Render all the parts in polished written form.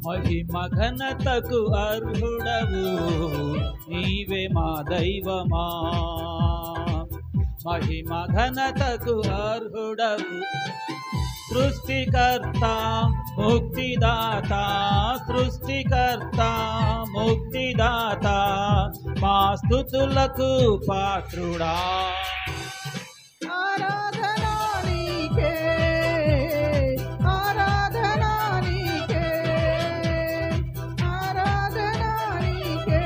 మహిమ ఘనతకు అర్హుడవు నీవే మా దైవమా. మహిమ ఘనతకు అర్హుడవు సృష్టికర్త ముక్తిదాత, సృష్టికర్త ముక్తిదాత, మా స్తుతులకు పాత్రుడా. ఆరాధనా నీకే, ఆరాధనా నీకే, ఆరాధనా నీకే,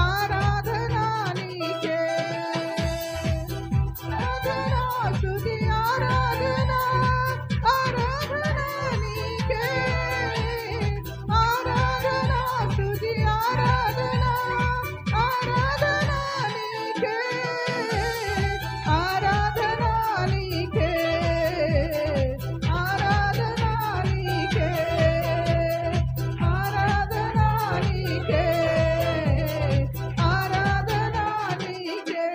ఆరాధనా నీకే, ఆరాధనా స్తుతి ఆరాధనా, ఆరాధనా నీకే, ఆరాధనా స్తుతి ఆరాధనా, ఆరాధనా నీకే, ఆరాధనా నీకే, ఆరాధనా నీకే, ఆరాధనా నీకే, ఆరాధనా నీకే.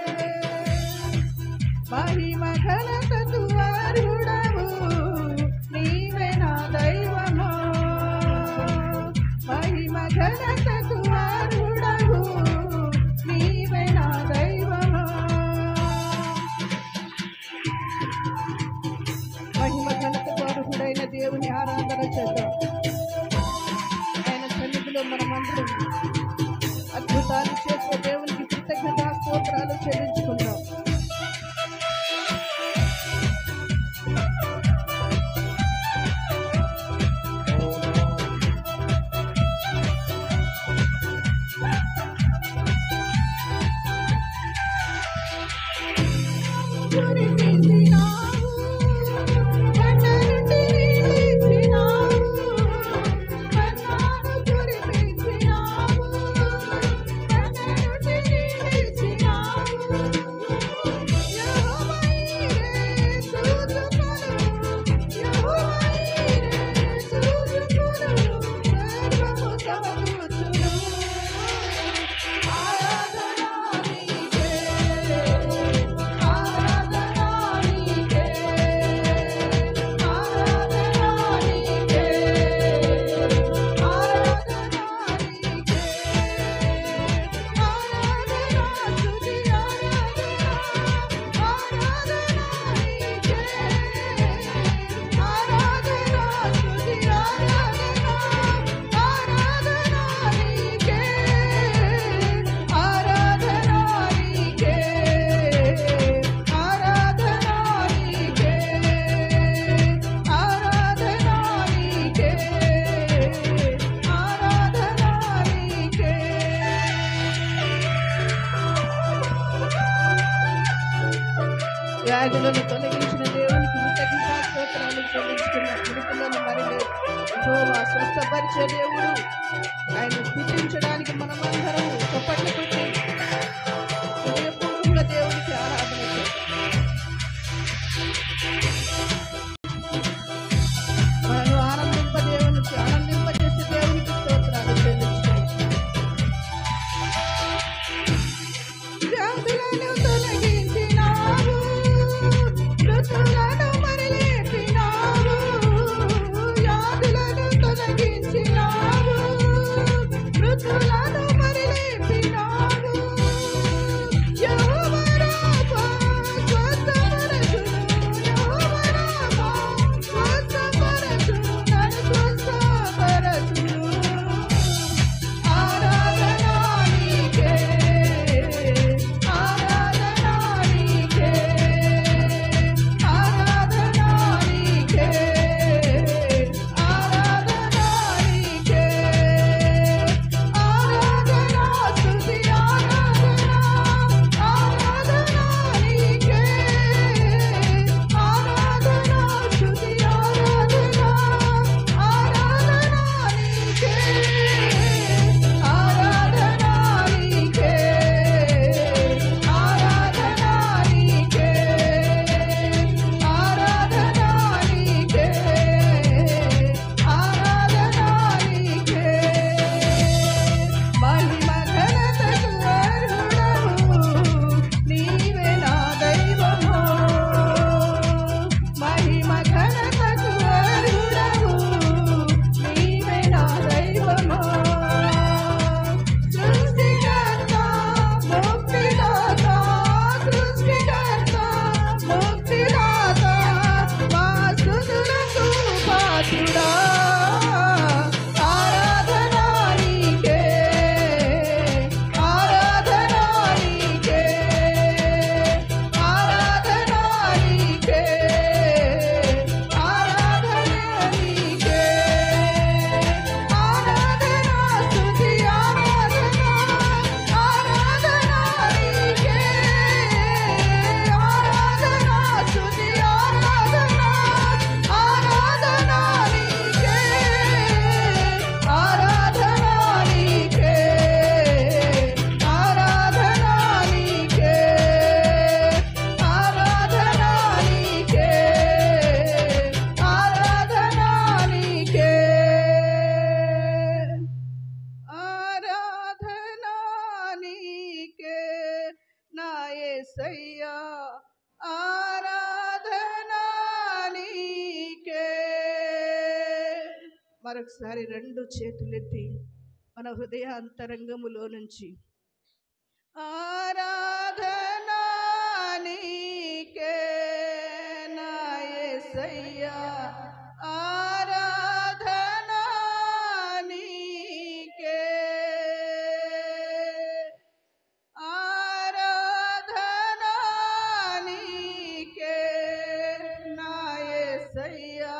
మహిమ ఘనతకు అర్హుడవు నీవే నా దైవమా. మహిమ ఘనతకు అర్హుడవు నీవే నా దైవమా. మహిమ ఘనతకు అర్హుడైన దేవుని ఆరాధన చేద్దాం. ఆయన సన్నిధిలో మనమందరం అద్భుతాలు చేసే దేవునికి కృతజ్ఞతా స్తోత్రాలు చెల్లించుకుందాం. వ్యాధులను తొలగించిన దేవునికి కృతజ్ఞతా స్తోత్రాలు చెల్లించుకున్న మృతులను మరి యెహోవా స్వస్థపరిచే దేవుడు. ఆయన స్తుతించడానికి మనమందరం చప్పట్లు కొట్టి హృదయపూర్వకంగా దేవునికి ఆరాధన చేద్దాం. మనను ఆనందింపజేసే దేవునికి స్తోత్రాలు చెల్లించుకుంటాం. వ్యాధులను తొలగించినావు, మృతులను మరి లేపినావు, వ్యాధులను తొలగించినావు, మృతులను మరి లేపినావు. యెహోవా రాఫా స్వస్థపరచును, యెహోవా రాఫా స్వస్థపరచును, నన్ను స్వస్థపరచును. ఆరాధనా నీకే, ఆరాధనా యేసయ్యా ఆరాధనా నీకే. మరొకసారి రెండు చేతులెత్తి మన హృదయ అంతరంగములో నుంచి ఆరాధనా నీకే నా యేసయ్యా ఆరాధనా నీకే ఆరాధనా నీకే నా యేసయ్యా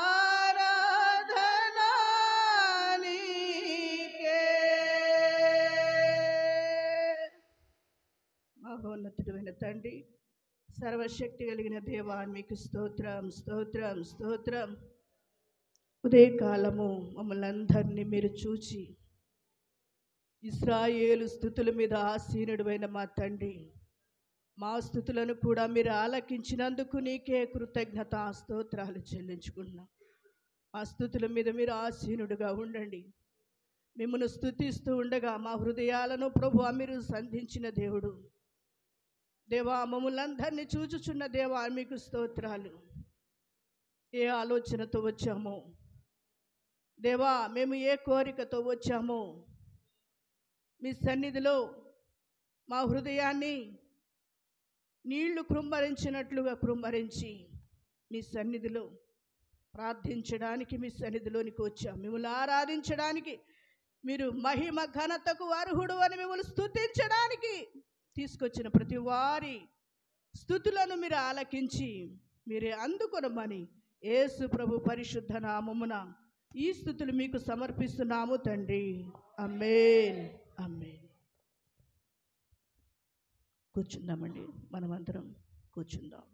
ఆరాధనా నీకే. మహోన్నతుడైన తండ్రి, సర్వశక్తి కలిగిన దేవా, మీకు స్తోత్రం స్తోత్రం స్తోత్రం. ఉదయకాలము మమ్మల్ని అందరినీ మీరు చూచి ఇశ్రాయేలు స్తుతుల మీద ఆసీనుడైన మా తండ్రి, మా స్తుతులను కూడా మీరు ఆలకించినందుకు నీకే కృతజ్ఞత స్తోత్రాలు చెల్లించుకుంటున్నాం. మా స్తుతుల మీద మీరు ఆసీనుడుగా ఉండండి. మిమ్మల్ని స్తుతిస్తూ ఉండగా మా హృదయాలను ప్రభువా మీరు సంధించిన దేవుడు. దేవా, మమ్మల్ని అందరినీ చూచుచున్న దేవా మీకు స్తోత్రాలు. ఏ ఆలోచనతో వచ్చామో దేవా, మేము ఏ కోరికతో వచ్చామో మీ సన్నిధిలో మా హృదయాన్ని నీళ్లు కృమ్మరించినట్లుగా కృమ్మరించి మీ సన్నిధిలో ప్రార్థించడానికి మీ సన్నిధిలోనికి వచ్చాం. మిమ్మల్ని ఆరాధించడానికి, మీరు మహిమ ఘనతకు అర్హుడు అని మిమ్మల్ని స్తుతించడానికి తీసుకొచ్చిన ప్రతి వారి స్తుతులను మీరు ఆలకించి మీరే అందుకొనమని యేసు ప్రభు పరిశుద్ధ నామమున ఈ స్తుతులు మీకు సమర్పిస్తున్నాము తండ్రి. ఆమేన్ ఆమేన్. కూర్చుందామండి, మనమందరం కూర్చుందాం.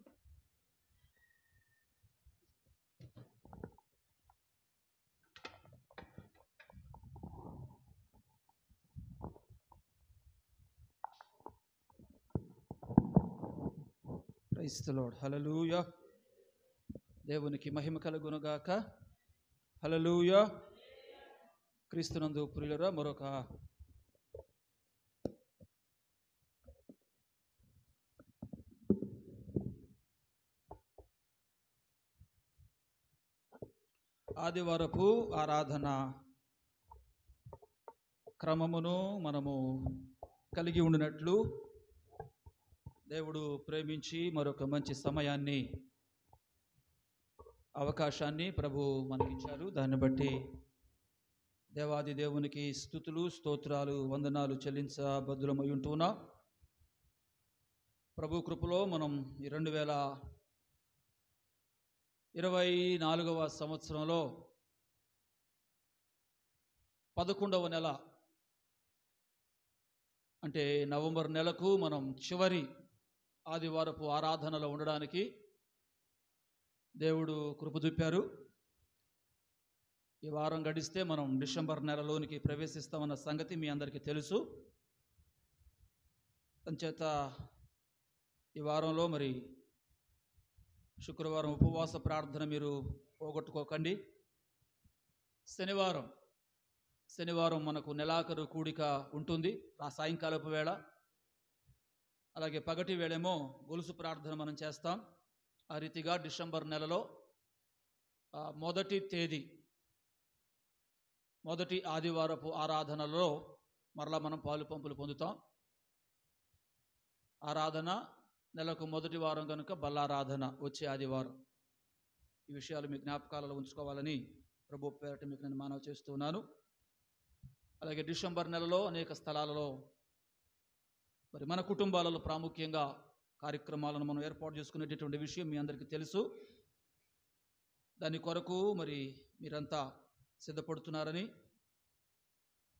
Praise the lord. హల్లెలూయా. దేవునికి మహిమ కలుగునుగాక. హల్లెలూయా. క్రీస్తునందు ప్రియులరా, మరొక ఆదివారపు ఆరాధన క్రమమును మనము కలిగి ఉండినట్లు దేవుడు ప్రేమించి మరొక మంచి సమయాన్ని, అవకాశాన్ని ప్రభు మనకిచ్చారు. దాన్ని బట్టి దేవాది దేవునికి స్తుతులు స్తోత్రాలు వందనాలు చెల్లించబద్దులమై ఉంటున్నా. ప్రభు కృపలో మనం ఈ 2024వ సంవత్సరంలో 11వ నెల, అంటే నవంబర్ నెలకు మనం చివరి ఆదివారపు ఆరాధనలో ఉండడానికి దేవుడు కృప చూపారు. ఈ వారం గడిస్తే మనం డిసెంబర్ నెలలోనికి ప్రవేశిస్తామన్న సంగతి మీ అందరికీ తెలుసు. అంచేత ఈ వారంలో మరి శుక్రవారం ఉపవాస ప్రార్థన మీరు పోగొట్టుకోకండి. శనివారం మనకు నెలాఖరు కూడిక ఉంటుంది, ఆ సాయంకాలపు వేళ. అలాగే పగటి వేళేమో గొలుసు ప్రార్థన మనం చేస్తాం. ఆ రీతిగా డిసెంబర్ నెలలో మొదటి ఆదివారపు ఆరాధనలో మరలా మనం పాలు పంపులు పొందుతాం. ఆరాధన నెలకు మొదటి వారం కనుక బల్లారాధన వచ్చే ఆదివారం. ఈ విషయాలు మీ జ్ఞాపకాలలో ఉంచుకోవాలని ప్రభు పేరట మీకు నేను మనవి చేస్తున్నాను. అలాగే డిసెంబర్ నెలలో అనేక స్థలాలలో మరి మన కుటుంబాలలో ప్రాముఖ్యంగా కార్యక్రమాలను మనం ఏర్పాటు చేసుకునేటటువంటి విషయం మీ అందరికీ తెలుసు. దాని కొరకు మరి మీరంతా సిద్ధపడుతున్నారని,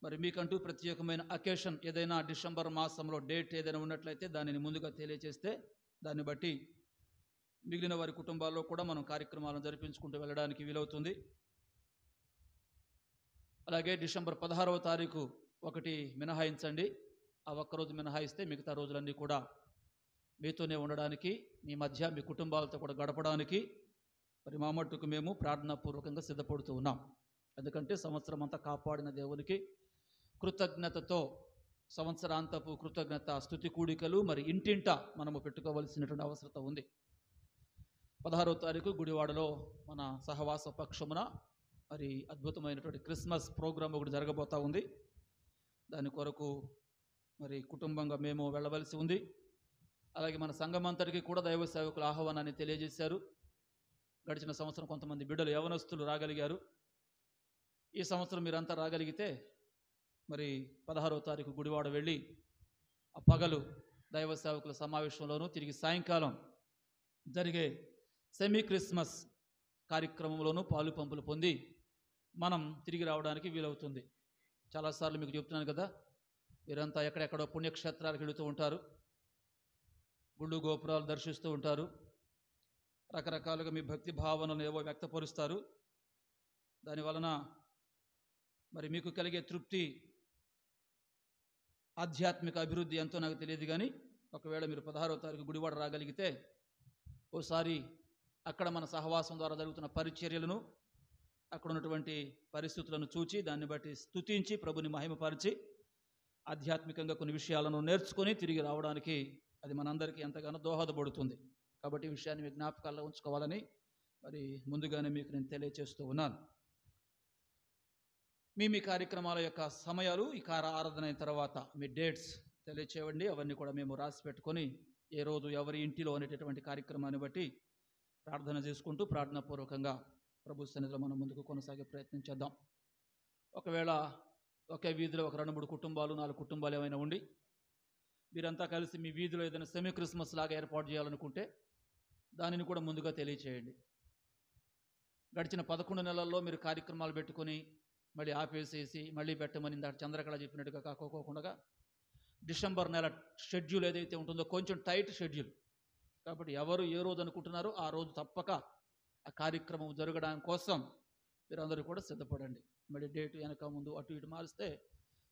మరి మీకంటూ ప్రత్యేకమైన అకేషన్ ఏదైనా డిసెంబర్ మాసంలో డేట్ ఏదైనా ఉన్నట్లయితే దానిని ముందుగా తెలియజేస్తే దాన్ని బట్టి మిగిలిన వారి కుటుంబాల్లో కూడా మనం కార్యక్రమాలను జరిపించుకుంటూ వెళ్ళడానికి వీలవుతుంది. అలాగే డిసెంబర్ 16వ తారీఖు ఒకటి మినహాయించండి. ఆ ఒక్కరోజు మినహాయిస్తే మిగతా రోజులన్నీ కూడా మీతోనే ఉండడానికి, మీ మధ్య మీ కుటుంబాలతో కూడా గడపడానికి మరి మా మట్టుకు మేము ప్రార్థనాపూర్వకంగా సిద్ధపడుతూ ఉన్నాం. ఎందుకంటే సంవత్సరం అంతా కాపాడిన దేవునికి కృతజ్ఞతతో సంవత్సరాంతపు కృతజ్ఞత స్తుతి కూడికలు మరి ఇంటింట మనము పెట్టుకోవలసినటువంటి అవసరం ఉంది. 16వ తారీఖు గుడివాడలో మన సహవాస పక్షమున మరి అద్భుతమైనటువంటి క్రిస్మస్ ప్రోగ్రాం ఒకటి జరగబోతూ ఉంది. దాని కొరకు మరి కుటుంబంగా మేము వెళ్ళవలసి ఉంది. అలాగే మన సంఘమంతటికి కూడా దైవ సేవకుల ఆహ్వానాన్ని తెలియజేశారు. గడిచిన సంవత్సరం కొంతమంది బిడ్డలు యవనస్తులు రాగలిగారు. ఈ సంవత్సరం మీరంతా రాగలిగితే మరి 16వ తారీఖు గుడివాడ వెళ్ళి ఆ పగలు దైవ సేవకుల సమావేశంలోనూ తిరిగి సాయంకాలం జరిగే సెమీ క్రిస్మస్ కార్యక్రమంలోనూ పాలు పంపులు పొంది మనం తిరిగి రావడానికి వీలవుతుంది. చాలాసార్లు మీకు చెప్తున్నాను కదా, మీరంతా ఎక్కడెక్కడో పుణ్యక్షేత్రాలకు వెళుతూ ఉంటారు, గుళ్ళు గోపురాలు దర్శిస్తూ ఉంటారు, రకరకాలుగా మీ భక్తి భావనలు ఏవో వ్యక్తపరుస్తారు. దానివలన మరి మీకు కలిగే తృప్తి, ఆధ్యాత్మిక అభివృద్ధి ఎంతో నాకు తెలియదు. కానీ ఒకవేళ మీరు 16వ తారీఖు గుడివాడ రాగలిగితే ఓసారి అక్కడ మన సహవాసం ద్వారా జరుగుతున్న పరిచర్యలను, అక్కడ ఉన్నటువంటి పరిస్థితులను చూచి దాన్ని బట్టి స్తుతించి ప్రభుని మహిమపరిచి ఆధ్యాత్మికంగా కొన్ని విషయాలను నేర్చుకొని తిరిగి రావడానికి అది మనందరికీ ఎంతగానో దోహదపడుతుంది. కాబట్టి ఈ విషయాన్ని మీ జ్ఞాపకాల్లో ఉంచుకోవాలని మరి ముందుగానే మీకు నేను తెలియజేస్తూ ఉన్నాను. మీ కార్యక్రమాల యొక్క సమయాలు, ఈ ఆరాధన అయిన తర్వాత మీ డేట్స్ తెలియచేయండి. అవన్నీ కూడా మేము రాసి పెట్టుకొని ఏ రోజు ఎవరి ఇంటిలో అనేటటువంటి కార్యక్రమాన్ని బట్టి ప్రార్థన చేసుకుంటూ ప్రార్థనాపూర్వకంగా ప్రభు సన్నిధిలో మనం ముందుకు కొనసాగే ప్రయత్నం చేద్దాం. ఒకవేళ ఒకే వీధిలో ఒక 2-3 కుటుంబాలు 4 కుటుంబాలు ఏమైనా ఉండి మీరంతా కలిసి మీ వీధిలో ఏదైనా సెమీ క్రిస్మస్ లాగా ఏర్పాటు చేయాలనుకుంటే దానిని కూడా ముందుగా తెలియచేయండి. గడిచిన 11 నెలల్లో మీరు కార్యక్రమాలు పెట్టుకొని మళ్ళీ ఆపేసేసి మళ్ళీ పెట్టమని ఇందాక చంద్రకళ చెప్పినట్టుగా కాకోకుండా డిసెంబర్ నెల షెడ్యూల్ ఏదైతే ఉంటుందో కొంచెం టైట్ షెడ్యూల్. కాబట్టి ఎవరు ఏ రోజు అనుకుంటున్నారో ఆ రోజు తప్పక ఆ కార్యక్రమం జరగడం కోసం మీరందరూ కూడా సిద్ధపడండి. మళ్ళీ డేట్ వెనక ముందు అటు ఇటు మారిస్తే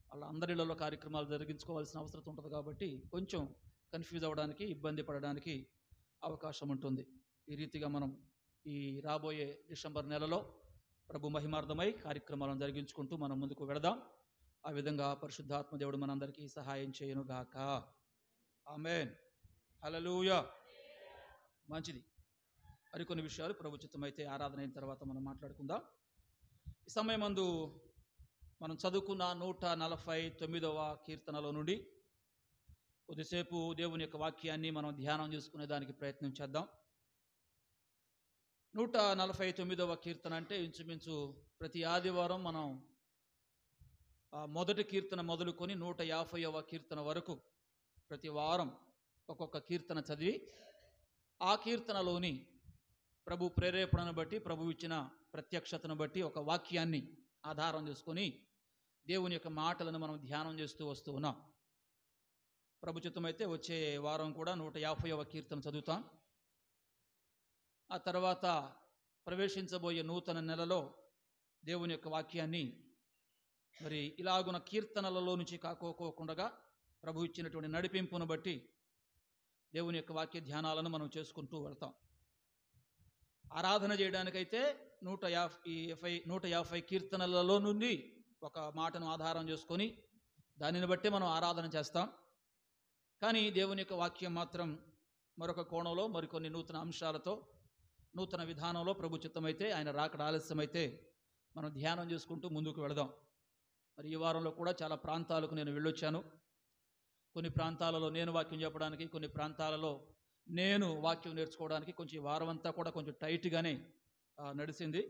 వాళ్ళ అందరిలో కార్యక్రమాలు జరిగించుకోవాల్సిన అవసరం ఉంటుంది. కాబట్టి కొంచెం కన్ఫ్యూజ్ అవ్వడానికి, ఇబ్బంది పడడానికి అవకాశం ఉంటుంది. ఈ రీతిగా మనం ఈ రాబోయే డిసెంబర్ నెలలో ప్రభు మహిమార్థమై కార్యక్రమాలను జరిగించుకుంటూ మనం ముందుకు వెళదాం. ఆ విధంగా పరిశుద్ధాత్మ దేవుడు మనందరికీ సహాయం చేయనుగాక. ఆమేన్. హల్లెలూయా. మంచిది. మరికొన్ని విషయాలు ప్రభు చిత్తమైతే ఆరాధన అయిన తర్వాత మనం మాట్లాడుకుందాం. ఈ సమయమందు మనం చదువుకున్న 149వ కీర్తనలో నుండి కొద్దిసేపు దేవుని యొక్క వాక్యాన్ని మనం ధ్యానం చేసుకునే దానికి ప్రయత్నం చేద్దాం. 149వ కీర్తన అంటే ఇంచుమించు ప్రతి ఆదివారం మనం మొదటి కీర్తన మొదలుకొని 150వ కీర్తన వరకు ప్రతి వారం ఒక్కొక్క కీర్తన చదివి ఆ కీర్తనలోని ప్రభు ప్రేరేపణను బట్టి, ప్రభు ఇచ్చిన ప్రత్యక్షతను బట్టి ఒక వాక్యాన్ని ఆధారం చేసుకొని దేవుని యొక్క మాటలను మనం ధ్యానం చేస్తూ వస్తూ ఉన్నాం. ప్రభు చిత్తమైతే వచ్చే వారం కూడా 150వ కీర్తన చదువుతాం. ఆ తర్వాత ప్రవేశించబోయే నూతన నెలలో దేవుని యొక్క వాక్యాన్ని మరి ఇలాగున్న కీర్తనలలో నుంచి కాకోకుండా ప్రభు ఇచ్చినటువంటి నడిపింపును బట్టి దేవుని యొక్క వాక్య ధ్యానాలను మనం చేసుకుంటూ వెళ్తాం. ఆరాధన చేయడానికైతే 150 కీర్తనలలో నుండి ఒక మాటను ఆధారం చేసుకొని దానిని బట్టి మనం ఆరాధన చేస్తాం. కానీ దేవుని యొక్క వాక్యం మాత్రం మరొక కోణంలో మరికొన్ని నూతన అంశాలతో, నూతన విధానంలో ప్రభు చిత్తమైతే, ఆయన రాకడ ఆలస్యమైతే మనం ధ్యానం చేసుకుంటూ ముందుకు వెళదాం. మరి ఈ వారంలో కూడా చాలా ప్రాంతాలకు నేను వెళ్ళొచ్చాను. కొన్ని ప్రాంతాలలో నేను వాక్యం చెప్పడానికి, కొన్ని ప్రాంతాలలో నేను వాక్యం నేర్చుకోవడానికి కొంచెం వారం అంతా కూడా కొంచెం టైట్గానే నడిచింది.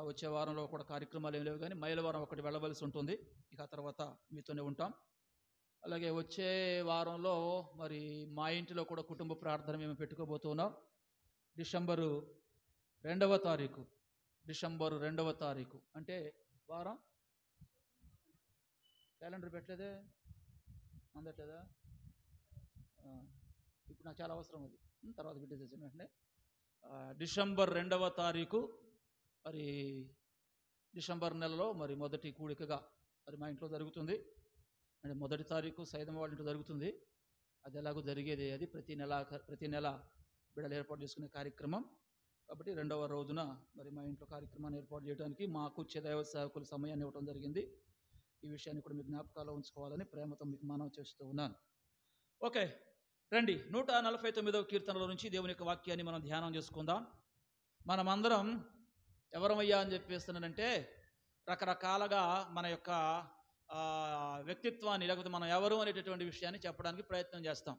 వచ్చే వారంలో కూడా కార్యక్రమాలు ఏం లేవు, కానీ మైలవరం ఒకటి వెళ్ళవలసి ఉంటుంది. ఇక ఆ తర్వాత మీతోనే ఉంటాం. అలాగే వచ్చే వారంలో మరి మా ఇంటిలో కూడా కుటుంబ ప్రార్థన మేము పెట్టుకోబోతున్నాం. డిసెంబరు 2వ తారీఖు అంటే వారం క్యాలెండర్ పెట్టలేదే, అందట్లేదా? ఇప్పుడు నాకు చాలా అవసరం అది, తర్వాత పెట్టేసేసాను వెంటనే. డిసెంబర్ 2వ తారీఖు మరి డిసెంబర్ నెలలో మరి మొదటి కూడికగా మరి మా ఇంట్లో జరుగుతుంది. అంటే మొదటి తారీఖు సైదమ్మ వాళ్ళ ఇంట్లో జరుగుతుంది. అది ఎలాగో జరిగేది, అది ప్రతి నెల బిడ్డలు ఏర్పాటు చేసుకునే కార్యక్రమం. కాబట్టి 2వ రోజున మరి మా ఇంట్లో కార్యక్రమాన్ని ఏర్పాటు చేయడానికి మాకు దైవ సేవకుల సమయాన్ని ఇవ్వడం జరిగింది. ఈ విషయాన్ని కూడా మీ జ్ఞాపకాల్లో ఉంచుకోవాలని ప్రేమతో మీకు మనవి చేస్తూ ఉన్నాను. ఓకే, రండి 149వ కీర్తనలో నుంచి దేవుని యొక్క వాక్యాన్ని మనం ధ్యానం చేసుకుందాం. మనమందరం ఎవరమయ్యా అని చెప్పేస్తున్నానంటే రకరకాలుగా మన యొక్క వ్యక్తిత్వాన్ని, లేకపోతే మనం ఎవరు అనేటటువంటి విషయాన్ని చెప్పడానికి ప్రయత్నం చేస్తాం.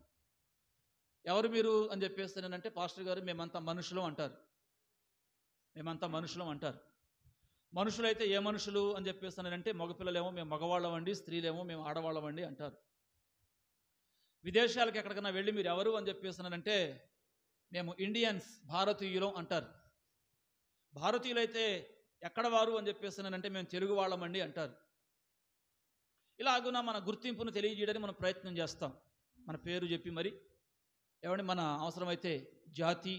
ఎవరు మీరు అని చెప్పేస్తున్నానంటే పాస్టర్ గారు మేమంతా మనుషులు అంటారు. మేమంతా మనుషులం అంటారు. మనుషులైతే ఏ మనుషులు అని చెప్పేస్తున్నానంటే మగపిల్లలేమో మేము మగవాళ్ళమండి, స్త్రీలేమో మేము ఆడవాళ్ళమండి అంటారు. విదేశాలకు ఎక్కడికైనా వెళ్ళి మీరు ఎవరు అని చెప్పేస్తున్నానంటే మేము ఇండియన్స్, భారతీయులం అంటారు. భారతీయులైతే ఎక్కడ వారు అని చెప్పేస్తున్నానంటే మేము తెలుగు వాళ్ళమండి అంటారు. ఇలాగున మన గుర్తింపును తెలియజేయడానికి మనం ప్రయత్నం చేస్తాం. మన పేరు చెప్పి మరి ఏమంటే మన అవసరమైతే జాతి,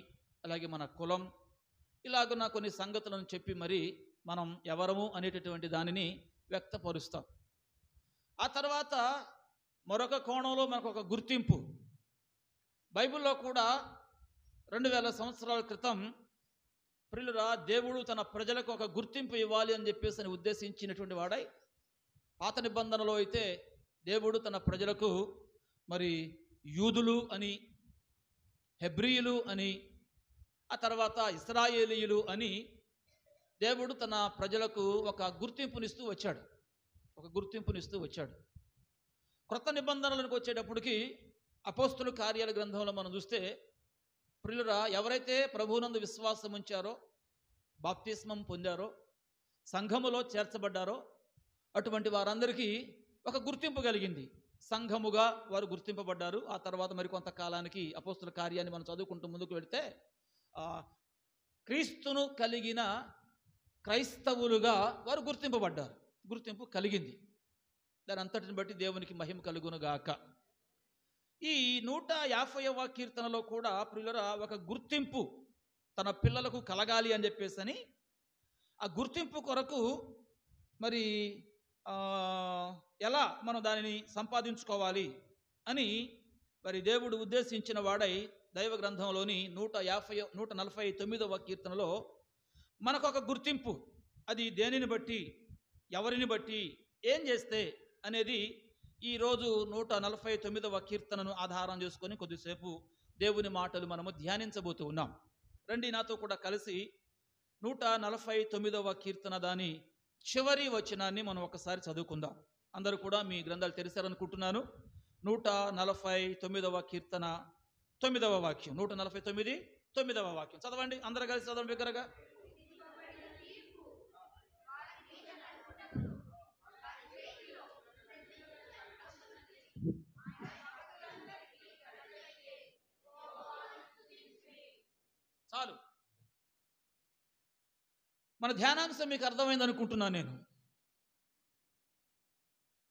అలాగే మన కులం, ఇలాగున కొన్ని సంగతులను చెప్పి మరి మనం ఎవరము అనేటటువంటి దానిని వ్యక్తపరుస్తాం. ఆ తర్వాత మరొక కోణంలో మనకు ఒక గుర్తింపు. బైబిల్లో కూడా 2000 సంవత్సరాల క్రితం ప్రియులారా దేవుడు తన ప్రజలకు ఒక గుర్తింపు ఇవ్వాలి అని చెప్పేసి ఉద్దేశించినటువంటి వాడై, పాత నిబంధనలో అయితే దేవుడు తన ప్రజలకు మరి యూదులు అని, హెబ్రీయులు అని, ఆ తర్వాత ఇశ్రాయేలీయులు అని దేవుడు తన ప్రజలకు ఒక గుర్తింపునిస్తూ వచ్చాడు. క్రొత్త నిబంధనలకు వచ్చేటప్పటికి అపోస్తుల కార్యాల గ్రంథంలో మనం చూస్తే ప్రియులారా ఎవరైతే ప్రభువునందు విశ్వాసం ఉంచారో, బాప్తిస్మం పొందారో, సంఘములో చేర్చబడ్డారో అటువంటి వారందరికీ ఒక గుర్తింపు కలిగింది. సంఘముగా వారు గుర్తింపబడ్డారు. ఆ తర్వాత మరి కొంతకాలానికి అపోస్తుల కార్యాన్ని మనం చదువుకుంటూ ముందుకు వెళితే క్రీస్తును కలిగిన క్రైస్తవులుగా వారు గుర్తింపబడ్డారు. గుర్తింపు కలిగింది. దాని అంతటిని బట్టి దేవునికి మహిమ కలుగునుగాక. ఈ 150వ కీర్తనలో కూడా ప్రియులారా ఒక గుర్తింపు తన పిల్లలకు కలగాలి అని చెప్పేసి ఆ గుర్తింపు కొరకు మరి ఎలా మనం దానిని సంపాదించుకోవాలి అని మరి దేవుడు ఉద్దేశించిన వాడై దైవ గ్రంథంలోని 149వ కీర్తనలో మనకొక గుర్తింపు, అది దేనిని బట్టి, ఎవరిని బట్టి, ఏం చేస్తే అనేది ఈరోజు 149వ కీర్తనను ఆధారం చేసుకొని కొద్దిసేపు దేవుని మాటలు మనము ధ్యానించబోతూ ఉన్నాం. రండి నాతో కూడా కలిసి 149వ కీర్తన దాని చివరి వచనాన్ని మనం ఒకసారి చదువుకుందాం. అందరూ కూడా మీ గ్రంథాలు తెరిచారనుకుంటున్నాను. 149వ కీర్తన 9వ వాక్యం. 149 9వ వాక్యం చదవండి. అందరూ కలిసి చదవండి బిగ్గరగా. చాలు. మన ధ్యానాంశం మీకు అర్థమైంది అనుకుంటున్నాను నేను.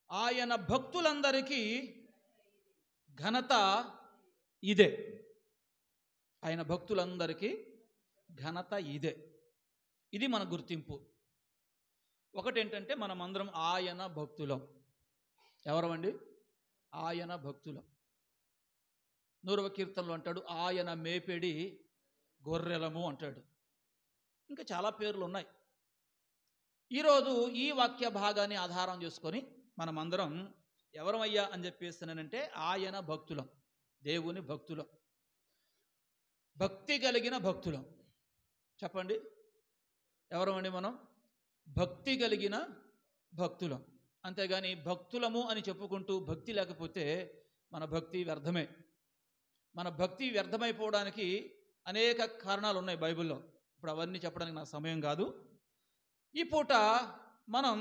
ఆయన భక్తులందరికీ ఘనత ఇదే. ఆయన భక్తులందరికీ ఘనత ఇదే. ఇది మన గుర్తింపు. ఒకటేంటంటే మనమందరం ఆయన భక్తులం. ఎవరమండి? ఆయన భక్తులం. 100వ కీర్తనలో అంటాడు ఆయన మేపెడి గొర్రెలము అంటాడు. ఇంకా చాలా పేర్లు ఉన్నాయి. ఈరోజు ఈ వాక్య భాగాన్ని ఆధారం చేసుకొని మనమందరం ఎవరమయ్యా అని చెప్పేస్తానంటే ఆయన భక్తులం, దేవుని భక్తులం, భక్తి కలిగిన భక్తులం. చెప్పండి, ఎవరమండి మనం? భక్తి కలిగిన భక్తులం. అంతేగాని భక్తులము అని చెప్పుకుంటూ భక్తి లేకపోతే మన భక్తి వ్యర్థమే. మన భక్తి వ్యర్థమైపోవడానికి అనేక కారణాలు ఉన్నాయి బైబిల్లో. ఇప్పుడు అవన్నీ చెప్పడానికి నాకు సమయం కాదు. ఈ పూట మనం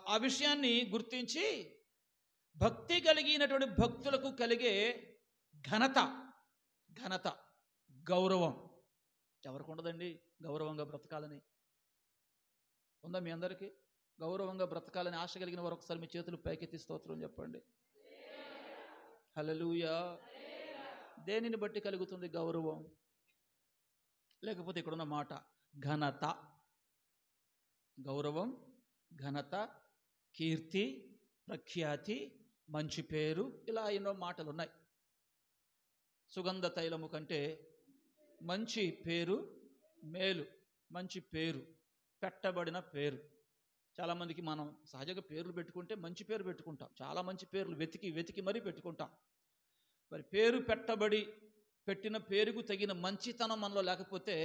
ఆ విషయాన్ని గుర్తించి భక్తి కలిగినటువంటి భక్తులకు కలిగే ఘనత, గౌరవం ఎవరికి ఉండదండి? గౌరవంగా బ్రతకాలని ఉందా మీ అందరికీ? గౌరవంగా బ్రతకాలని ఆశ కలిగిన వారు ఒకసారి మీ చేతులు పైకెత్తి స్తోత్రం చెప్పండి. హల్లెలూయా. దేనిని బట్టి కలుగుతుంది గౌరవం? లేకపోతే ఇక్కడున్న మాట ఘనత. గౌరవం, ఘనత, కీర్తి, ప్రఖ్యాతి, మంచి పేరు, ఇలా ఎన్నో మాటలు ఉన్నాయి. సుగంధ తైలము కంటే మంచి పేరు మేలు. మంచి పేరు, పెట్టబడిన పేరు. చాలామందికి మనం సహజంగా పేర్లు పెట్టుకుంటే మంచి పేరు పెట్టుకుంటాం, చాలా మంచి పేర్లు వెతికి వెతికి మరీ పెట్టుకుంటాం. మరి పేరు పెట్టిన పేరుకు తగిన మంచితనం మనలో లేకపోతే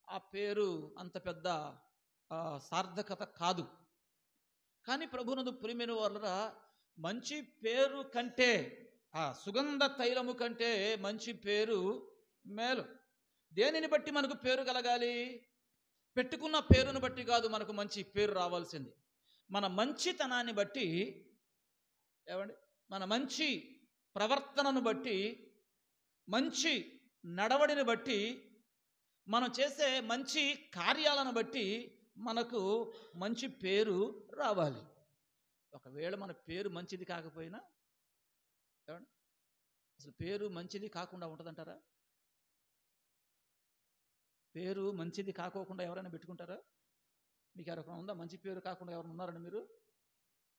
ఆ పేరు అంత పెద్ద సార్థకత కాదు. కానీ ప్రభునందు ప్రియమైన వారలారా, మంచి పేరు కంటే ఆ సుగంధ తైలము కంటే మంచి పేరు మేలు. దేనిని బట్టి మనకు పేరు కలగాలి? పెట్టుకున్న పేరును బట్టి కాదు మనకు మంచి పేరు రావాల్సింది, మన మంచితనాన్ని బట్టి, ఏమండి, మన మంచి ప్రవర్తనను బట్టి, మంచి నడవడిని బట్టి, మనం చేసే మంచి కార్యాలను బట్టి మనకు మంచి పేరు రావాలి. ఒకవేళ మన పేరు మంచిది కాకపోయినా, ఏమండి, అసలు పేరు మంచిది కాకుండా ఉంటుందంటారా? పేరు మంచిది కాకోకుండా ఎవరైనా పెట్టుకుంటారా? మీకు ఎవరైనా ఉందా మంచి పేరు కాకుండా ఎవరైనా ఉన్నారండి మీరు?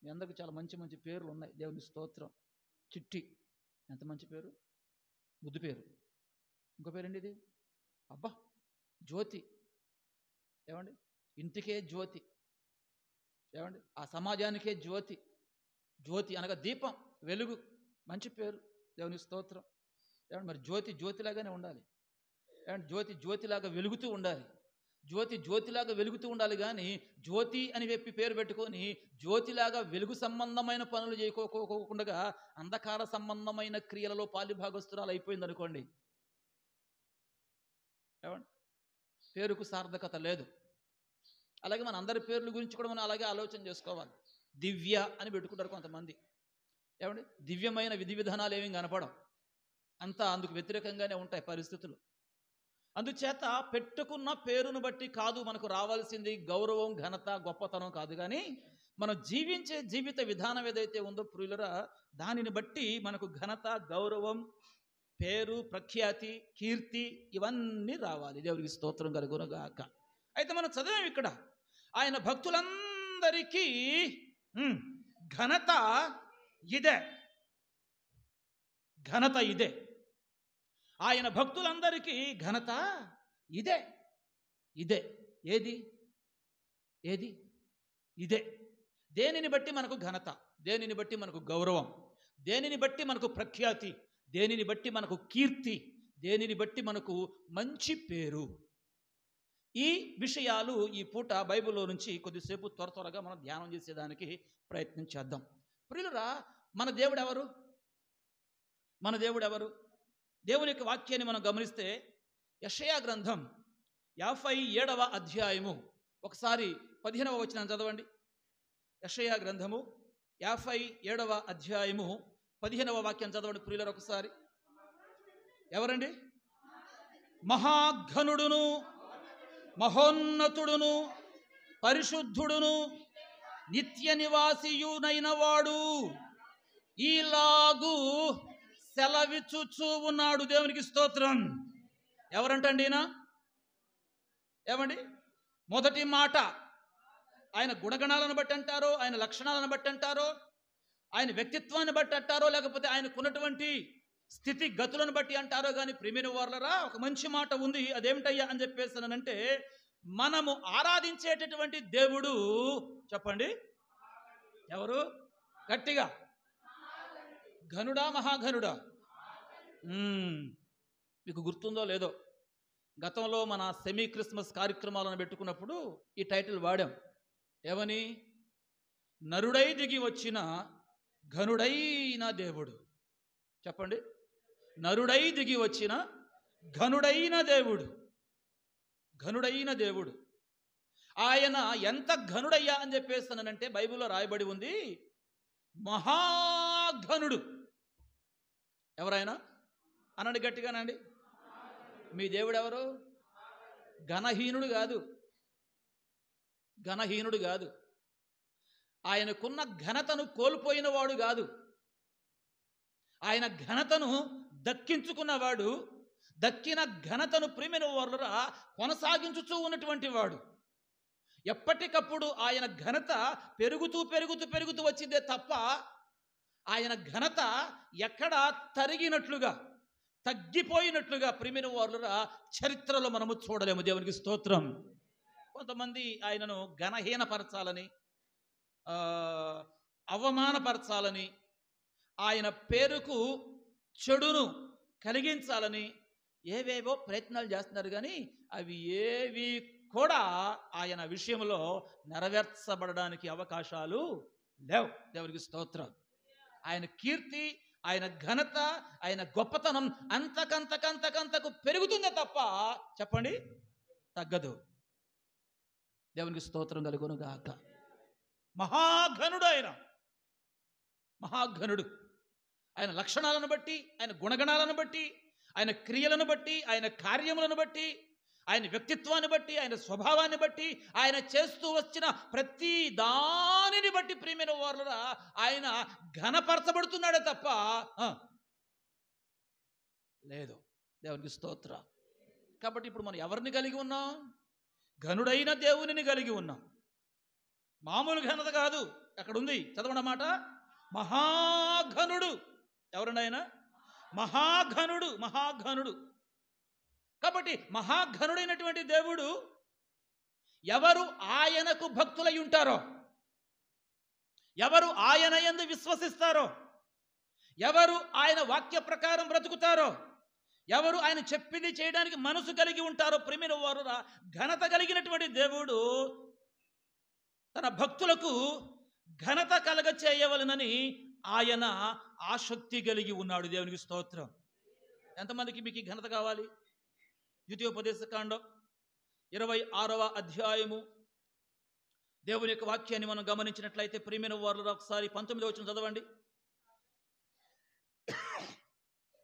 మీ అందరికీ చాలా మంచి మంచి పేర్లు ఉన్నాయి, దేవుని స్తోత్రం. చిట్టి ఎంత మంచి పేరు, ముద్దు పేరు. ఇంకో పేరండి ఇది, అబ్బా, జ్యోతి. ఏమండి, ఇంటికే జ్యోతి, ఏమండి, ఆ సమాజానికే జ్యోతి. జ్యోతి అనగా దీపం, వెలుగు, మంచి పేరు, దేవుని స్తోత్రం. ఏమండి, మరి జ్యోతి జ్యోతిలాగానే ఉండాలి, ఏమండి, జ్యోతి జ్యోతిలాగా వెలుగుతూ ఉండాలి. జ్యోతి జ్యోతిలాగా వెలుగుతూ ఉండాలి. కానీ జ్యోతి అని చెప్పి పేరు పెట్టుకొని జ్యోతిలాగా వెలుగు సంబంధమైన పనులు చేయకోకుండా అంధకార సంబంధమైన క్రియలలో పాలిభాగస్తురాలు అయిపోయింది అనుకోండి, ఏమండి, పేరుకు సార్థకత లేదు. అలాగే మన అందరి పేర్ల గురించి కూడా మనం అలాగే ఆలోచన చేసుకోవాలి. దివ్య అని పెట్టుకుంటారు కొంతమంది, ఏమండి, దివ్యమైన విధి విధానాలు ఏమీ కనపడం, అంతా అందుకు వ్యతిరేకంగానే ఉంటాయి పరిస్థితులు. అందుచేత పెట్టుకున్న పేరును బట్టి కాదు మనకు రావాల్సింది గౌరవం, ఘనత, గొప్పతనం కాదు. కానీ మనం జీవించే జీవిత విధానం ఏదైతే ఉందో ప్రియులరా, దానిని బట్టి మనకు ఘనత, గౌరవం, పేరు, ప్రఖ్యాతి, కీర్తి ఇవన్నీ రావాలి. దేవుడికి స్తోత్రం కలుగునుగాక. అయితే మనం చదివాం ఇక్కడ, ఆయన భక్తులందరికీ ఘనత ఇదే, ఘనత ఇదే. ఆయన భక్తులందరికీ ఘనత ఇదే, ఇదే. ఏది ఏది ఇదే. దేనిని బట్టి మనకు ఘనత, దేనిని బట్టి మనకు గౌరవం, దేనిని బట్టి మనకు ప్రఖ్యాతి, దేనిని బట్టి మనకు కీర్తి, దేనిని బట్టి మనకు మంచి పేరు. ఈ విషయాలు ఈ పూట బైబిల్లో నుంచి కొద్దిసేపు త్వరగా మనం ధ్యానం చేసేదానికి ప్రయత్నం చేద్దాం. ప్రియులరా, మన దేవుడు ఎవరు? మన దేవుడు ఎవరు? దేవుని యొక్క వాక్యాన్ని మనం గమనిస్తే యెషయా గ్రంథం 57వ అధ్యాయము ఒకసారి 15వ వచనం చదవండి. యెషయా గ్రంథము 57వ అధ్యాయము 15వ వాక్యం చదవండి ప్రియులారా ఒకసారి. ఎవరండి? మహాఘనుడును, మహోన్నతుడును, పరిశుద్ధుడును, నిత్య నివాసియునైన వాడు ఈలాగు సెలవిచ్చుచూ ఉన్నాడు. దేవునికి స్తోత్రం. ఎవరంటండి ఈయన? ఏమండి, మొదటి మాట ఆయన గుణగణాలను బట్టి అంటారో, ఆయన లక్షణాలను బట్టి అంటారో, ఆయన వ్యక్తిత్వాన్ని బట్టి అంటారో, లేకపోతే ఆయనకున్నటువంటి స్థితి గతులను బట్టి అంటారో, కానీ ప్రియమైన వారలారా, ఒక మంచి మాట ఉంది. అదేమిటయ్యా అని చెప్పేసానంటే, మనము ఆరాధించేటటువంటి దేవుడు, చెప్పండి ఎవరు? గట్టిగా, ఘనుడా, మహాఘనుడా? మీకు గుర్తుందో లేదో, గతంలో మన సెమీ క్రిస్మస్ కార్యక్రమాలను పెట్టుకున్నప్పుడు ఈ టైటిల్ వాడాం. ఏమని? నరుడై దిగి వచ్చిన ఘనుడైన దేవుడు. చెప్పండి, నరుడై దిగి వచ్చిన ఘనుడైన దేవుడు. ఘనుడైన దేవుడు ఆయన ఎంత ఘనుడయ్యా అని చెప్పేస్తానంటే, బైబిల్లో రాయబడి ఉంది మహాఘనుడు. ఎవరైనా అనండి గట్టిగానండి. మీ దేవుడు ఎవరు? ఘనహీనుడు కాదు, ఘనహీనుడు కాదు. ఆయనకున్న ఘనతను కోల్పోయిన వాడు కాదు, ఆయన ఘనతను దక్కించుకున్నవాడు, దక్కిన ఘనతను ప్రియమైన వారులరా కొనసాగించుతూ ఉన్నటువంటి వాడు. ఎప్పటికప్పుడు ఆయన ఘనత పెరుగుతూ పెరుగుతూ పెరుగుతూ వచ్చిందే తప్ప ఆయన ఘనత ఎక్కడ తరిగినట్లుగా, తగ్గిపోయినట్లుగా ప్రియమైన వారులరా చరిత్రలో మనము చూడలేము. దేవునికి స్తోత్రం. కొంతమంది ఆయనను ఘనహీనపరచాలని, ఆ, అవమానపరచాలని, ఆయన పేరుకు చెడును కలిగించాలని ఏవేవో ప్రయత్నాలు చేస్తున్నారు. కానీ అవి ఏవి కూడా ఆయన విషయంలో నెరవేర్చబడడానికి అవకాశాలు లేవు. దేవునికి స్తోత్రం. ఆయన కీర్తి, ఆయన ఘనత, ఆయన గొప్పతనం అంతకంతకు పెరుగుతుందే తప్ప, చెప్పండి, తగ్గదు. దేవునికి స్తోత్రం కలుగును గాక. మహాఘనుడు ఆయన, మహాఘనుడు. ఆయన లక్షణాలను బట్టి, ఆయన గుణగణాలను బట్టి, ఆయన క్రియలను బట్టి, ఆయన కార్యములను బట్టి, ఆయన వ్యక్తిత్వాన్ని బట్టి, ఆయన స్వభావాన్ని బట్టి, ఆయన చేస్తూ వచ్చిన ప్రతి దానిని బట్టి ప్రియమైన వారులారా ఆయన ఘనపరచబడుతున్నాడే తప్ప లేదు. దేవునికి స్తోత్ర. కాబట్టి ఇప్పుడు మనం ఎవరిని కలిగి ఉన్నాం? ఘనుడైన దేవునిని కలిగి ఉన్నాం. మామూలు ఘనత కాదు. అక్కడ ఉంది, చదవండి మాట. మహాఘనుడు. ఎవరండి ఆయన? మహాఘనుడు, మహాఘనుడు. కాబట్టి మహాఘనుడైనటువంటి దేవుడు ఎవరు ఆయనకు భక్తులై ఉంటారో, ఎవరు ఆయన యందు విశ్వసిస్తారో, ఎవరు ఆయన వాక్య ప్రకారం బ్రతుకుతారో, ఎవరు ఆయన చెప్పింది చేయడానికి మనసు కలిగి ఉంటారో, ప్రియమైన వారురా ఘనత కలిగినటువంటి దేవుడు తన భక్తులకు ఘనత కలగ చేయవలనని ఆయన ఆసక్తి కలిగి ఉన్నాడు. దేవునికి స్తోత్రం. ఎంతమందికి మీకు ఈ ఘనత కావాలి? ద్వితీయోపదేశకాండం 26వ అధ్యాయము దేవుని యొక్క వాక్యాన్ని మనం గమనించినట్లయితే ప్రియమైన వారు ఒకసారి 19వ వచనం చదవండి.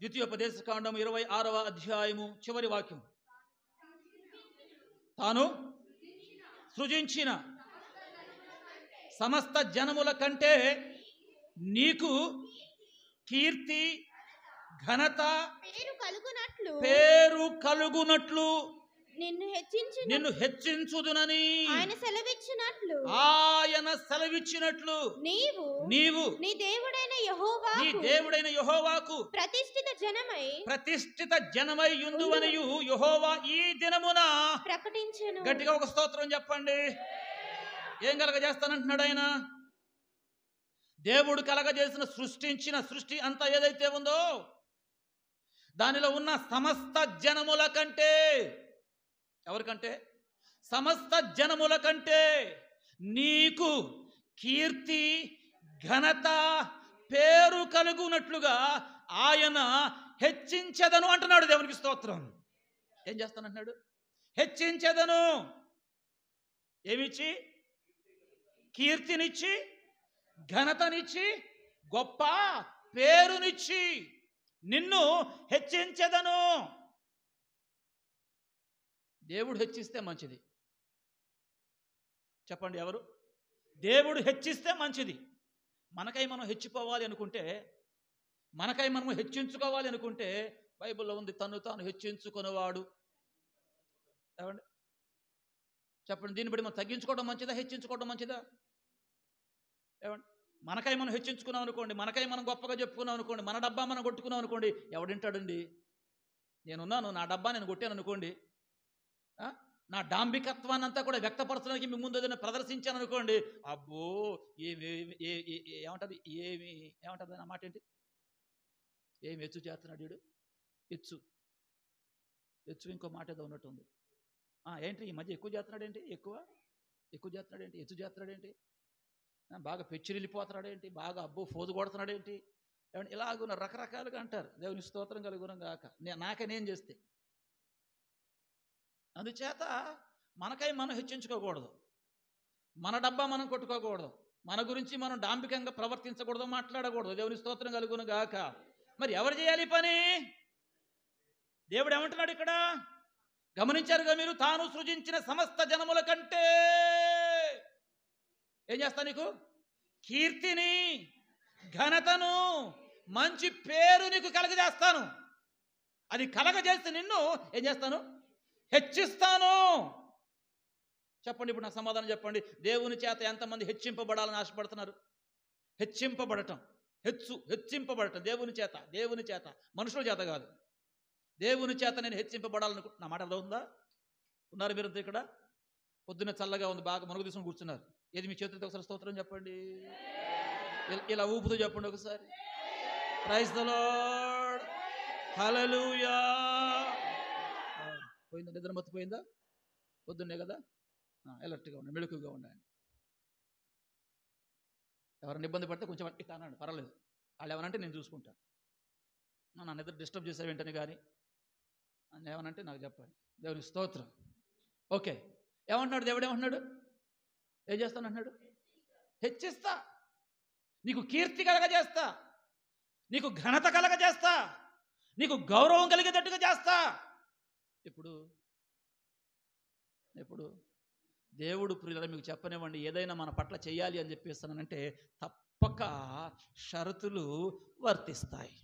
ద్వితీయోపదేశకాండం 26వ అధ్యాయము చివరి వాక్యం. తాను సృజించిన సమస్త జనముల కంటే నీకు కీర్తి, ఘనత, పేరు కలుగునట్లు నిన్ను హెచ్చించుదునని ఆయన సెలవిచ్చినట్లు నీవు నీ దేవుడైన యెహోవాకు ప్రతిష్ఠిత జనమై యుందువనియు యెహోవా ఈ దినమున ప్రకటించెను. గట్టిగా ఒక స్తోత్రం చెప్పండి. ఏం కలగజేస్తానంటున్నాడు ఆయన? దేవుడు కలగజేసిన సృష్టించిన సృష్టి అంతా ఏదైతే ఉందో దానిలో ఉన్న సమస్త జనముల కంటే, ఎవరికంటే? సమస్త జనముల కంటే నీకు కీర్తి, ఘనత, పేరు కలుగునట్లుగా ఆయన హెచ్చించెదను అంటున్నాడు. దేవునికి స్తోత్రం. ఏం చేస్తానంటున్నాడు? హెచ్చించెదను. ఏమిచ్చి? కీర్తినిచ్చి, ఘనతనిచ్చి, గొప్ప పేరునిచ్చి నిన్ను హెచ్చించెదను. దేవుడు హెచ్చిస్తే మంచిది. చెప్పండి, ఎవరు? దేవుడు హెచ్చిస్తే మంచిది. మనకై మనం హెచ్చిపోవాలి అనుకుంటే, మనకై మనం హెచ్చించుకోవాలి అనుకుంటే బైబిల్లో ఉంది, తను తాను హెచ్చించుకునేవాడు. ఏమండి చెప్పండి, దీన్ని బట్టి మనం తగ్గించుకోవడం మంచిదా, హెచ్చించుకోవడం మంచిదా? ఏమండి, మనకై మనం హెచ్చించుకున్నాం అనుకోండి, మనకై మనం గొప్పగా చెప్పుకున్నాం అనుకోండి, మన డబ్బా మనం కొట్టుకున్నాం అనుకోండి, ఎవడింటాడండి? నేనున్నాను, నా డబ్బా నేను కొట్టాను అనుకోండి, నా డాంబికత్వాన్ని అంతా కూడా వ్యక్తపరచడానికి మీ ముందు ఏదైనా ప్రదర్శించాను అనుకోండి, అబ్బో ఏమంటది ఏమంటది నా మాట ఏంటి? ఏమి హెచ్చు చేస్తున్నాడు వీడు? హెచ్చు ఇంకో మాట ఏదో ఉన్నట్టుంది. ఏంటి ఈ మధ్య ఎక్కువ చేస్తున్నాడు ఏంటి? ఎక్కువ చేస్తున్నాడు ఏంటి? హెచ్చు చేస్తున్నాడు ఏంటి? బాగా పెచ్చిరిల్లిపోతున్నాడు ఏంటి? బాగా అబ్బో ఫోజు కొడుతున్నాడు ఏంటి? ఏమంటే ఇలాగున్న రకరకాలుగా అంటారు. దేవుని స్తోత్రం కలుగునం గాక. నేను చేస్తే. అందుచేత మనకై మనం హెచ్చించుకోకూడదు, మన డబ్బా మనం కొట్టుకోకూడదు, మన గురించి మనం డాంబికంగా ప్రవర్తించకూడదు, మాట్లాడకూడదు. దేవుని స్తోత్రం కలుగును గాక. మరి ఎవరు చేయాలి ఈ పని? దేవుడు ఏమంటున్నాడు ఇక్కడ? గమనించారుగా మీరు? తాను సృజించిన సమస్త జనముల కంటే ఏం చేస్తా? నీకు కీర్తిని, ఘనతను, మంచి పేరు నీకు కలగజేస్తాను. అది కలగజేసి నిన్ను ఏం చేస్తాను? హెచ్చిస్తాను. చెప్పండి, ఇప్పుడు నా సమాధానం చెప్పండి. దేవుని చేత ఎంతమంది హెచ్చింపబడాలని ఆశపడుతున్నారు? హెచ్చింపబడటం, హెచ్చింపబడటం దేవుని చేత, మనుషుల చేత కాదు. దేవుని చేత నేను హెచ్చింపబడాలనుకుంటున్నా. మాట అర్థం ఉందా? ఉన్నారు మీరు ఇక్కడ? పొద్దున్న చల్లగా ఉంది, బాగా మునుగు తీసుకుని కూర్చున్నారు. ఏది మీ చేతులతో ఒకసారి స్తోత్రం చెప్పండి, ఇలా ఊపుతూ చెప్పండి ఒకసారి. ప్రైజ్ ద లార్డ్, హల్లెలూయా. పోయిందా, నిద్ర మత్తిపోయిందా? పొద్దున్నే కదా, అలర్ట్గా ఉండండి, మెళుకుగా ఉండండి. ఎవరైనా ఇబ్బంది పడితే కొంచెం ఇట్లా అనండి, పర్వాలేదు. వాళ్ళు ఏమనంటే నేను చూసుకుంటాను. నా నిద్ర డిస్టర్బ్ చేసే వెంటనే కానీ ఏమనంటే నాకు చెప్పండి. దేవుని స్తోత్రం. ఓకే, ఏమంటున్నాడు దేవుడు? ఏమంటున్నాడు? ఏం చేస్తానంటున్నాడు? హెచ్చిస్తా, నీకు కీర్తి కలగజేస్తా, నీకు ఘనత కలగజేస్తా, నీకు గౌరవం కలిగేటట్టుగా చేస్తా. ఇప్పుడు దేవుడు ప్రియుల మీకు చెప్పనివ్వండి, ఏదైనా మన పట్ల చేయాలి అని చెప్పేస్తానంటే తప్పక షరతులు వర్తిస్తాయి.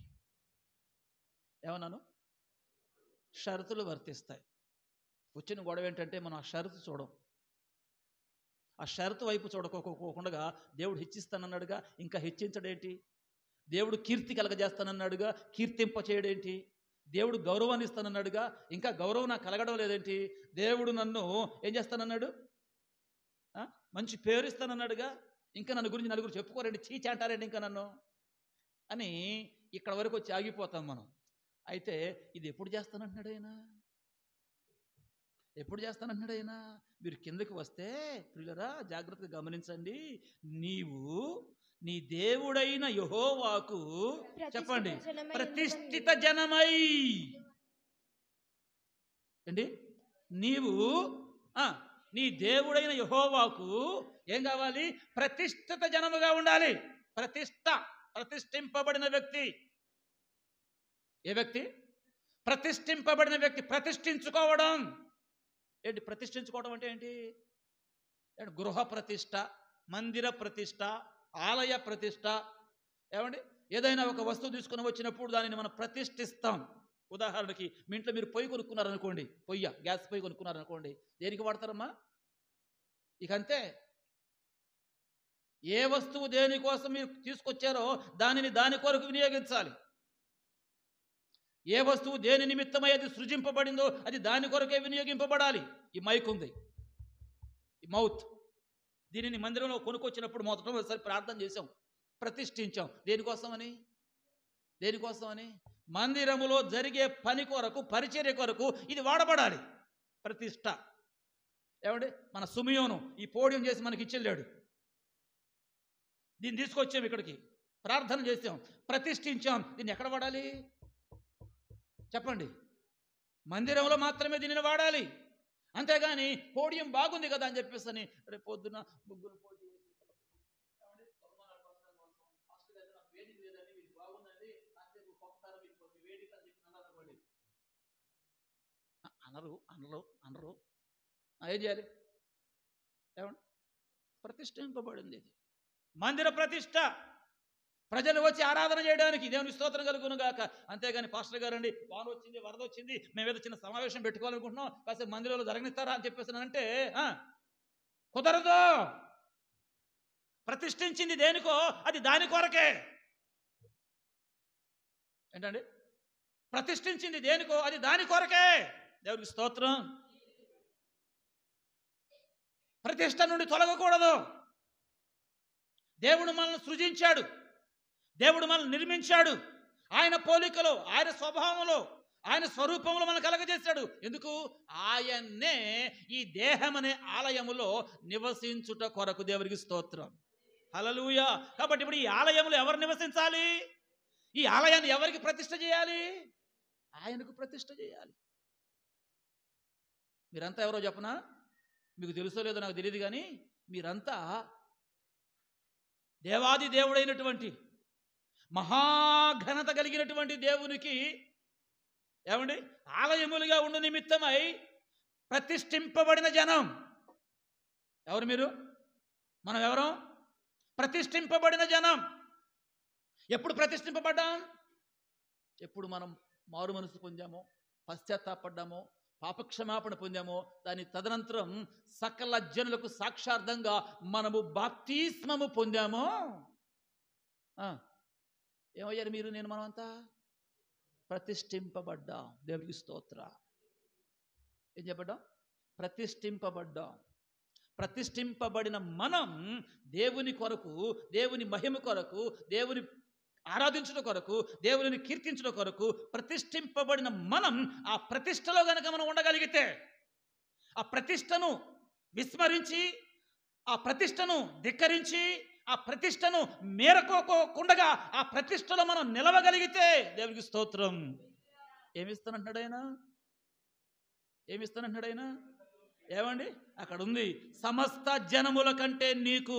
ఏమన్నాను? షరతులు వర్తిస్తాయి. వచ్చిన గొడవ ఏంటంటే మనం ఆ షరతు చూడం. ఆ షరతు వైపు చూడకోకుండా దేవుడు హెచ్చిస్తానన్నాడుగా, ఇంకా హెచ్చించడేంటి? దేవుడు కీర్తి కలగజేస్తానన్నాడుగా, కీర్తింప చేయడేంటి? దేవుడు గౌరవాన్ని ఇస్తానన్నాడుగా, ఇంకా గౌరవం నాకు కలగడం లేదేంటి? దేవుడు నన్ను ఏం చేస్తానన్నాడు? మంచి పేరు ఇస్తానన్నాడుగా, ఇంకా నన్ను గురించి నలుగురు చెప్పుకోరండి, చీచి అంటారండి ఇంకా నన్ను అని ఇక్కడ వరకు వచ్చి ఆగిపోతాం మనం. అయితే ఇది ఎప్పుడు చేస్తానంటున్నాడు ఆయన? ఎప్పుడు చేస్తానంటున్నాడు ఆయన? మీరు కిందకి వస్తే ప్రియులరా జాగ్రత్తగా గమనించండి. నీవు నీ దేవుడైన యెహోవాకు చెప్పండి, ప్రతిష్ఠిత జనమై. ఏంటి? నీవు నీ దేవుడైన యెహోవాకు ఏం కావాలి? ప్రతిష్ఠిత జనముగా ఉండాలి. ప్రతిష్ఠింపబడిన వ్యక్తి. ఏ వ్యక్తి? ప్రతిష్ఠింపబడిన వ్యక్తి. ప్రతిష్ఠించుకోవడం ఏంటి? ప్రతిష్ఠించుకోవడం అంటే ఏంటి? గృహ ప్రతిష్ఠ, మందిర ప్రతిష్ఠ, ఆలయ ప్రతిష్ఠ. ఏమండి? ఏదైనా ఒక వస్తువు తీసుకుని వచ్చినప్పుడు దానిని మనం ప్రతిష్ఠిస్తాం. ఉదాహరణకి మీ ఇంట్లో మీరు పొయ్యి కొనుక్కున్నారనుకోండి, గ్యాస్ పొయ్యి కొనుక్కున్నారనుకోండి, దేనికి వాడతారమ్మా? ఇక అంతే. ఏ వస్తువు దేనికోసం మీరు తీసుకొచ్చారో దానిని దాని కొరకు వినియోగించాలి. ఏ వస్తువు దేని నిమిత్తమై అది సృజింపబడిందో అది దాని కొరకే వినియోగింపబడాలి. ఈ మైక్ ఉంది, ఈ మౌత్, దీనిని మందిరంలో కొనుక్కొచ్చినప్పుడు మొదటిసారి ప్రార్థన చేశాం, ప్రతిష్ఠించాం. దేనికోసమని? మందిరములో జరిగే పని కొరకు, పరిచర్య కొరకు ఇది వాడబడాలి. ప్రతిష్ఠ. ఏమండి? మన సుమియోను ఈ పోడియం చేసి మనకి ఇచ్చెళ్ళాడు. దీన్ని తీసుకొచ్చాం, ఇక్కడికి ప్రార్థన చేసాం, ప్రతిష్ఠించాం. దీన్ని ఎక్కడ వాడాలి చెప్పండి? మందిరంలో మాత్రమే దీనిని వాడాలి. అంతేగాని పోడియం బాగుంది కదా అని చెప్పేసి రేపు పొద్దున ముగ్గురు పోటీ అనరు. ఏం చేయాలి? ఏమండి? ప్రతిష్ఠింపబడింది ఇది, మందిర ప్రతిష్ఠ. ప్రజలు వచ్చి ఆరాధన చేయడానికి, దేవుని స్తోత్రం కలుగును గాక. అంతేగాని పాస్టర్ గారండి వాన వచ్చింది, వరద వచ్చింది, మేమేదో చిన్న సమావేశం పెట్టుకోవాలనుకుంటున్నాం, కాసేపు మందిరంలో జరగనిస్తారా అని చెప్పేసానంటే కుదరదు. ప్రతిష్ఠించింది దేనికో అది దాని కొరకే. ఏంటండి? ప్రతిష్ఠించింది దేనికో అది దాని కొరకే. దేవునికి స్తోత్రం. ప్రతిష్ఠ నుండి తొలగకూడదు. దేవుడు మనల్ని సృజించాడు, దేవుడు మనల్ని నిర్మించాడు. ఆయన పోలికలో, ఆయన స్వభావంలో, ఆయన స్వరూపంలో మనం కలగజేశాడు. ఎందుకు? ఆయన్నే ఈ దేహం అనే ఆలయములో నివసించుట కొరకు. దేవునికి స్తోత్రం, హల్లెలూయా. కాబట్టి ఇప్పుడు ఈ ఆలయంలో ఎవరు నివసించాలి? ఈ ఆలయాన్ని ఎవరికి ప్రతిష్ఠ చేయాలి? ఆయనకు ప్రతిష్ఠ చేయాలి. మీరంతా ఎవరో చెప్పనా? మీకు తెలుసో లేదో నాకు తెలియదు, కానీ మీరంతా దేవాది దేవుడైనటువంటి మహాఘనత కలిగినటువంటి దేవునికి ఏమండి ఆలయములుగా ఉండు నిమిత్తమై ప్రతిష్ఠింపబడిన జనం. ఎవరు మీరు? మనం ఎవరం? ప్రతిష్ఠింపబడిన జనం. ఎప్పుడు ప్రతిష్ఠింపబడ్డాం? ఎప్పుడు మనం మారు మనసు పొందామో, పశ్చాత్తాపడ్డామో, పాపక్షమాపణ పొందామో, దాని తదనంతరం సకల జనులకు సాక్షార్థంగా మనము బాప్తిస్మము పొందామో, ఏమయ్యారు మీరు? నేను మనమంతా ప్రతిష్ఠింపబడ్డాం. దేవునికి స్తోత్ర. ఏం చెప్పడ్డాం? ప్రతిష్ఠింపబడ్డాం. ప్రతిష్ఠింపబడిన మనం దేవుని కొరకు, దేవుని మహిమ కొరకు, దేవుని ఆరాధించడం కొరకు, దేవుని కీర్తించడం కొరకు ప్రతిష్ఠింపబడిన మనం ఆ ప్రతిష్టలో గనక మనం ఉండగలిగితే, ఆ ప్రతిష్టను విస్మరించి, ఆ ప్రతిష్టను ధిక్కరించి, ఆ ప్రతిష్టను మేరకోకుండగా ఆ ప్రతిష్టలో మనం నిలవగలిగితే దేవునికి స్తోత్రం. ఏమిస్తానంటున్నాడు ఆయన? ఏమిస్తానంటున్నాడు ఆయన? ఏమండి అక్కడ ఉంది, సమస్త జనముల కంటే నీకు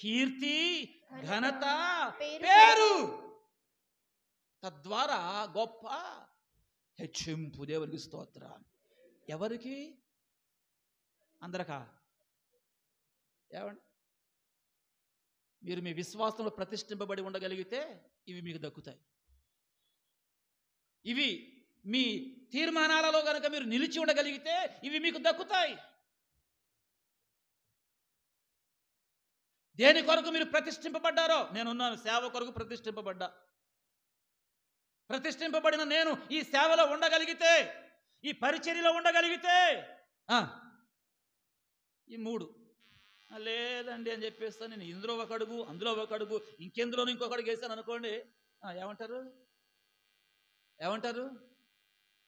కీర్తి, ఘనత, పేరు, తద్వారా గొప్ప హెచ్చింపు. దేవునికి స్తోత్రం. ఎవరికి? అందరకా? ఏమండి మీరు మీ విశ్వాసంలో ప్రతిష్ఠింపబడి ఉండగలిగితే ఇవి మీకు దక్కుతాయి. ఇవి మీ తీర్మానాలలో కనుక మీరు నిలిచి ఉండగలిగితే ఇవి మీకు దక్కుతాయి. దేని కొరకు మీరు ప్రతిష్ఠింపబడ్డారో? నేనున్నాను, సేవ కొరకు ప్రతిష్ఠింపబడ్డా. ప్రతిష్ఠింపబడిన నేను ఈ సేవలో ఉండగలిగితే, ఈ పరిచర్యలో ఉండగలిగితే, ఈ మూడు లేదండి అని చెప్పేస్తాను నేను. ఇందులో ఒక అడుగు, అందులో ఒక అడుగు, ఇంకెందులోనూ ఇంకొక అడుగు వేసాను అనుకోండి, ఏమంటారు? ఏమంటారు?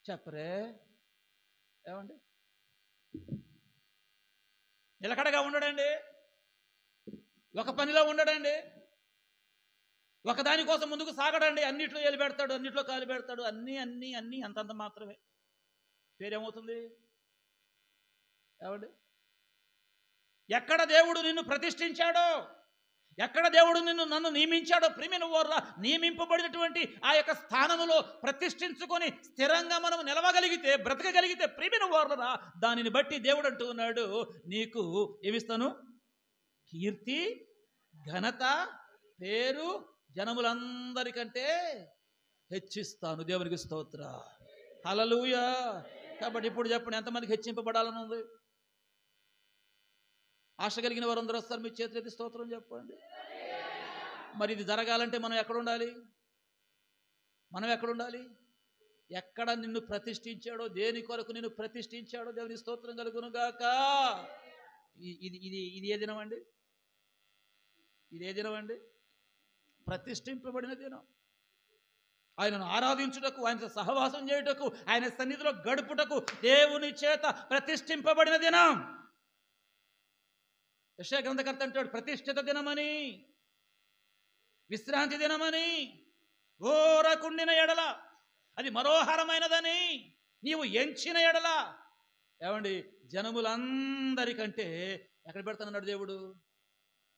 చెప్పరే. ఏమండి నిలకడగా ఉండడండి, ఒక పనిలో ఉండడండి, ఒకదానికోసం ముందుకు సాగడండి. అన్నిట్లో ఏలు పెడతాడు, అన్నిట్లో కాలు పెడతాడు, అన్నీ అన్నీ అన్నీ అంతంత మాత్రమే. పేరేమవుతుంది? ఏమండి ఎక్కడ దేవుడు నిన్ను ప్రతిష్ఠించాడో, ఎక్కడ దేవుడు నన్ను నియమించాడో, ప్రియమైన వారులా నియమింపబడినటువంటి ఆ యొక్క స్థానములో ప్రతిష్ఠించుకొని స్థిరంగా మనం నిలవగలిగితే, బ్రతకగలిగితే, ప్రియమైన వారులా దానిని బట్టి దేవుడు అంటూ ఉన్నాడు, నీకు ఏమిస్తాను? కీర్తి, ఘనత, పేరు జనములందరికంటే హెచ్చిస్తాను. దేవునికి స్తోత్ర. హల్లెలూయా. కాబట్టి ఇప్పుడు చెప్పండి, ఎంతమందికి హెచ్చింపబడాలని ఉంది? ఆశ కలిగిన వారందరూ వస్తారు, మీ చేతులెత్తి స్తోత్రం చెప్పండి. మరి ఇది జరగాలంటే మనం ఎక్కడ ఉండాలి? మనం ఎక్కడ ఉండాలి? ఎక్కడ నిన్ను ప్రతిష్ఠించాడో, దేని కొరకు నిన్ను ప్రతిష్ఠించాడో దేవుని స్తోత్రం కలుగును గాక. ఇది ఇది ఇది ఏ దినం అండి? ఇది ఏ దినం అండి? ప్రతిష్ఠింపబడిన దినం. ఆయనను ఆరాధించుటకు, ఆయనతో సహవాసం చేయుటకు, ఆయన సన్నిధిలో గడుపుటకు దేవుని చేత ప్రతిష్ఠింపబడిన దినం. యెషయా గ్రంథకర్త అంటాడు, ప్రతిష్ఠిత దినమని, విశ్రాంతి దినమని, ఓరకుండిన ఎడల అది మనోహరమైనదని నీవు ఎంచిన ఎడల, ఏమండి జనములందరికంటే ఎక్కడ పెడతానన్నాడు దేవుడు?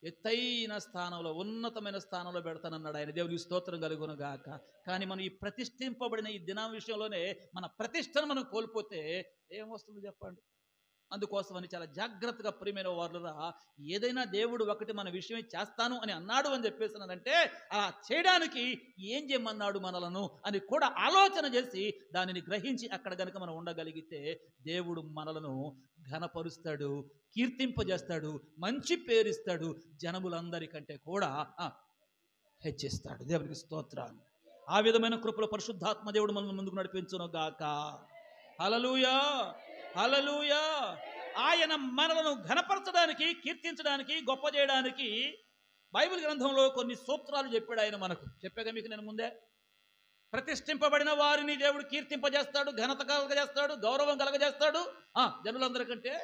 ఎత్తైన స్థానంలో, ఉన్నతమైన స్థానంలో పెడతానన్నాడు ఆయన. దేవునికి స్తోత్రం కలుగును గాక. కానీ మనం ఈ ప్రతిష్ఠింపబడిన ఈ దినం విషయంలోనే మన ప్రతిష్టను మనం కోల్పోతే ఏమొస్తుంది చెప్పండి? అందుకోసమని చాలా జాగ్రత్తగా ప్రియమైన వారులరా, ఏదైనా దేవుడు ఒకటి మన విషయమే చేస్తాను అని అన్నాడు అని చెప్పేసినాడంటే అలా చేయడానికి ఏం చేయమన్నాడు మనలను అని కూడా ఆలోచన చేసి దానిని గ్రహించి అక్కడ కనుక మనం ఉండగలిగితే దేవుడు మనలను ఘనపరుస్తాడు, కీర్తింపజేస్తాడు, మంచి పేరిస్తాడు, జనములందరికంటే కూడా హెచ్చిస్తాడు. దేవునికి స్తోత్రాలు. ఆ విధమైన కృపలో పరిశుద్ధాత్మ దేవుడు మనల్ని ముందుకు నడిపించును గాక. హల్లెలూయా, హల్లెలూయా. ఆయన మనలను ఘనపరచడానికి, కీర్తించడానికి, గొప్ప చేయడానికి బైబిల్ గ్రంథంలో కొన్ని సూత్రాలు చెప్పాడు ఆయన మనకు. చెప్పాక మీకు నేను ముందే, ప్రతిష్ఠింపబడిన వారిని దేవుడు కీర్తింపజేస్తాడు, ఘనత కలగజేస్తాడు, గౌరవం కలగజేస్తాడు, జనులందరికంటే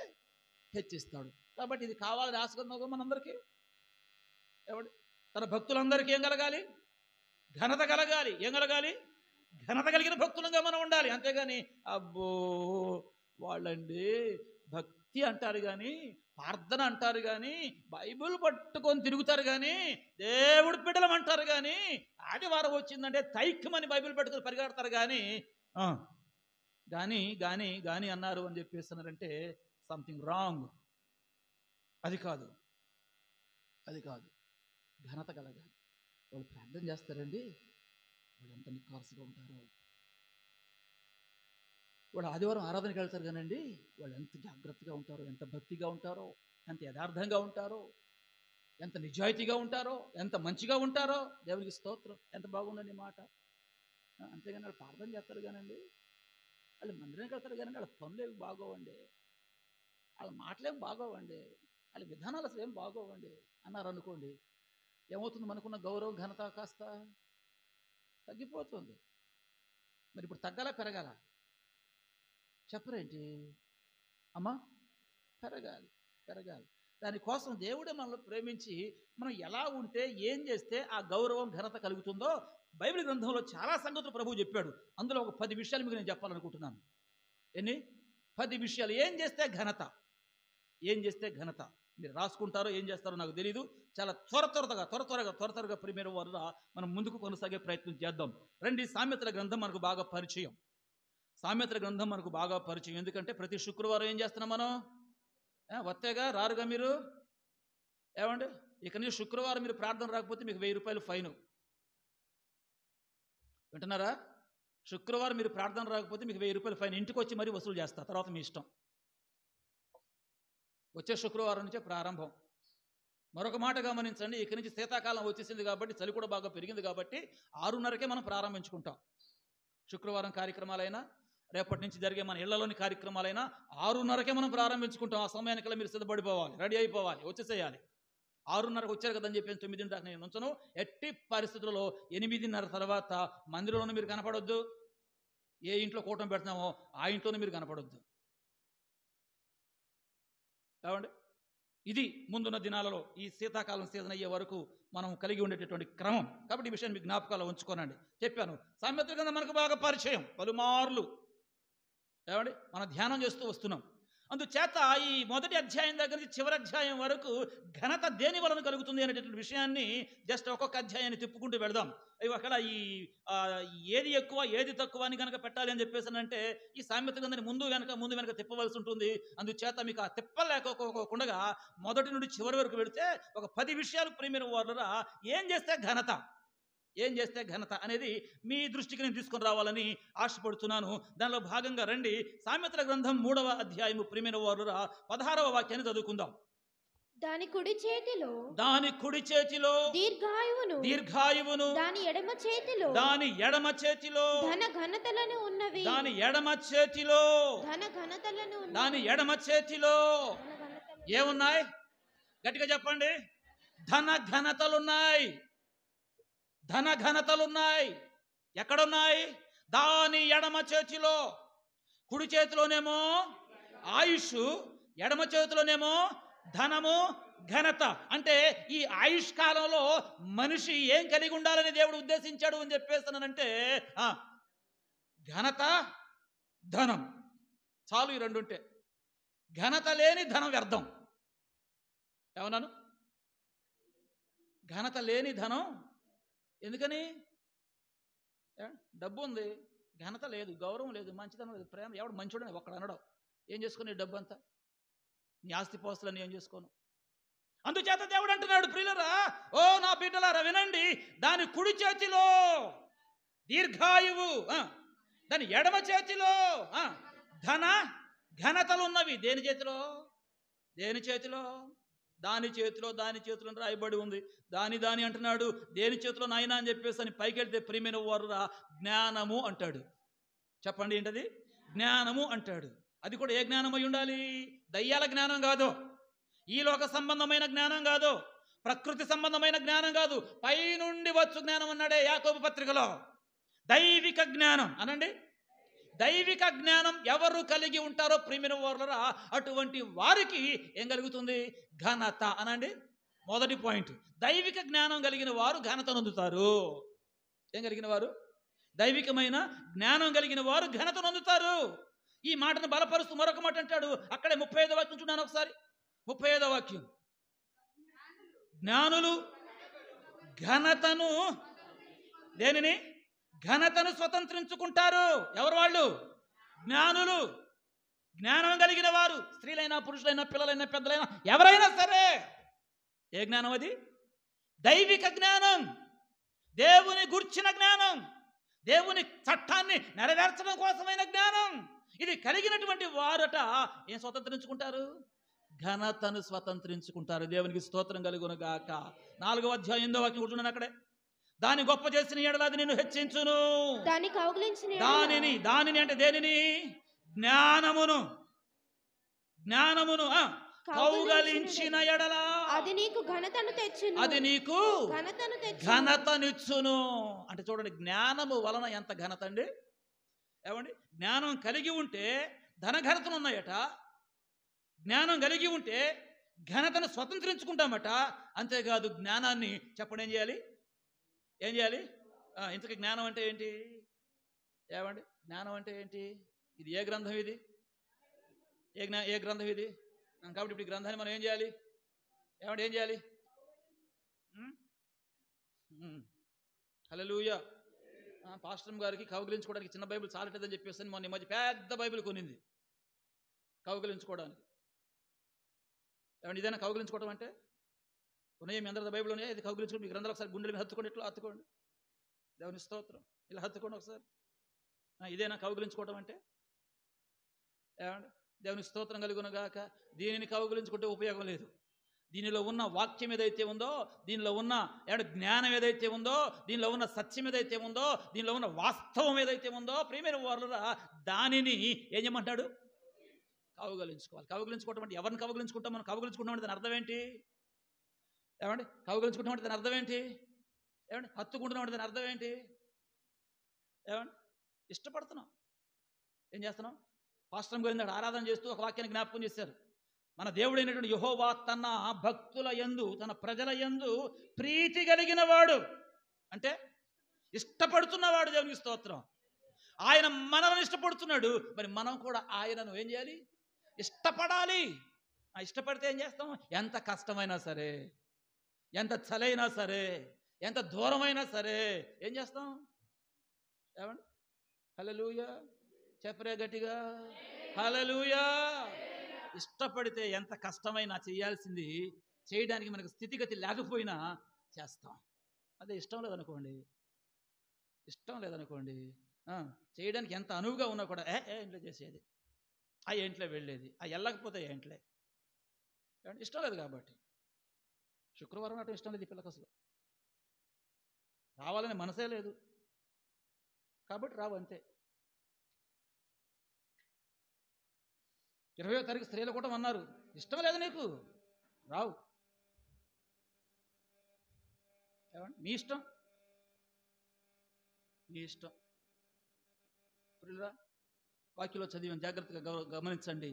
హెచ్చిస్తాడు. కాబట్టి ఇది కావాలని ఆశకున్నాం మనందరికీ. ఎవడు తన భక్తులందరికీ ఏం కలగాలి? ఘనత కలగాలి. ఏం కలగాలి? ఘనత కలిగిన భక్తులుగా మనం ఉండాలి. అంతేగాని అబ్బో వాళ్ళండి భక్తి అంటారు కానీ, ప్రార్థన అంటారు కానీ, బైబిల్ పట్టుకొని తిరుగుతారు కానీ, దేవుడు బిడ్డలం అంటారు కానీ, ఆదివారం వచ్చిందంటే తైక్యమని బైబిల్ పట్టుకొని పరిగెడతారు కానీ కానీ అన్నారు అని చెప్పేస్తున్నారంటే సంథింగ్ రాంగ్. అది కాదు, అది కాదు. ఘనత కలగాలి. వాళ్ళు ప్రార్థన చేస్తారండి, వాళ్ళు ఎంత నిఖార్సుగా ఉంటారో. వాళ్ళు ఆదివారం ఆరాధనకి వెళ్తారు కానండి, వాళ్ళు ఎంత జాగ్రత్తగా ఉంటారో, ఎంత భక్తిగా ఉంటారో, ఎంత యథార్థంగా ఉంటారో, ఎంత నిజాయితీగా ఉంటారో, ఎంత మంచిగా ఉంటారో. దేవునికి స్తోత్రం. ఎంత బాగుండండి మాట. అంతేగాని వాళ్ళు ప్రార్థన చేస్తారు కానండి, వాళ్ళు మందిరానికి వెళ్తారు కానీ వాళ్ళ పనులు ఏవి బాగోవండి. వాళ్ళ మాటలేం బాగోవండి, వాళ్ళ విధానాలు అసలు ఏం బాగోవండి అన్నారు అనుకోండి, ఏమవుతుంది? మనకున్న గౌరవం ఘనత కాస్త తగ్గిపోతుంది. మరి ఇప్పుడు తగ్గాల పెరగాల? చెప్పరేంటి అమ్మా? పెరగాలి, పెరగాలి. దానికోసం దేవుడే మనల్ని ప్రేమించి మనం ఎలా ఉంటే, ఏం చేస్తే ఆ గౌరవం ఘనత కలుగుతుందో బైబిల్ గ్రంథంలో చాలా సంగతులు ప్రభువు చెప్పాడు. అందులో ఒక 10 విషయాలు మీకు నేను చెప్పాలనుకుంటున్నాను. ఎన్ని? 10 విషయాలు. ఏం చేస్తే ఘనత, ఏం చేస్తే ఘనత. మీరు రాసుకుంటారో ఏం చేస్తారో నాకు తెలియదు. చాలా త్వరగా ప్రియమైన వారు మనం ముందుకు కొనసాగే ప్రయత్నం చేద్దాం. రండి, సామెతల గ్రంథం మనకు బాగా పరిచయం. సామెతల గ్రంథం మనకు బాగా పరిచయం. ఎందుకంటే ప్రతి శుక్రవారం ఏం చేస్తున్నాం మనం? వత్తేగా రారుగా మీరు. ఏమండి, ఇక నుంచి శుక్రవారం మీరు ప్రార్థన రాకపోతే మీకు 1000 రూపాయలు ఫైను. వింటున్నారా? శుక్రవారం మీరు ప్రార్థన రాకపోతే మీకు 1000 రూపాయలు ఫైన్. ఇంటికి వచ్చి మరీ వసూలు చేస్తా, తర్వాత మీ ఇష్టం. వచ్చే శుక్రవారం నుంచే ప్రారంభం. మరొక మాట గమనించండి, ఇక నుంచి శీతాకాలం వచ్చేసింది కాబట్టి, చలి కూడా బాగా పెరిగింది కాబట్టి 6:30కే మనం ప్రారంభించుకుంటాం. శుక్రవారం కార్యక్రమాలైనా, రేపటి నుంచి జరిగే మన ఇళ్లలోని కార్యక్రమాలైనా 6:30కే మనం ప్రారంభించుకుంటాం. ఆ సమయానికల్లా మీరు సిద్ధపడిపోవాలి, రెడీ అయిపోవాలి, వచ్చేసేయాలి. 6:30కు వచ్చారు కదని చెప్పి 9 దాకా నేను ఉంచను. ఎట్టి పరిస్థితుల్లో 8:30 తర్వాత మందిరంలోనే మీరు కనపడొద్దు. ఏ ఇంట్లో కూటమి పెడుతున్నామో ఆ ఇంట్లోనే మీరు కనపడొద్దు. ఏమండి, ఇది ముందున్న దినాలలో ఈ శీతాకాలం సీజన్ అయ్యే వరకు మనం కలిగి ఉండేటటువంటి క్రమం. కాబట్టి ఈ విషయాన్ని మీ జ్ఞాపకాల్లో ఉంచుకోనండి. చెప్పాను, సామెతల గ్రంథం మనకు బాగా పరిచయం, పలుమార్లు ఏమండి మనం ధ్యానం చేస్తూ వస్తున్నాం. అందుచేత ఈ మొదటి అధ్యాయం దగ్గర నుంచి చివరి అధ్యాయం వరకు ఘనత దేని వలన కలుగుతుంది అనేటటువంటి విషయాన్ని జస్ట్ ఒక్కొక్క అధ్యాయాన్ని తిప్పుకుంటూ వెళదాం. అక్కడ ఈ ఏది ఎక్కువ ఏది తక్కువ అని కనుక పెట్టాలి అని చెప్పేసానంటే ఈ సామెత గ్రంథాన్ని ముందు వెనక తిప్పవలసి ఉంటుంది. అందుచేత మీకు ఆ తిప్పలేకపోకుండా మొదటి నుండి చివరి వరకు వెళితే ఒక 10 విషయాలు ప్రియమైన వారురా ఏం చేస్తే ఘనత, ఏం చేస్తే ఘనత అనేది మీ దృష్టికి నేను తీసుకొని రావాలని ఆశపడుతున్నాను. దానిలో భాగంగా రండి, సామెతల గ్రంథం 3వ అధ్యాయము ప్రియమైన వారురా 16వ వాక్యాన్ని చదువుకుందాం. దాని కుడి చేతిలో దీర్ఘాయువును దాని ఎడమ చేతిలో ధన ఘనతలను ఉన్నవి. దాని ఎడమ చేతిలో ఏమున్నాయి? గట్టిగా చెప్పండి. ధన ఘనతలున్నాయి. ఎక్కడున్నాయి? దాని ఎడమ చేతిలో. కుడి చేతిలోనేమో ఆయుష్, ఎడమ చేతిలోనేమో ధనము, ఘనత. అంటే ఈ ఆయుష్ కాలంలో మనిషి ఏం కలిగి ఉండాలని దేవుడు ఉద్దేశించాడు అని చెప్పేస్తానంటే ఘనత, ధనం చాలు. ఈ రెండు ఉంటే ఘనత లేని ధనం వ్యర్థం. ఏమన్నాను? ఘనత లేని ధనం. ఎందుకని? డబ్బు ఉంది, ఘనత లేదు, గౌరవం లేదు, మంచితనం లేదు, ప్రేమ. ఎవడు మంచోడని ఒక్కడ అనడం. ఏం చేసుకుని డబ్బు అంతా? నీ ఆస్తిపోస్తులని ఏం చేసుకోను. అందుచేత దేవుడు అంటున్నాడు, ప్రియులరా, ఓ నా బిడ్డలారా వినండి, దాని కుడి చేతిలో దీర్ఘాయువు, దాని ఎడమ చేతిలో ధన ఘనతలు ఉన్నవి. దేని చేతిలో? దాని చేతిలో రాయబడి ఉంది. దాని అంటున్నాడు. దేని చేతిలో నాయన అని చెప్పేసి అని పైకి వెళ్తే ప్రియమైన వారురా జ్ఞానము అంటాడు. చెప్పండి, ఏంటది? జ్ఞానము అంటాడు. అది కూడా ఏ జ్ఞానం అయి ఉండాలి? దయ్యాల జ్ఞానం కాదు, ఈ లోక సంబంధమైన జ్ఞానం కాదు, ప్రకృతి సంబంధమైన జ్ఞానం కాదు, పైనుండి వచ్చు జ్ఞానం అన్నాడే యాకోబు పత్రికలో. దైవిక జ్ఞానం అనండి. దైవిక జ్ఞానం ఎవరు కలిగి ఉంటారో ప్రియమైన వారులరా అటువంటి వారికి ఏం కలుగుతుంది? ఘనత అనండి. మొదటి పాయింట్, దైవిక జ్ఞానం కలిగిన వారు ఘనత నొందుతారు. ఏం కలిగిన వారు? దైవికమైన జ్ఞానం కలిగిన వారు ఘనత నొందుతారు. ఈ మాటను బలపరుస్తూ మరొక మాట అంటాడు. అక్కడే 35వ వాక్యం చూడండి ఒకసారి. 35వ వాక్యం, జ్ఞానులు ఘనతను దేనిని? ఘనతను స్వతంత్రించుకుంటారు. ఎవరు వాళ్ళు? జ్ఞానులు. జ్ఞానం కలిగిన వారు, స్త్రీలైనా పురుషులైనా పిల్లలైనా పెద్దలైనా ఎవరైనా సరే. ఏ జ్ఞానం అది? దైవిక జ్ఞానం, దేవుని గుర్చిన జ్ఞానం, దేవుని చట్టాన్ని నెరవేర్చడం కోసమైన జ్ఞానం. ఇది కలిగినటువంటి వారట ఏం స్వతంత్రించుకుంటారు? ఘనతను స్వతంత్రించుకుంటారు. దేవునికి స్తోత్రం కలుగును గాక. 4వ అధ్యాయం 8వ వాక్యం కూర్చున్నాను అక్కడే. దాని గొప్ప చేసిన ఎడలాది నేను హెచ్చించును. దానిని అంటే దేనిని? జ్ఞానమును కౌగలించిన ఎడల అది నీకు ఘనతను తెచ్చును. అది నీకు ఘనతనిచ్చును. అంటే చూడండి, జ్ఞానము వలన ఎంత ఘనత అండి. ఏమండి, జ్ఞానం కలిగి ఉంటే ధనఘనతలు ఉన్నాయట. జ్ఞానం కలిగి ఉంటే ఘనతను స్వతంత్రించుకుంటామట. అంతేకాదు, జ్ఞానాన్ని చెప్పండి ఏం చేయాలి? ఏం చేయాలి? ఇంతకీ జ్ఞానం అంటే ఏంటి? ఏమండి, జ్ఞానం అంటే ఏంటి? ఇది ఏ గ్రంథం? ఇది ఏ గ్రంథం ఇది? కాబట్టి ఇప్పుడు ఈ గ్రంథాన్ని మనం ఏం చేయాలి? ఏమంటే ఏం చేయాలి? హల్లెలూయా. పాస్టర్ గారికి కౌగిలించుకోవడానికి చిన్న బైబిల్ చాలటదని చెప్పేసి మొన్న ఈ మధ్య పెద్ద బైబిల్ కొనింది కౌగిలించుకోవడానికి. ఏమంటే ఇదైనా కౌగిలించుకోవడం అంటే? ఉన్నాయి మీ అందరి బైబిల్ ఉన్నాయి. ఇది కౌగిలించుకోండి. మీ గ్రంథాలు ఒకసారి గుండెలు మీద హత్తుకోండి, ఇట్లా హత్తుకోండి. దేవుని స్తోత్రం. ఇలా హత్తుకోండి ఒకసారి. ఇదేనా కౌగిలించుకోవడం అంటే? ఏమండి, దేవుని స్తోత్రం కలుగునగాక. దీనిని కౌగిలించుకుంటే ఉపయోగం లేదు. దీనిలో ఉన్న వాక్యం ఏదైతే ఉందో, దీనిలో ఉన్న జ్ఞానం ఏదైతే ఉందో, దీనిలో ఉన్న సత్యం ఏదైతే ఉందో, దీనిలో ఉన్న వాస్తవం ఏదైతే ఉందో, ప్రియమైన వారులారా, దానిని ఏం చేయమంటాడు? కౌగిలించుకోవాలి. కౌగిలించుకోవటం అంటే ఎవరిని కౌగిలించుకుంటాం? మనం కౌగిలించుకుంటాం అంటే దాని అర్థం ఏంటి? ఏమండి, కౌగిలించుకుంటాం అంటే దాని అర్థం ఏంటి? ఏమండి, హత్తుకుంటున్నాం అంటే దాని అర్థం ఏంటి? ఏమండి, ఇష్టపడుతున్నాం. ఏం చేస్తున్నాం? పాస్టర్ గారు ఆరాధన చేస్తూ ఒక వాక్యాన్ని జ్ఞాపకం చేశారు. మన దేవుడైనటువంటి యెహోవా తన భక్తుల యందు, తన ప్రజల యందు ప్రీతి కలిగిన వాడు. అంటే ఇష్టపడుతున్నవాడు. దేవునికి స్తోత్రం. ఆయన మనల్ని ఇష్టపడుతున్నాడు. మరి మనం కూడా ఆయనను ఏం చేయాలి? ఇష్టపడాలి. ఇష్టపడితే ఏం చేస్తాం? ఎంత కష్టమైనా సరే, ఎంత చలైనా సరే, ఎంత దూరమైనా సరే ఏం చేస్తాం? ఏమండి, హల్లెలూయా చెప్పరే గట్టిగా, హల్లెలూయా. ఇష్టపడితే ఎంత కష్టమైనా చేయాల్సింది చేయడానికి మనకు స్థితిగతి లేకపోయినా చేస్తాం. అదే ఇష్టం లేదనుకోండి, చేయడానికి ఎంత అనువుగా ఉన్నా కూడా ఇంట్లో చేసేది, ఇంట్లో వెళ్ళేది, వెళ్ళకపోతే ఇంట్లే. ఇష్టం లేదు కాబట్టి. శుక్రవారం నాటి ఇష్టం లేదు ఈ పిల్లకి, అసలు రావాలని మనసే లేదు కాబట్టి రావు, అంతే. 20వ తారీఖు స్త్రీలు కూడా అన్నారు, ఇష్టం లేదు నీకు, రావు. ఏమండి, మీ ఇష్టం. వాక్యలో చదివాం, జాగ్రత్తగా గమనించండి.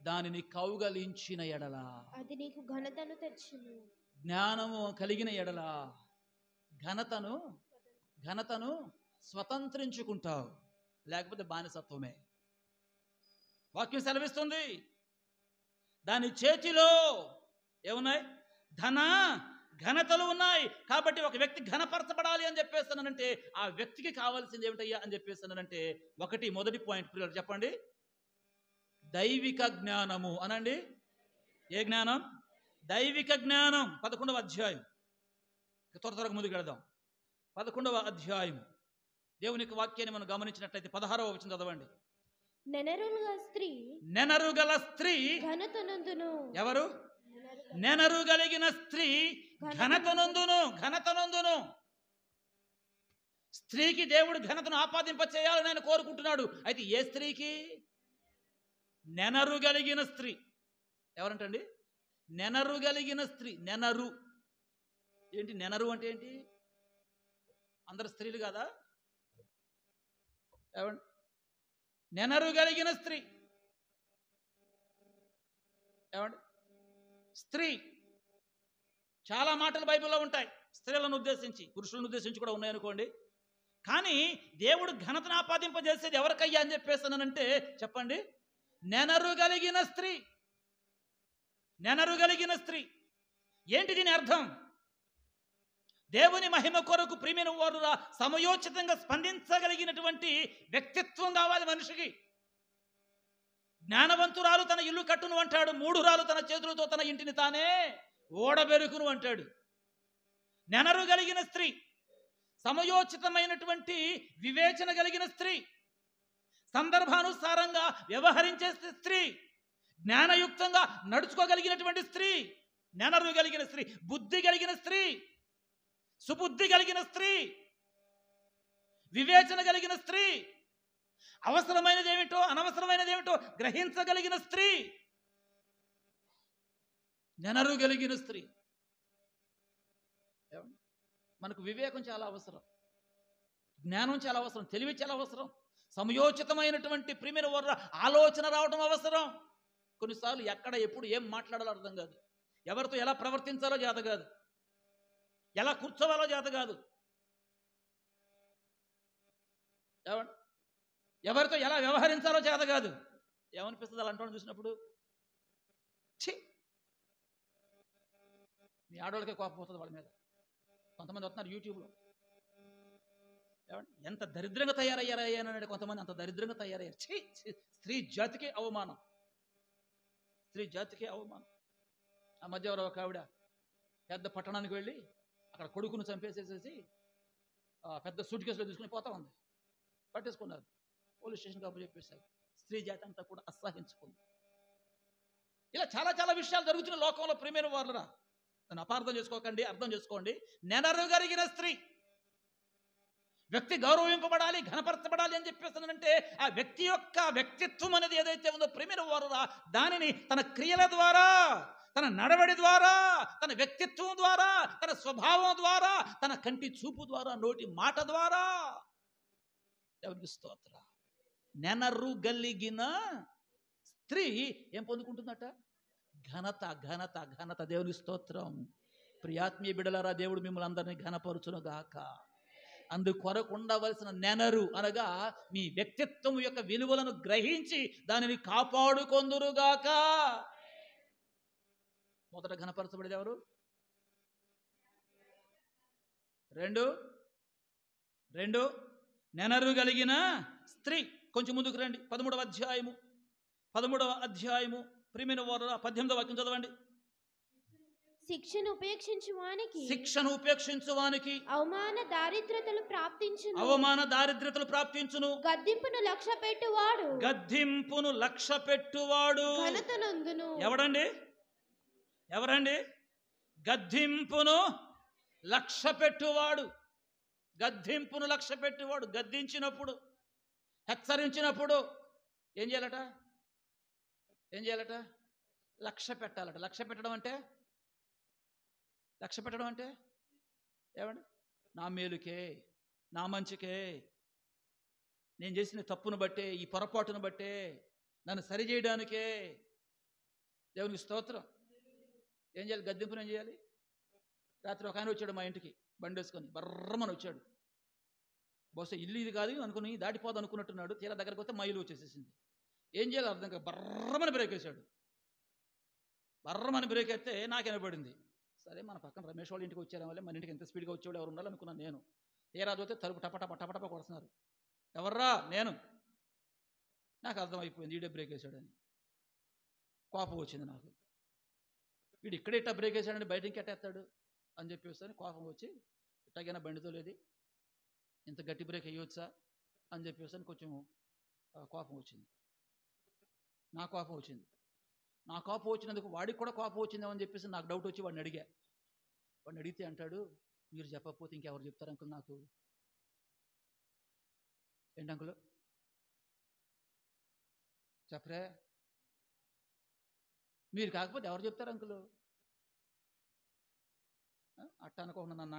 దానిని కౌగలించిన ఎడల అది నీకు ఘనతను తెచ్చును. జ్ఞానము కలిగిన ఎడల ఘనతను స్వతంత్రించుకుంటావు, లేకపోతే బానిసత్వమే. వాక్యం సెలవిస్తుంది. దాని చేతిలో ఏమున్నాయి? ఘనతలు ఉన్నాయి. కాబట్టి ఒక వ్యక్తి ఘనపరచబడాలి అని చెప్పేస్తానంటే ఆ వ్యక్తికి కావాల్సింది ఏమిటయ్యా అని చెప్పేస్తానంటే, మొదటి పాయింట్ పిల్లలు చెప్పండి, దైవిక జ్ఞానము అనండి. ఏ జ్ఞానం? దైవిక జ్ఞానం. 11వ అధ్యాయం, త్వరగా ముందుకు వెళదాం. 11వ అధ్యాయం దేవునికి వాక్యాన్ని మనం గమనించినట్లయితే 16వ వచనం చదవండి. నెనరుగల స్త్రీ ఘనతనందును. ఎవరు? నెనరు కలిగిన స్త్రీ ఘనతనందును. స్త్రీకి దేవుడు ఘనతను ఆపాదింప చేయాలని ఆయన కోరుకుంటున్నాడు. అయితే ఏ స్త్రీకి? నెనరు కలిగిన స్త్రీ. ఎవరంటండి? నెనరు కలిగిన స్త్రీ. నెనరు ఏంటి? నెనరు అంటే ఏంటి? అందరు స్త్రీలు కాదా? ఏమండి, నెనరు కలిగిన స్త్రీ. ఏమండి, స్త్రీ చాలా మాటలు బైబిల్లో ఉంటాయి స్త్రీలను ఉద్దేశించి, పురుషులను ఉద్దేశించి కూడా ఉన్నాయనుకోండి. కానీ దేవుడు ఘనతను ఆపాదింపజేసేది ఎవరికయ్యా అని చెప్పేస్తానంటే చెప్పండి, నెనరు కలిగిన స్త్రీ. నెనరు కలిగిన స్త్రీ ఏంటి దీని అర్థం? దేవుని మహిమ కొరకు ప్రియమైన వారురా సమయోచితంగా స్పందించగలిగినటువంటి వ్యక్తిత్వం కావాలి మనిషికి. జ్ఞానవంతురాలు తన ఇల్లు కట్టును అంటాడు, మూఢురాలు తన చేతులతో తన ఇంటిని తానే ఓడబెరుకును అంటాడు. నెనరు కలిగిన స్త్రీ, సమయోచితమైనటువంటి వివేచన కలిగిన స్త్రీ, సందర్భానుసారంగా వ్యవహరించే స్త్రీ, జ్ఞానయుక్తంగా నడుచుకోగలిగినటువంటి స్త్రీ, నెనరు కలిగిన స్త్రీ, బుద్ధి కలిగిన స్త్రీ, సుబుద్ధి కలిగిన స్త్రీ, వివేచన కలిగిన స్త్రీ, అవసరమైనదేమిటో అనవసరమైనదేమిటో గ్రహించగలిగిన స్త్రీ. నెనరు కలిగిన స్త్రీ. మనకు వివేకం చాలా అవసరం, జ్ఞానం చాలా అవసరం, తెలివి చాలా అవసరం, సమయోచితమైనటువంటి ప్రియమైన వర్ర ఆలోచన రావడం అవసరం. కొన్నిసార్లు ఎక్కడ ఎప్పుడు ఏం మాట్లాడాలో అర్థం కాదు, ఎవరితో ఎలా ప్రవర్తించాలో చేత కాదు, ఎలా కూర్చోవాలో చేత కాదు, ఎవరితో ఎలా వ్యవహరించాలో చేత కాదు. ఏమనిపిస్తుంది అలాంటి చూసినప్పుడు? ఛీ, మీ ఆడవాళ్ళకే కోపం పోతుంది వాళ్ళ మీద. కొంతమంది వస్తున్నారు యూట్యూబ్లో, ఎంత దరిద్రంగా తయారయ్యారయ్యానంటే కొంతమంది అంత దరిద్రంగా తయారయ్యారు. ఛీ, స్త్రీ జాతికే అవమానం, స్త్రీ జాతికే అవమానం. ఆ మధ్య ఎవరో ఒక ఆవిడ పెద్ద పట్టణానికి వెళ్ళి అక్కడ కొడుకును చంపేసేసేసి పెద్ద సూట్ కేసులో తీసుకుని పోతా ఉంది. పట్టేసుకున్నారు, పోలీస్ స్టేషన్ కబురు చెప్పేశారు. స్త్రీ జాతి అంతా కూడా అసహించుకుంది. ఇలా చాలా చాలా విషయాలు జరుగుతున్న లోకంలో. ప్రియమైన వాళ్ళరా, నన్ను అపార్థం చేసుకోకండి, అర్థం చేసుకోండి. నెనరు కలిగిన స్త్రీ, వ్యక్తి గౌరవింపబడాలి, ఘనపరచబడాలి అని చెప్పేస్తానంటే ఆ వ్యక్తి యొక్క వ్యక్తిత్వం అనేది ఏదైతే ఉందో ప్రియమైన వారురా, దానిని తన క్రియల ద్వారా, తన నడవడి ద్వారా, తన వ్యక్తిత్వం ద్వారా, తన స్వభావం ద్వారా, తన కంటి చూపు ద్వారా, నోటి మాట ద్వారా, దేవునికి స్తోత్రం, నెనరు కలిగిన స్త్రీ ఏం పొందుకుంటుందట? ఘనత, ఘనత, ఘనత. దేవునికి స్తోత్రం. ప్రియాత్మీయ బిడ్డలారా, దేవుడు మిమ్మల్ని అందరినీ ఘనపరుచును గాక. అందుకొరకు ఉండవలసిన నెనరు అనగా మీ వ్యక్తిత్వం యొక్క విలువలను గ్రహించి దానిని కాపాడుకొందురుగాక. మొదట ఘనపరచబడేది ఎవరు? రెండు నెనరు కలిగిన స్త్రీ. కొంచెం ముందుకు రండి, 13వ అధ్యాయము ప్రియమైన వారు 18వ వాక్యం చదవండి. శిక్షను ఉపేక్షించువానికి అవమాన దారిద్రతలు ప్రాప్తించును. గద్దింపును లక్ష్య పెట్టువాడు ఎవరండి? గద్దింపును లక్ష్య పెట్టువాడు. గద్దించినప్పుడు, హెచ్చరించినప్పుడు ఏం చేయాలట? లక్ష్య పెట్టాలట. లక్ష్య పెట్టడం అంటే ఏమండి? నా మేలుకే, నా మంచికే, నేను చేసిన తప్పును బట్టే, ఈ పొరపాటును బట్టే, నన్ను సరిచేయడానికే. దేవునికి స్తోత్రం. ఏం చేయాలి? గద్దింపును ఏం చేయాలి? రాత్రి ఒక ఆయన వచ్చాడు మా ఇంటికి, బండి వేసుకొని బర్రమని వచ్చాడు. బహుశా ఇల్లు ఇది కాదు అనుకుని దాటిపోదు అనుకున్నట్టున్నాడు. తీరా దగ్గరకు వస్తే మైలు వచ్చేసేసింది. ఏం చేయాలి అర్థం కాదు. బర్రమని బ్రేక్ వేశాడు. బర్రమని బ్రేక్ అయితే నాకు వినపడింది. సరే, మన పక్కన రమేష్ వాళ్ళ ఇంటికి వచ్చారు వల్ల మన ఇంటికి ఎంత స్పీడ్గా వచ్చాడు ఎవరు ఉండాలి అనుకున్నాను నేను. తీరా చూస్తే తలుపు టపటప కొడుతున్నారు. ఎవర్రా? నేను. నాకు అర్థమైపోయింది వీడే బ్రేక్ వేశాడని. కోపం వచ్చింది నాకు. వీడు ఇక్కడే ఇట్టా బ్రేక్ వేశాడని బయట ఇంకెట్టేస్తాడు అని చెప్పేసి కోపం వచ్చి, ఇట్టగైనా బండితో లేదు, ఇంత గట్టి బ్రేక్ వేయవచ్చా అని చెప్పేసి కొంచెం కోపం వచ్చింది. నా కోపం వచ్చినందుకు వాడికి కూడా కోపం వచ్చిందేమని చెప్పేసి నాకు డౌట్ వచ్చి వాడిని అడిగితే అంటాడు, మీరు చెప్పకపోతే ఇంకెవరు చెప్తారు అంకుల్ నాకు? ఏంటి అంకుల్ చెప్పరే? మీరు కాకపోతే ఎవరు చెప్తారు అంకుల్? అట్ట అనుకోకుండా నన్ను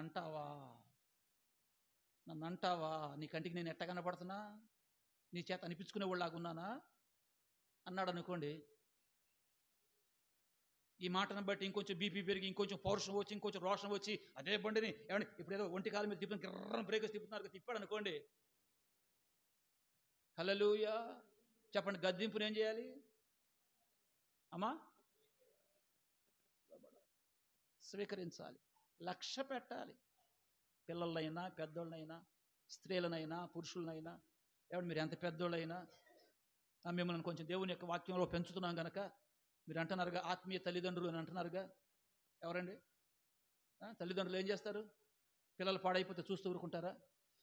అంటావా? నీ కంటికి నేను ఎట్ట కనపడుతున్నా? నీ చేత అనిపించుకునే వాళ్ళలాగున్నానా అన్నాడు అనుకోండి. ఈ మాటను బట్టి ఇంకొంచెం బీపీ పెరిగి, ఇంకొంచెం పౌరుషం వచ్చి, ఇంకొంచెం రోషం వచ్చి, అదే బండిని ఏమంటే ఇప్పుడు ఏదో ఒంటి కాలం మీద తిప్పి గిర్రం బ్రేక్ తిప్పుతున్నారు, తిప్పాడు అనుకోండి. హల్లెలూయా చెప్పండి. గద్దింపుని ఏం చేయాలి అమ్మా? స్వీకరించాలి, లక్ష్య పెట్టాలి. పిల్లలైనా, పెద్దోళ్ళనైనా, స్త్రీలనైనా, పురుషులనైనా, ఏమంటే మీరు ఎంత పెద్దోళ్ళైనా మిమ్మల్ని కొంచెం దేవుని యొక్క వాక్యంలో పెంచుతున్నాం కనుక మీరు అంటున్నారుగా ఆత్మీయ తల్లిదండ్రులు అని అంటున్నారుగా. ఎవరండి? తల్లిదండ్రులు ఏం చేస్తారు? పిల్లలు పాడైపోతే చూస్తూ ఊరుకుంటారా?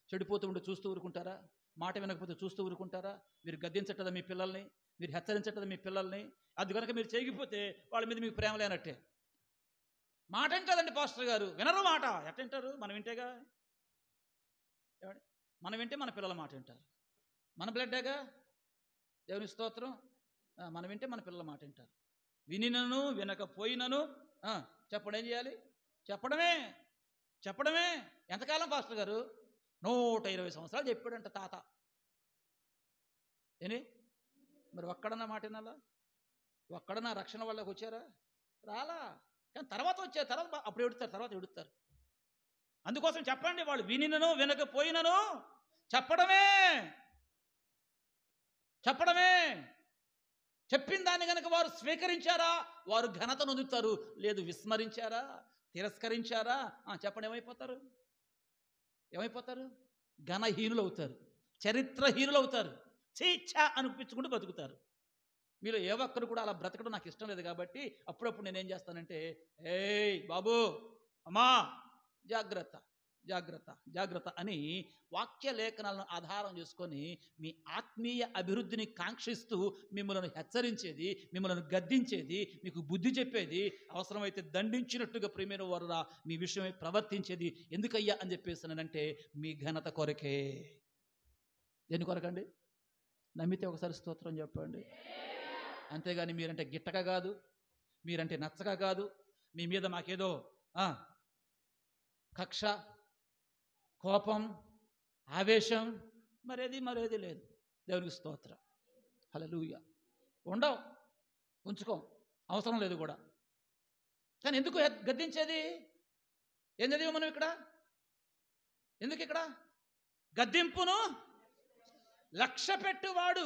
చెడిపోతూ ఉంటే చూస్తూ ఊరుకుంటారా? మాట వినకపోతే చూస్తూ ఊరుకుంటారా? మీరు గద్దించట్టదా మీ పిల్లల్ని? మీరు హెచ్చరించట్టదా మీ పిల్లల్ని? అది కనుక మీరు చేయకపోతే వాళ్ళ మీద మీకు ప్రేమ లేనట్టే. మాట వింటారండి పాస్టర్ గారు, వినరు మాట. ఎట్ట వింటారు? మనం వింటేగా. మనం వింటే మన పిల్లల మాట వింటారు. మన బ్లడ్డేగా. దేవుని స్తోత్రం. మనం వింటే మన పిల్లల మాట వింటారు. వినినను వినకపోయినను చెప్పడం ఏం చేయాలి? చెప్పడమే. ఎంతకాలం పాస్టర్ గారు? 120 సంవత్సరాలు చెప్పాడంట తాత. ఏని మరి ఒక్కడన్నా మాట వినాలా? ఒక్కడన్నా రక్షణ వాళ్ళకి వచ్చారా? రాలా. కానీ తర్వాత అప్పుడు ఎడుస్తారు. అందుకోసం చెప్పండి, వాళ్ళు వినినను వినకపోయినను చెప్పడమే. చెప్పిన దాన్ని కనుక వారు స్వీకరించారా వారు ఘనత నొందుతారు. లేదు విస్మరించారా, తిరస్కరించారా, చెప్పండి ఏమైపోతారు? ఘనహీనులు అవుతారు, చరిత్రహీనులు అవుతారు, చీచ్చా అనిపించుకుంటూ బతుకుతారు. మీరు ఏ ఒక్కరు కూడా అలా బ్రతకడం నాకు ఇష్టం లేదు. కాబట్టి అప్పుడప్పుడు నేనేం చేస్తానంటే, ఏయ్ బాబు, అమ్మా, జాగ్రత్త అని వాక్య లేఖనాలను ఆధారం చేసుకొని మీ ఆత్మీయ అభివృద్ధిని కాంక్షిస్తూ మిమ్మల్ని హెచ్చరించేది, మిమ్మల్ని గద్దించేది, మీకు బుద్ధి చెప్పేది, అవసరమైతే దండించినట్టుగా ప్రియమైన వారురా మీ విషయమై ప్రవర్తించేది ఎందుకయ్యా అని చెప్పేసానంటే మీ ఘనత కొరకే. దేని కొరకండి? నమ్మితే ఒకసారి స్తోత్రం చెప్పండి. అంతేగాని మీరంటే గిట్టక కాదు, మీరంటే నచ్చక కాదు, మీ మీద మాకేదో కక్ష, కోపం, ఆవేశం మరేది లేదు. దేవునికి స్తోత్రం. హల్లెలూయా. ఉండవు, ఉంచుకోం, అవసరం లేదు కూడా. కానీ ఎందుకు గద్దించేది? ఏం చదివాం మనం ఇక్కడ? ఎందుకు ఇక్కడ గద్దింపును లక్ష్య పెట్టువాడు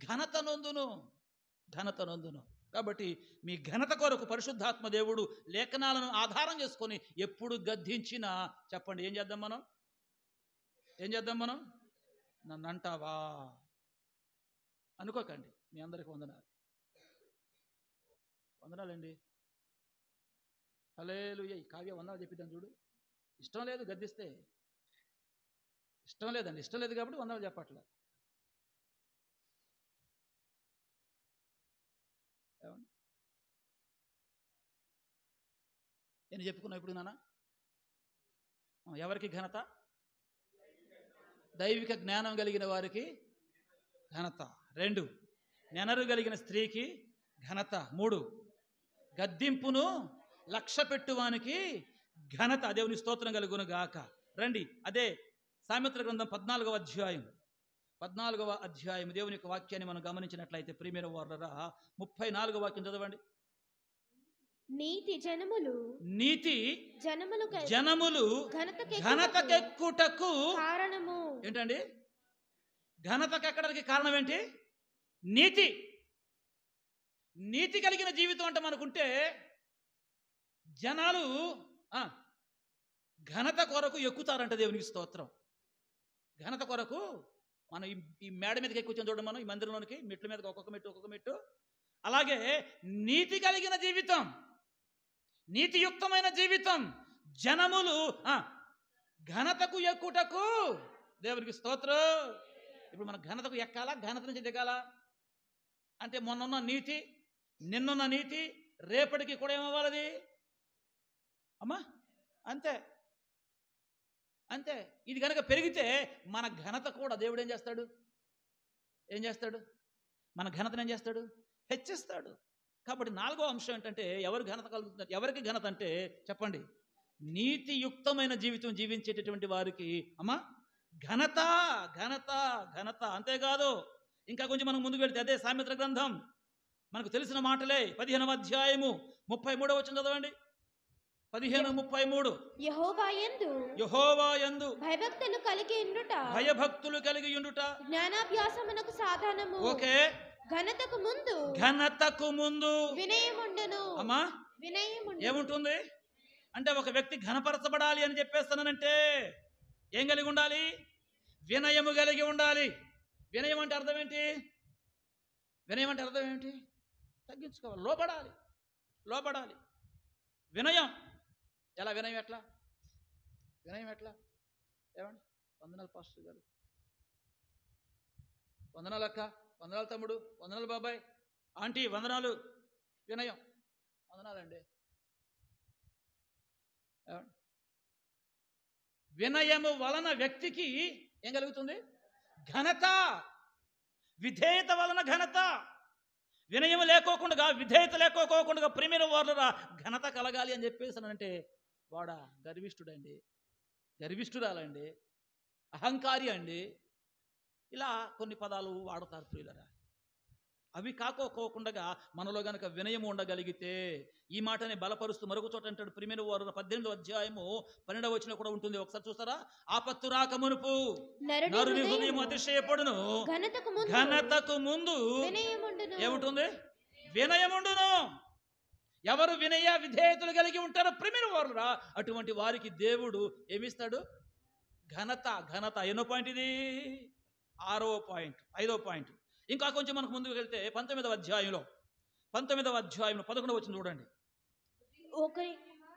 ఘనత నొందును. కాబట్టి మీ ఘనత కొరకు పరిశుద్ధాత్మ దేవుడు లేఖనాలను ఆధారం చేసుకొని ఎప్పుడు గద్దించినా చెప్పండి, ఏం చేద్దాం మనం? నన్ను అంటావా అనుకోకండి. మీ అందరికి వందనాలండి. హల్లెలూయా. కావ్య వందనాలు చెప్పిద్దాం చూడు. ఇష్టం లేదు గద్దిస్తే, ఇష్టం లేదు కాబట్టి వందనాలు చెప్పట్లే. నేను చెప్పుకున్నా ఇప్పుడు నాన్న. ఎవరికి ఘనత? దైవిక జ్ఞానం కలిగిన వారికి ఘనత. 2, నెనరు కలిగిన స్త్రీకి ఘనత. 3, గద్దింపును లక్ష్య పెట్టువానికి ఘనత. దేవుని స్తోత్రం కలుగును గాక. రండి, అదే సామెతల గ్రంథం 14వ అధ్యాయం దేవుని యొక్క వాక్యాన్ని మనం గమనించినట్లయితే ప్రియమైన వారలారా 34వ వాక్యం చదవండి. నీతి జనములు ఘనతకెక్కుటకు కారణము ఏంటండి? ఘనతకెక్కడానికి కారణం ఏంటి? నీతి కలిగిన జీవితం అంటే మనకుంటే జనాలు ఘనత కొరకు ఎక్కుతారంట. దేవునికి స్తోత్రం. ఘనత కొరకు మనం ఈ మేడ మీదకి ఎక్కువచ్చాం చూడండి, మనం ఈ మందిరంలోనికి మెట్ల మీదకి ఒక్కొక్క మెట్టు. అలాగే నీతి కలిగిన జీవితం, నీతియుక్తమైన జీవితం జనములు ఘనతకు ఎక్కుటకు. దేవునికి స్తోత్రం. ఇప్పుడు మనం ఘనతకు ఎక్కాలా, ఘనత నుంచి దిగాలా అంటే మొన్న నీతి, నిన్నున్న నీతి రేపటికి కూడా ఏమవ్వాలది అమ్మా? అంతే. ఇది కనుక పెరిగితే మన ఘనత కూడా దేవుడు ఏం చేస్తాడు? మన ఘనతను ఏం చేస్తాడు? హెచ్చిస్తాడు. కాబట్టి 4వ అంశం ఏంటంటే ఎవరికి ఘనత అంటే చెప్పండి, నీతియుక్తమైన జీవితం జీవించేటటువంటి వారికి అమ్మా ఘనత. అంతేకాదు, ఇంకా కొంచెం మనం ముందుకు వెళ్తే అదే సామెతల గ్రంథం మనకు తెలిసిన మాటలే 15వ అధ్యాయము 33వ వచనం చదవండి. 15:33. యెహోవాయందు భయభక్తులు కలిగి ఉండుట జ్ఞానాభ్యాసమునకు సాధనము. ఓకే. ఘనతకు ముందు వినయముండును. అమ్మా ఏముంటుంది అంటే ఒక వ్యక్తి ఘనపరచబడాలి అని చెప్పేస్తానంటే ఏం కలిగి ఉండాలి? వినయము కలిగి ఉండాలి. వినయం అంటే అర్థం ఏంటి? తగ్గించుకోవాలి, లోబడాలి. వినయం ఎట్లా? ఏమండి? వందనాలు పాస్టర్ గారు, వందనాలు అక్క, వందనాలు తమ్ముడు, వందనాలు బాబాయ్, ఆంటీ, వందనాలు. వినయం. వందనాలండి. వినయము వలన వ్యక్తికి ఏం కలుగుతుంది? ఘనత. విధేయత వలన ఘనత. వినయం లేకోకుండా, విధేయత లేకోకుండా ప్రియమైన వారులరా ఘనత కలగాలి అని చెప్పేసానంటే వాడా గర్విష్ఠుడండి, గర్విష్ఠురాలండి, అహంకారి అండి. ఇలా కొన్ని పదాలు వాడతారు ప్రియులరా. అవి కాకోకుండా మనలో గనక వినయం ఉండగలిగితే ఈ మాటని బలపరుస్తూ మరొక చోట అంటాడు ప్రియమైన వారు 18వ అధ్యాయము 12వ వచనం కూడా ఉంటుంది. ఒకసారి చూస్తారా? ఆపత్తు రాక మునుపు నరుని హృదయం అతిశయపడును, ఘనతకు ముందు ఏముంటుంది? వినయముండును. ఎవరు వినయ విధేయతలు కలిగి ఉంటారో ప్రియమైన వారురా అటువంటి వారికి దేవుడు ఏమిస్తాడు? ఘనత. ఘనత ఎన్నో పాయింట్ ఇది? 6వ పాయింట్, 5వ పాయింట్. ఇంకా కొంచెం మనకు ముందుకు వెళ్తే 19వ అధ్యాయంలో 11వ వచనం చూడండి.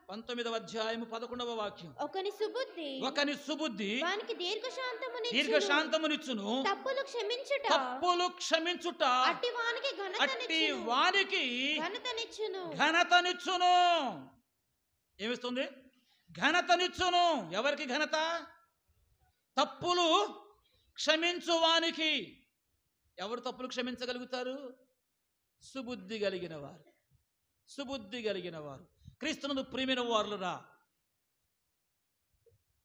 19వ అధ్యాయము 11వ వాక్యం. ఒకని సుబుద్ధి వానికి దీర్ఘశాంతమునిచ్చును, తప్పులు క్షమించుట అట్టి వానికి ఘనతనిచ్చును. ఏమిస్తుంది? ఘనతనిచ్చును. ఎవరికి ఘనత? తప్పులు క్షమించువానికి. ఎవరు తప్పులు క్షమించగలుగుతారు? సుబుద్ధి కలిగిన వారు. సుబుద్ధి కలిగిన వారు. క్రీస్తునందు ప్రియమైన వారులురా,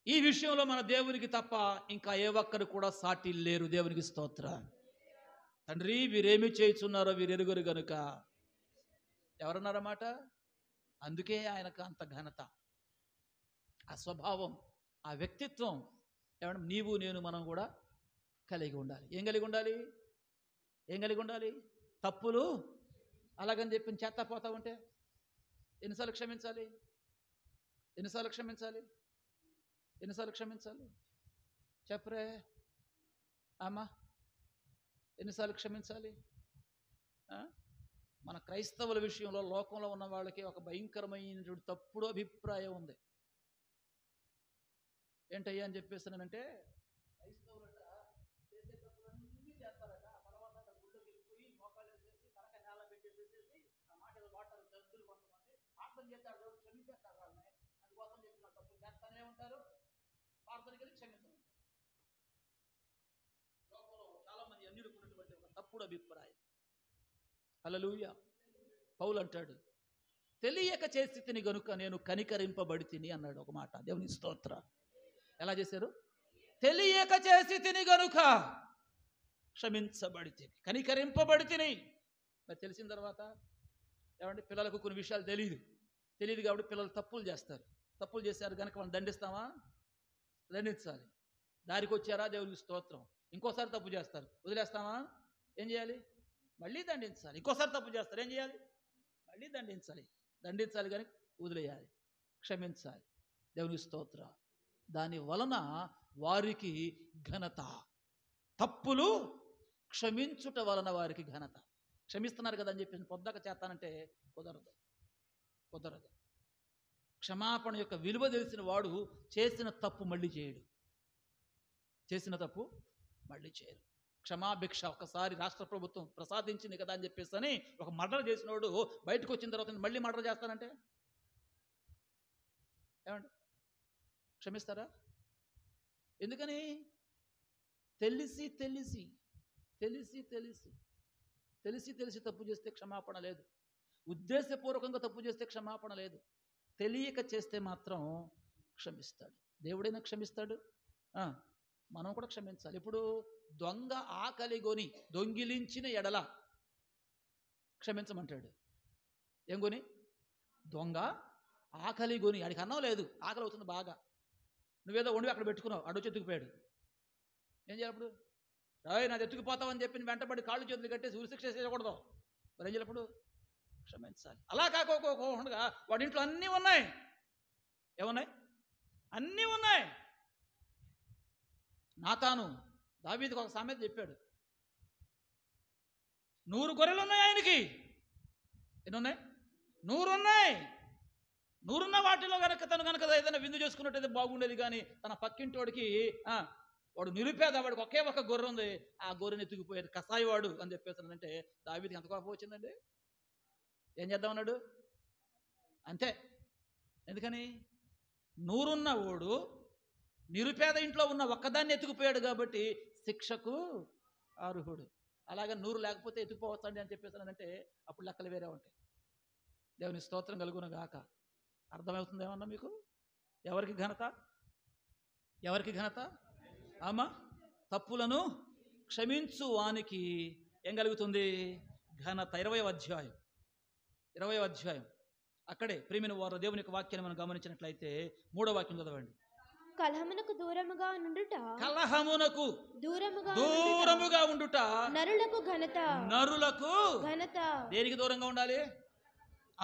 ఈ విషయంలో మన దేవునికి తప్ప ఇంకా ఏ ఒక్కరు కూడా సాటి లేరు. దేవునికి స్తోత్ర. తండ్రి, వీరేమి చేయుచున్నారో వీరెరుగురు గనుక. ఎవరన్నారన్నమాట? అందుకే ఆయనకు అంత ఘనత, ఆ స్వభావం, ఆ వ్యక్తిత్వం ఏమన్నా నీవు నేను మనం కూడా కలిగి ఉండాలి. ఏం కలిగి ఉండాలి? ఏం కలిగి ఉండాలి? తప్పులు అలాగని చెప్పి చేత్తా పోతా ఉంటే ఎన్నిసార్లు క్షమించాలి? ఎన్నిసార్లు క్షమించాలి? ఎన్నిసార్లు క్షమించాలి? చెప్పరే అమ్మా, ఎన్నిసార్లు క్షమించాలి? మన క్రైస్తవుల విషయంలో లోకంలో ఉన్న వాళ్ళకి ఒక భయంకరమైనటువంటి తప్పుడు అభిప్రాయం ఉంది. ఏంటయ్యా అని చెప్పేసానంటే, క్రైస్తవులట చేసే తప్పులన్నీ చేస్తారట, తర్వాత గుళ్ళకి వెళ్ళిపోయి మోకాళ్ళు వేసేసి తలక నేల పెట్టేసేసి ఆ మాటలు వాడతారు. దద్దులు కొంతమంది ప్రార్థన చేస్తారు, క్షమించేస్తారు వాళ్ళని. అందుకోసం చెప్పిన తప్పు చేస్తానే ఉంటారు, ప్రార్థనకి వెళ్ళి క్షమించరు. లోకంలో చాలా మంది అన్యుడుకున్నటువంటి ఒక తప్పుడు అభిప్రాయం. హల్లెలూయా. పౌలు అంటాడు, తెలియక చేసి తిని గనుక నేను కనికరింపబడి తిని అన్నాడు ఒక మాట. దేవుని స్తోత్ర. ఎలా చేశారు? తెలియక చేసి తిని గనుక క్షమించబడి తిని, కనికరింపబడి తిని. మరి తెలిసిన తర్వాత ఏమంటే పిల్లలకు కొన్ని విషయాలు తెలియదు కాబట్టి పిల్లలు తప్పులు చేస్తారు. తప్పులు చేశారు కనుక మనం దండిస్తామా? దండించాలి. దారికి వచ్చారా? దేవునికి స్తోత్రం. ఇంకోసారి తప్పు చేస్తారు, వదిలేస్తామా? ఏం చేయాలి? మళ్ళీ దండించాలి. ఇంకోసారి తప్పు చేస్తారు, ఏం చేయాలి? మళ్ళీ దండించాలి కానీ వదిలేయాలి, క్షమించాలి. దేవునికి స్తోత్ర. దాని వలన వారికి ఘనత. తప్పులు క్షమించుట వలన వారికి ఘనత. క్షమిస్తున్నారు కదా అని చెప్పి పొద్దాక చేస్తానంటే కుదరదు. క్షమాపణ యొక్క విలువ తెలిసిన వాడు చేసిన తప్పు మళ్ళీ చేయడు. క్షమాభిక్ష ఒకసారి రాష్ట్ర ప్రభుత్వం ప్రసాదించింది కదా అని చెప్పేసి అని ఒక మర్డర్ చేసినోడు బయటకు వచ్చిన తర్వాత మళ్ళీ మర్డర్ చేస్తానంటే ఏమండి? క్షమిస్తారా? ఎందుకని? తెలిసి తప్పు చేస్తే క్షమాపణ లేదు. ఉద్దేశపూర్వకంగా తప్పు చేస్తే క్షమాపణ లేదు. తెలియక చేస్తే మాత్రం క్షమిస్తాడు. దేవుడైనా క్షమిస్తాడు, మనం కూడా క్షమించాలి. ఇప్పుడు దొంగ ఆకలిగొని దొంగిలించిన ఎడల క్షమించమంటాడు. ఏం కొని? దొంగ ఆకలిగొని, ఆడికి అన్నం లేదు, ఆకలి అవుతుంది బాగా, నువ్వేదో వండి అక్కడ పెట్టుకున్నావు, అడొచ్చి ఎత్తుకుపోయాడు. ఏం చేయాలి అప్పుడు? నా ఎత్తుకుపోతావని చెప్పి వెంటబడి కాళ్ళు చేతులు కట్టేసి ఉరిశిక్ష చేయకూడదు. మరి ఏం చేయాలి అప్పుడు? క్షమించాలి. అలా కాకోకుండా వాడి ఇంట్లో అన్నీ ఉన్నాయి. ఏమున్నాయి? అన్నీ ఉన్నాయి. నాతాను దావీదుకు ఒక సామెత చెప్పాడు. 100 గొర్రెలు ఉన్నాయి ఆయనకి. ఎన్ని ఉన్నాయి? 100 ఉన్నాయి. 100 ఉన్న వాటిలో తను కనుక ఏదైనా విందు చేసుకున్నట్టయితే బాగుండేది. కానీ తన పక్కింటోడికి వాడు నిరుపేద, వాడికి ఒకే ఒక గొర్రె ఉంది, ఆ గొర్రెని ఎత్తుకుపోయాడు కసాయివాడు అని చెప్పేసానంటే దావీదుకి ఎంత కోపం వచ్చిందండి? ఏం చేద్దామన్నాడు? అంతే. ఎందుకని? 100 ఉన్న వాడు నిరుపేద ఇంట్లో ఉన్న ఒక్కదాన్ని ఎత్తుకుపోయాడు కాబట్టి శిక్షకు అర్హుడు. అలాగే 100 లేకపోతే ఎత్తుకుపోవచ్చండి అని చెప్పేసానంటే అప్పుడు లెక్కలు వేరే ఉంటాయి. దేవుని స్తోత్రం కలుగును గాక. అర్థమవుతుంది ఏమన్నా మీకు? ఎవరికి ఘనత? ఎవరికి ఘనత? ఆమా తప్పులను క్షమించు వానికి ఏం కలుగుతుంది? ఘనత. 20వ అధ్యాయం అక్కడే ప్రియమైన వారు దేవుని యొక్క వాక్యాన్ని మనం గమనించినట్లయితే 3వ వాక్యం చదవండి. కలహమునకు దూరముగా ఉండుట, కలహమునకు దూరముగా ఉండుట నరులకు ఘనత. దేనికి దూరంగా ఉండాలి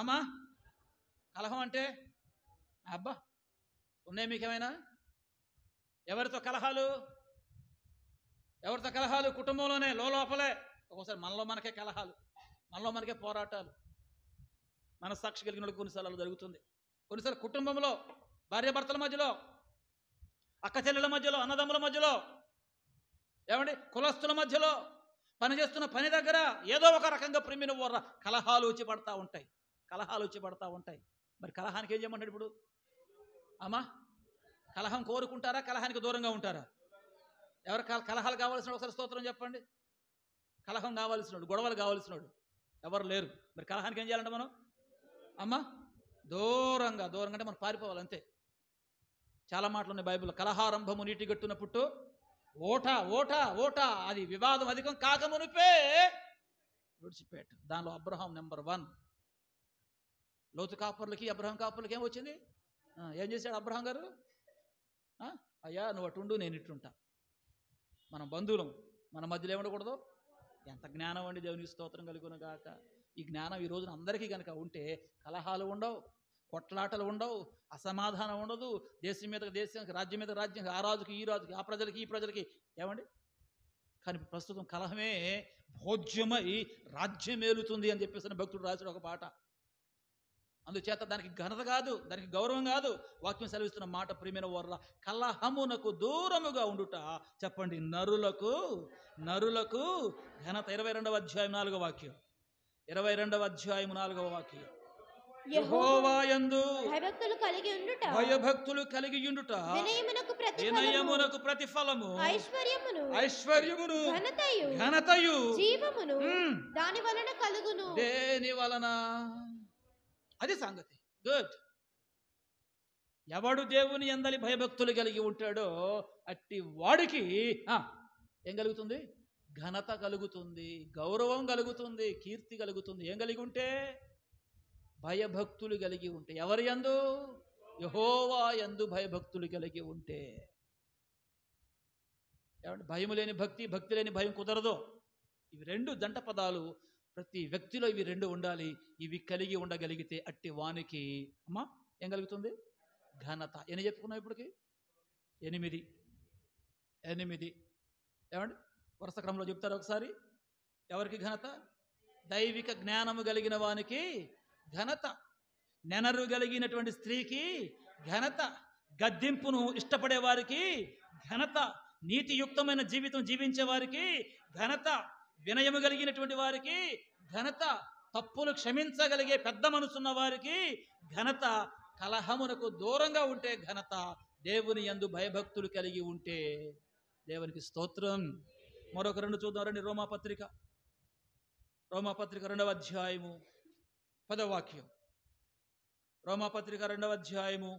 అమ్మా? కలహం అంటే అబ్బా ఉన్నాయి మీకేమైనా? ఎవరితో కలహాలు? కుటుంబంలోనే లోపలే. ఒక్కోసారి మనలో మనకే కలహాలు, మనలో మనకే పోరాటాలు. మనస్సాక్షి కలిగిన కొన్నిసార్లు అలా జరుగుతుంది. కొన్నిసార్లు కుటుంబంలో భార్యాభర్తల మధ్యలో, అక్క చెల్లెల మధ్యలో, అన్నదమ్ముల మధ్యలో, ఏమండి కులస్తుల మధ్యలో, పనిచేస్తున్న పని దగ్గర ఏదో ఒక రకంగా ప్రేమిన కలహాలు వచ్చి పడతా ఉంటాయి. మరి కలహానికి ఏం చేయమంటాడు ఇప్పుడు అమ్మా? కలహం కోరుకుంటారా? కలహానికి దూరంగా ఉంటారా? ఎవరు కలహాలు కావాల్సిన ఒకసారి స్తోత్రం చెప్పండి. కలహం కావాల్సినోడు, గొడవలు కావాల్సినోడు ఎవరు లేరు. మరి కలహానికి ఏం చేయాలంటే మనం అమ్మా? దూరంగా అంటే మనం పారిపోవాలి అంతే. చాలా మాటలు ఉన్నాయి బైబిల్లో. కలహారంభము నీటి గట్టున పుట్టు ఓట అది వివాదం అధికం కాకమునిపే విడిచిపెట్టు. దానిలో అబ్రహాం నెంబర్ 1. లోతు కాపుర్లకి అబ్రహాం కాపుర్లకి ఏం వచ్చింది? ఏం చేశాడు అబ్రహాం గారు? అయ్యా నువ్వు అటుండు, నేను ఇట్టుంటా. మన బంధువులం, మన మధ్యలో ఏముండకూడదు. ఎంత జ్ఞానం అండి! దేవునికి స్తోత్రం కలుగును గాక. ఈ జ్ఞానం ఈ రోజున అందరికీ కనుక ఉంటే కలహాలు ఉండవు, కొట్లాటలు ఉండవు, అసమాధానం ఉండదు. దేశం మీద దేశం, రాజ్యం మీద రాజ్యం, ఆ రాజుకి ఈ రాజుకి, ఆ ప్రజలకి ఈ ప్రజలకి ఏమండి. కానీ ప్రస్తుతం కలహమే భోజ్యమై రాజ్యం ఏలుతుంది అని చెప్పేసి భక్తుడు రాశాడు ఒక పాట. అందుచేత దానికి ఘనత కాదు, దానికి గౌరవం కాదు. వాక్యం సెలవిస్తున్న మాట ప్రియమైన వారల కలహమునకు దూరముగా ఉండుట చెప్పండి నరులకు ఘనత. 22వ అధ్యాయం 4వ వాక్యం. 22వ అధ్యాయం 4వ వాక్యం. యెహోవాయందు భయభక్తులు కలిగి ఉండుట వినయమునకు ప్రతిఫలము, ఐశ్వర్యమును ఘనతయు జీవమును దాని వలన కలుగును. దేని వలన? అది సంగతి. గుడ్. ఎవడు దేవుని యందలి భయభక్తులు కలిగి ఉంటాడో అట్టి వాడికి ఏం కలుగుతుంది? ఘనత కలుగుతుంది, గౌరవం కలుగుతుంది, కీర్తి కలుగుతుంది. ఏం కలిగి ఉంటే? భయభక్తులు కలిగి ఉంటే. ఎవరి యందు? యెహోవా యందు భయభక్తులు కలిగి ఉంటే. ఏమంటే భయం లేని భక్తి, భక్తి లేని భయం కుదరదు. ఇవి 2 జంట పదాలు. ప్రతి వ్యక్తిలో ఇవి 2 ఉండాలి. ఇవి కలిగి ఉండగలిగితే అట్టి వానికి అమ్మా ఏం కలుగుతుంది? ఘనత. ఎన్ని చెప్పుకున్నాం ఇప్పటికి? 8. ఏమండి వరుస క్రమంలో చెప్తారు ఒకసారి. ఎవరికి ఘనత? దైవిక జ్ఞానము కలిగిన వానికి ఘనత, నెనరు కలిగినటువంటి స్త్రీకి ఘనత, గద్దింపును ఇష్టపడే వారికి ఘనత, నీతియుక్తమైన జీవితం జీవించే వారికి ఘనత, వినయము కలిగినటువంటి వారికి ఘనత, తప్పులు క్షమించగలిగే పెద్ద మనసున్న వారికి ఘనత, కలహమునకు దూరంగా ఉంటే ఘనత, దేవుని యందు భయభక్తులు కలిగి ఉంటే దేవునికి స్తోత్రం. మరొక 2 చూద్దాం రండి. రోమాపత్రిక 2వ అధ్యాయము 10వ వాక్యం. రోమాపత్రిక 2వ అధ్యాయము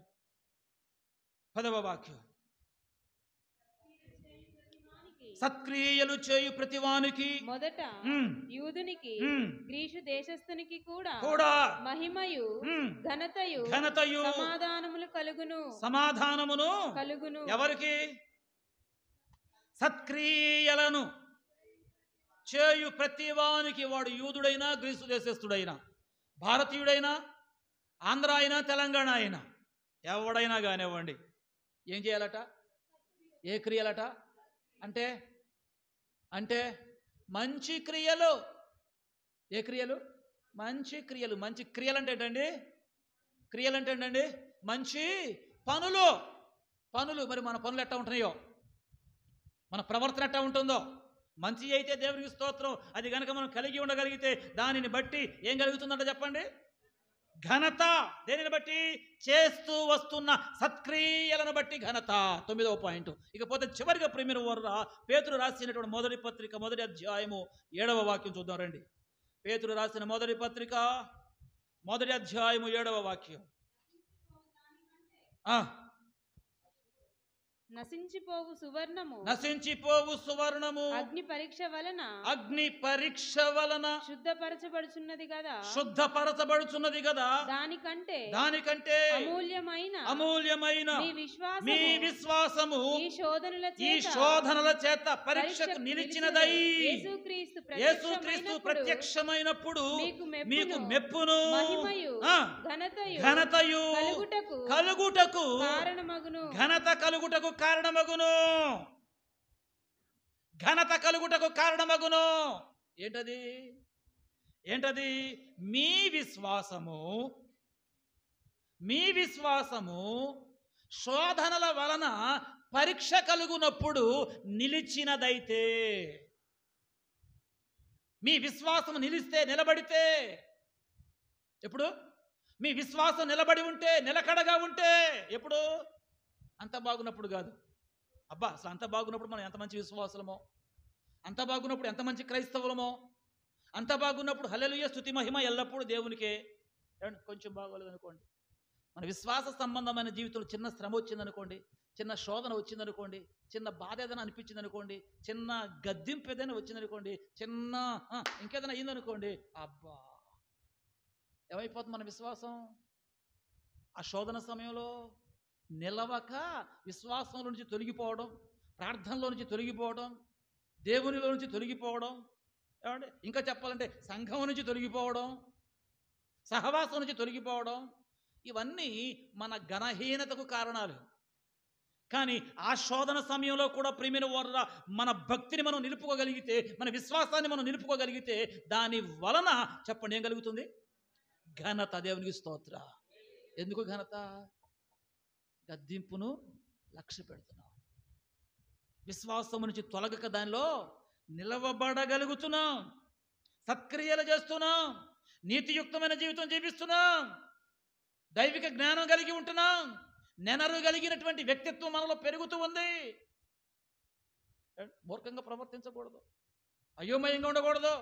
10వ వాక్యం. సత్క్రియలు చేయు ప్రతివానికి మొదట యూదునికి గ్రీసు దేశస్థునికి కూడా మహిమయు ఘనతయు సమాధానమును కలుగును. ఎవరికి? సత్క్రియలను చేయు ప్రతివానికి. వాడు యూదుడైనా, గ్రీసు దేశస్థుడైనా, భారతీయుడైనా, ఆంధ్ర అయినా, తెలంగాణ అయినా, ఎవడైనా కానివ్వండి. ఏం చేయాలట? ఏ క్రియలట? అంటే మంచి క్రియలు. ఏ క్రియలు? మంచి క్రియలు. మంచి క్రియలు అంటే ఏంటండి? మంచి పనులు. మరి మన పనులు ఎట్టా ఉంటున్నాయో, మన ప్రవర్తన ఎట్టా ఉంటుందో, మంచి అయితే దేవునికి స్తోత్రం. అది కనుక మనం కలిగి ఉండగలిగితే దానిని బట్టి ఏం కలుగుతుందంట చెప్పండి? ఘనత దేనిని బట్టి? చేస్తూ వస్తున్న సత్క్రియలను బట్టి ఘనత. 9వ పాయింట్. ఇకపోతే చివరిగా ప్రియమైన వారురా, పేతురు రాసినటువంటి మొదటి పత్రిక 1వ అధ్యాయము 7వ వాక్యం చూద్దాం రండి. పేతురు రాసిన మొదటి పత్రిక 1వ అధ్యాయము 7వ వాక్యం. నశించిపోవు సువర్ణము అగ్ని పరీక్ష వలన శుద్ధపరచబడుచున్నది కదా. దానికంటే అమూల్యమైన మీ విశ్వాసము ఈ శోధనల చేత పరీక్షకు నిలిచినదై యేసుక్రీస్తు ప్రత్యక్షమైనప్పుడు మీకు మెప్పును ఘనతయు కలుగుటకు ఘనత కలుగుటకు కారణమగును. ఏంటది? మీ విశ్వాసము శోధనల వలన పరీక్ష కలుగునప్పుడు నిలిచినదైతే, మీ విశ్వాసం నిలబడితే, ఎప్పుడు? మీ విశ్వాసం నిలబడి ఉంటే, నిలకడగా ఉంటే, ఎప్పుడు? అంత బాగున్నప్పుడు కాదు. అబ్బా, అసలు అంత బాగున్నప్పుడు మనం ఎంత మంచి విశ్వాసమో, అంత బాగున్నప్పుడు ఎంత మంచి క్రైస్తవులమో, అంత బాగున్నప్పుడు హల్లెలూయా స్తుతి మహిమ ఎల్లప్పుడూ దేవునికే. కొంచెం బాగోలేదనుకోండి, మన విశ్వాస సంబంధమైన జీవితంలో చిన్న శ్రమ వచ్చిందనుకోండి, చిన్న శోధన వచ్చిందనుకోండి, చిన్న బాధ ఏదైనా అనిపించింది అనుకోండి, చిన్న గద్దింపు ఏదైనా వచ్చిందనుకోండి, చిన్న ఇంకేదైనా అయ్యిందనుకోండి, అబ్బా ఏమైపోతుంది మన విశ్వాసం? ఆ శోధన సమయంలో నిలవక విశ్వాసంలో నుంచి తొలగిపోవడం, ప్రార్థనలో నుంచి తొలగిపోవడం, దేవునిలో నుంచి తొలగిపోవడం, ఏమంటే ఇంకా చెప్పాలంటే సంఘం నుంచి తొలగిపోవడం, సహవాసం నుంచి తొలగిపోవడం, ఇవన్నీ మన ఘనహీనతకు కారణాలు. కానీ ఆ శోధన సమయంలో కూడా ప్రియమైన వారురా, మన భక్తిని మనం నిలుపుకోగలిగితే, మన విశ్వాసాన్ని మనం నిలుపుకోగలిగితే, దాని వలన చెప్పండి ఏం కలుగుతుంది? ఘనత. దేవునికి స్తోత్ర. ఎందుకు ఘనత? గద్దింపును లక్ష్య పెడుతున్నాం, విశ్వాసము నుంచి తొలగక దానిలో నిలవబడగలుగుతున్నాం, సత్క్రియలు చేస్తున్నాం, నీతియుక్తమైన జీవితం జీవిస్తున్నాం, దైవిక జ్ఞానం కలిగి ఉంటున్నాం, నెనరు కలిగినటువంటి వ్యక్తిత్వం మనలో పెరుగుతూ ఉంది. మూర్ఖంగా ప్రవర్తించకూడదు, అయోమయంగా ఉండకూడదు,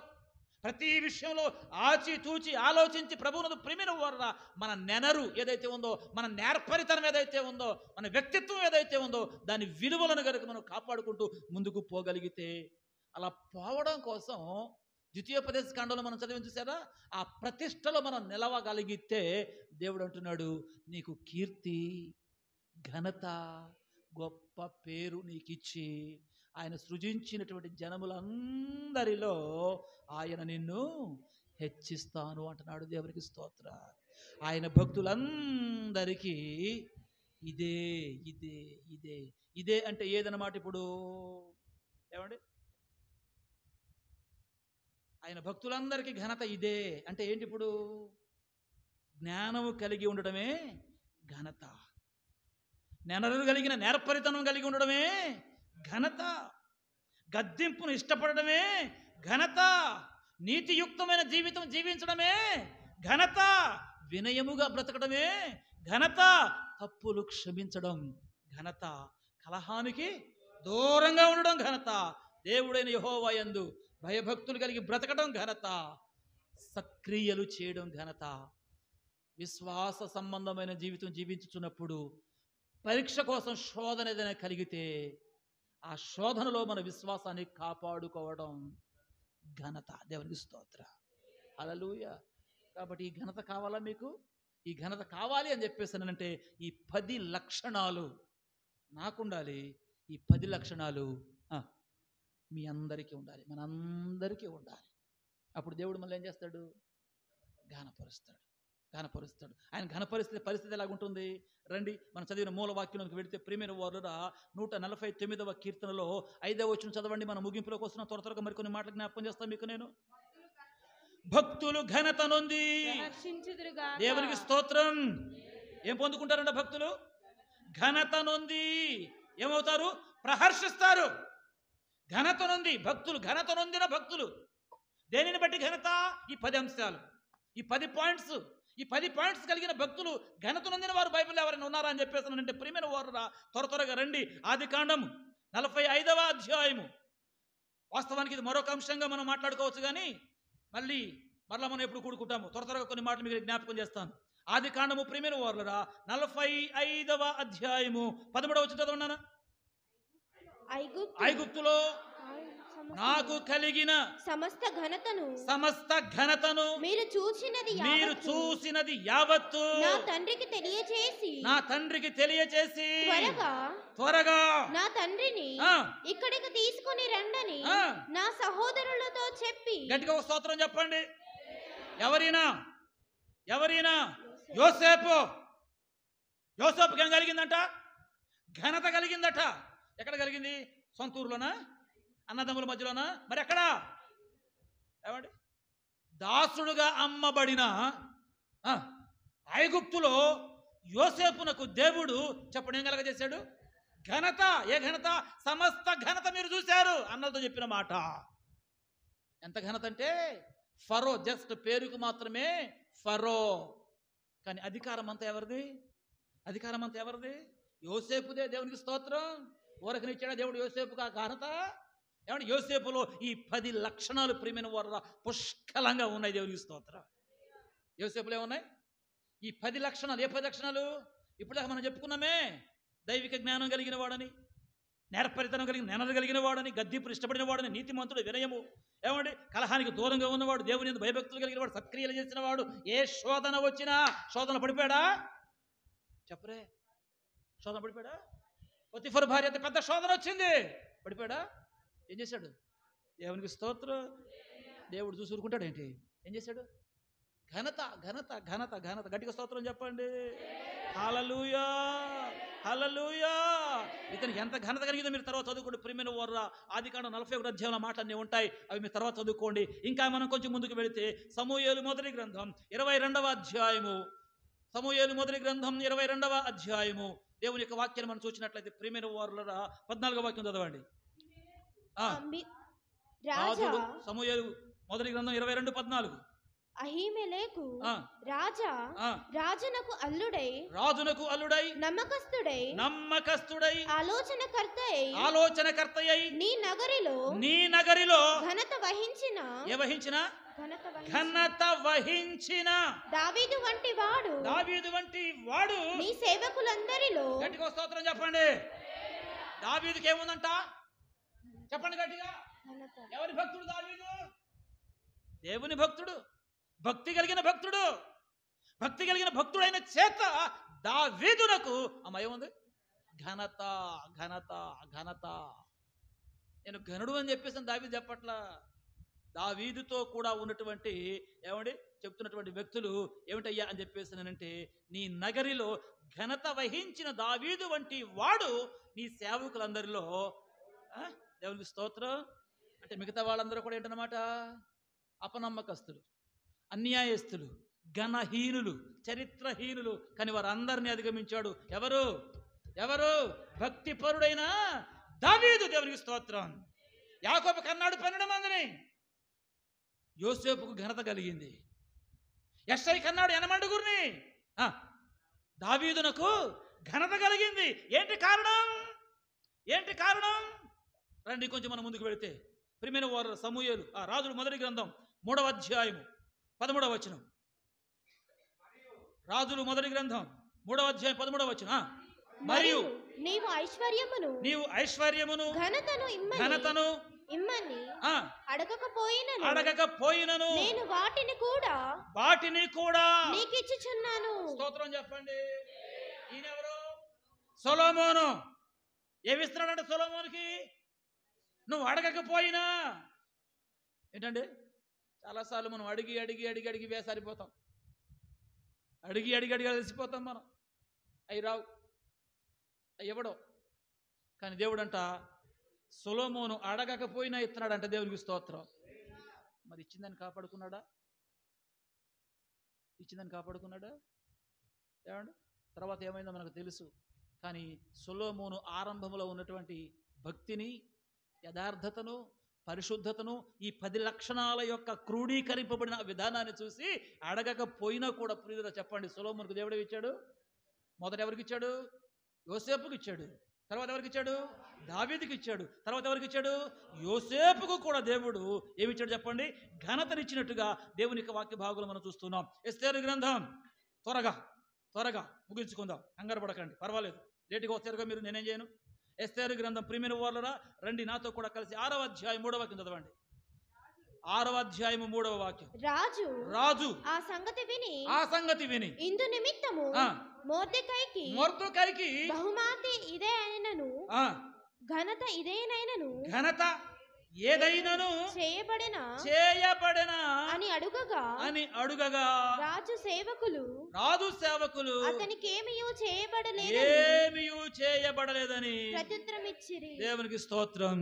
ప్రతి విషయంలో ఆచితూచి ఆలోచించి ప్రభువునకు ప్రియమైన వారురా, మన నెనరు ఏదైతే ఉందో, మన నేర్పరితనం ఏదైతే ఉందో, మన వ్యక్తిత్వం ఏదైతే ఉందో, దాని విలువలను కనుక మనం కాపాడుకుంటూ ముందుకు పోగలిగితే, అలా పోవడం కోసం ద్వితీయోపదేశ కాండంలో మనం చదివి చూసారా, ఆ ప్రతిష్టలో మనం నిలవగలిగితే దేవుడు అంటున్నాడు, నీకు కీర్తి, ఘనత, గొప్ప పేరు నీకిచ్చి ఆయన సృజించినటువంటి జనములందరిలో ఆయన నిన్ను హెచ్చిస్తాను అంటున్నాడు. దేవునికి స్తోత్ర. ఆయన భక్తులందరికీ ఇదే ఇదే ఇదే ఇదే అంటే ఏదన్నమాట? ఇప్పుడు ఏమండి, ఆయన భక్తులందరికీ ఘనత ఇదే అంటే ఏంటి? ఇప్పుడు జ్ఞానము కలిగి ఉండడమే ఘనత, నెనరు కలిగిన నేర్పరితనం కలిగి ఉండడమే ఘనత, గద్దింపును ఇష్టపడడమే ఘనత, నీతియుక్తమైన జీవితం జీవించడమే ఘనత, వినయముగా బ్రతకడమే ఘనత, తప్పులు క్షమించడం ఘనత, కలహానికి దూరంగా ఉండడం ఘనత, దేవుడైన యెహోవా యందు భయభక్తులు కలిగి బ్రతకడం ఘనత, సత్క్రియలు చేయడం ఘనత. విశ్వాస సంబంధమైన జీవితం జీవించుచున్నప్పుడు పరీక్ష కోసం శోధన ఏదైనా కలిగితే ఆ శోధనలో మన విశ్వాసాన్ని కాపాడుకోవడం ఘనత. దేవునికి స్తోత్ర. హల్లెలూయా. కాబట్టి ఈ ఘనత కావాలా మీకు? ఈ ఘనత కావాలి అని చెప్పేసానంటే ఈ 10 లక్షణాలు నాకుండాలి. ఈ 10 లక్షణాలు మీ అందరికీ ఉండాలి, మనందరికీ ఉండాలి. అప్పుడు దేవుడు మళ్ళీ ఏం చేస్తాడు? ఘనపరుస్తాడు. ఆయన పరిస్థితి ఎలాగుంటుంది? రండి మనం చదివిన మూల వాక్యంలోకి వెళితే ప్రియమైన వారురా, 149వ కీర్తనలో 5వ వచనం చదవండి. మనం ముగింపులోకి వస్తున్నాం. త్వరగా మరికొన్ని మాటలు జ్ఞాపకం చేస్తాను మీకు నేను. భక్తులు ఘనత నొంది, దేవునికి స్తోత్రం. ఏం పొందుకుంటారంట భక్తులు? ఘనత నొంది ఏమవుతారు? ప్రహర్షిస్తారు. ఘనత నొంది భక్తులు, ఘనత నొందిన భక్తులు. దేనిని బట్టి ఘనత? ఈ 10 అంశాలు, ఈ 10 పాయింట్స్, ఈ 10 పాయింట్స్ కలిగిన భక్తులు ఘనత నొందిన వారు బైబిల్లో ఎవరైనా ఉన్నారా అని చెప్పేసానంటే ప్రియమైన వారు త్వరగా రండి. ఆదికాండం 45వ అధ్యాయము. వాస్తవానికి ఇది మరొక అంశంగా మనం మాట్లాడుకోవచ్చు, కానీ మరలా మనం ఎప్పుడు కూడుకుంటాము. త్వరగా కొన్ని మాటలు మీకు జ్ఞాపకం చేస్తాను. ఆదికాండము ప్రియమైన వారులరా 45వ అధ్యాయము 13వ వచనం చదవండి. ఐగుప్తులో నాకు కలిగిన సమస్త ఘనతను మీరు చూసినది యావత్తు నా తండ్రికి తెలియచేసి త్వరగా నా తండ్రిని ఇక్కడికి తీసుకొని రండని నా సహోదరులతో చెప్పి. గట్టిగా ఒక స్తోత్రం చెప్పండి. ఎవరైనా యోసేపుకి ఏం కలిగిందంట? ఘనత కలిగిందట. ఎక్కడ కలిగింది? సొంత ఊరులోనా? అన్నదమ్ముల మధ్యలోనా? మరి ఎక్కడా? ఏమండి? దాసుడుగా అమ్మబడిన ఐగుప్తులో యోసేపునకు దేవుడు చెప్పండి ఏం కలగజేశాడు? ఘనత. ఏ ఘనత? సమస్త ఘనత మీరు చూశారు అన్నలతో చెప్పిన మాట. ఎంత ఘనత అంటే ఫరో జస్ట్ పేరుకు మాత్రమే ఫరో, కానీ అధికారం అంతా ఎవరిది? యోసేపుదే. దేవునికి స్తోత్రం. ఊరకనిచ్చాడా దేవుడు యోసేపుకు ఆ ఘనత? ఏమంటే యోసేపులో ఈ 10 లక్షణాలు ప్రియమైన వారు పుష్కలంగా ఉన్నాయి. దేవునికి స్తోత్రం. యోసేపులో ఏమున్నాయి? ఈ 10 లక్షణాలు. ఏ 10 లక్షణాలు? ఇప్పుడు మనం చెప్పుకున్నామే. దైవిక జ్ఞానం కలిగిన వాడని, నేర్పరితనం కలిగిన వాడని, గద్దింపులు ఇష్టపడిన వాడని, నీతిమంతుడు, వినయము, ఏమండి కలహానికి దూరంగా ఉన్నవాడు, దేవుని యందు భయభక్తులు కలిగిన వాడు, సత్క్రియలు చేసిన వాడు. ఏ శోధన వచ్చినా శోధన పడిపోయాడా? చెప్పరే, శోధన పడిపోయాడా? పొతిఫరు భార్య అయితే పెద్ద శోధన వచ్చింది, పడిపోయాడా? ఏం చేశాడు? దేవునికి స్తోత్రం. దేవుడు చూసి ఊరుకుంటాడు ఏంటి? ఏం చేశాడు? ఘనత. గట్టిగా స్తోత్రం చెప్పండి. హల్లెలూయా. ఇతనికి ఎంత ఘనత కలిగిందో మీరు తర్వాత చదువుకోండి. ప్రియమైన వారు ఆదికాండం 41వ అధ్యాయంలో మాటలన్నీ ఉంటాయి, అవి మీరు తర్వాత చదువుకోండి. ఇంకా మనం కొంచెం ముందుకు వెళితే సమూయేలు మొదటి గ్రంథం 22వ అధ్యాయము. సమూయేలు మొదటి గ్రంథం 22వ అధ్యాయము. దేవుని యొక్క వాక్యాన్ని మనం చూసినట్లయితే ప్రియమైన వారు 14వ వాక్యం చదవండి. సమూయేలు మొదటి గ్రంథం 22:14. అహీమెలెకు రాజునకు అల్లుడై నమ్మకస్తుడై ఆలోచనకర్తయై నీ నగరిలో ఘనత వహించిన దావీదు వంటి వాడు నీ సేవకులందరిలో. గట్టిగా స్తోత్రం చెప్పండి. దావీదుకి ఏముందంట? చెప్పండి గట్టిగా. ఎవరి భక్తుడు దావీదు? దేవుని భక్తుడు, భక్తి కలిగిన భక్తుడైన చేత దావీదునకు ఏముంది? ఘనత. నేను ఘనుడు అని చెప్పేసి దావీదు చెప్పట్లా. దావీదుతో కూడా ఉన్నటువంటి ఏమండి చెప్తున్నటువంటి వ్యక్తులు ఏమిటయ్యా అని చెప్పేసానంటే, నీ నగరిలో ఘనత వహించిన దావీదు వంటి వాడు నీ సేవకులందరిలో. దేవునికి స్తోత్రం. అంటే మిగతా వాళ్ళందరూ కూడా ఏంటన్నమాట? అపనమ్మకస్తులు, అన్యాయస్తులు, ఘనహీనులు, చరిత్రహీనులు. కానీ వారందరినీ అధిగమించాడు. ఎవరు? భక్తిపరుడైన దావీదు. దేవునికి స్తోత్రం. యాకోబు కన్నాడు 12 మందిని. యోసేపుకు ఘనత కలిగింది. యెషై కన్నాడు 80 దావీదునకు ఘనత కలిగింది. ఏంటి కారణం? రండి కొంచెం మనం ముందుకు వెళితే ప్రియమైన వారు సమూయేలు రాజుల మొదటి గ్రంథం 3వ అధ్యాయము 13వ వచనం. రాజులు మొదటి గ్రంథం 3వ అధ్యాయం 13వ వచనం. మరియు నీవు ఐశ్వర్యమును ఘనతను ఇమ్మని అడగకపోయినను నేను వాటిని కూడా నీకిచ్చుచున్నాను. స్తోత్రం చెప్పండి. ఈయనెవరు? సొలొమోను. ఏమిస్తున్నాడంటే సొలొమోనుకి? నువ్వు అడగకపోయినా. ఏంటండి చాలాసార్లు మనం అడిగి వేసారిపోతాం. అడిగి అలసిపోతాం మనం. అవి రావు, అవి ఇవ్వడం. కానీ దేవుడు అంట సొలొమోను అడగకపోయినా ఇస్తున్నాడంట. దేవునికి స్తోత్రం. మరి ఇచ్చిందని కాపాడుకున్నాడా? ఏమండి తర్వాత ఏమైందో మనకు తెలుసు. కానీ సొలొమోను ఆరంభంలో ఉన్నటువంటి భక్తిని, యథార్థతను, పరిశుద్ధతను, ఈ 10 లక్షణాల యొక్క క్రోడీకరింపబడిన విధానాన్ని చూసి అడగకపోయినా కూడా ప్రియులారా చెప్పండి, సొలొమోనుకు దేవుడు ఇచ్చాడు. మొదట ఎవరికి ఇచ్చాడు? యోసేపుకి ఇచ్చాడు. తర్వాత ఎవరికి ఇచ్చాడు? దావీదుకి ఇచ్చాడు. తర్వాత ఎవరికి ఇచ్చాడు? యోసేపుకు కూడా దేవుడు ఏమిచ్చాడు చెప్పండి? ఘనతనిచ్చినట్టుగా దేవుని యొక్క వాక్య భాగంలో మనం చూస్తున్నాం. ఎస్తేరు గ్రంథం త్వరగా ముగించుకుందాం, కంగారు పడకండి, పర్వాలేదు, లేటుగా వస్తారుగా మీరు, నేనేం చేయను. ఎస్తేరు గ్రంథం ప్రియమైన వాళ్ళరా రండి నాతో కూడా కలిసి 6వ అధ్యాయం 3వ వాక్యం చదవండి. 6వ అధ్యాయము 3వ వాక్యం. రాజు ఆ సంగతి విని ఇందు నిమిత్తము మొర్దెకైకి బహుమాతి ఇదే అయినను ఘనత ఇదేనైనను ఘనత ఏదైనను చేయబడిన అని అడుగగా రాజు సేవకులు అతనికి ఏమీ చేయబడలేదని ప్రత్యుత్తరం ఇచ్చిరి. దేవునికి స్తోత్రం.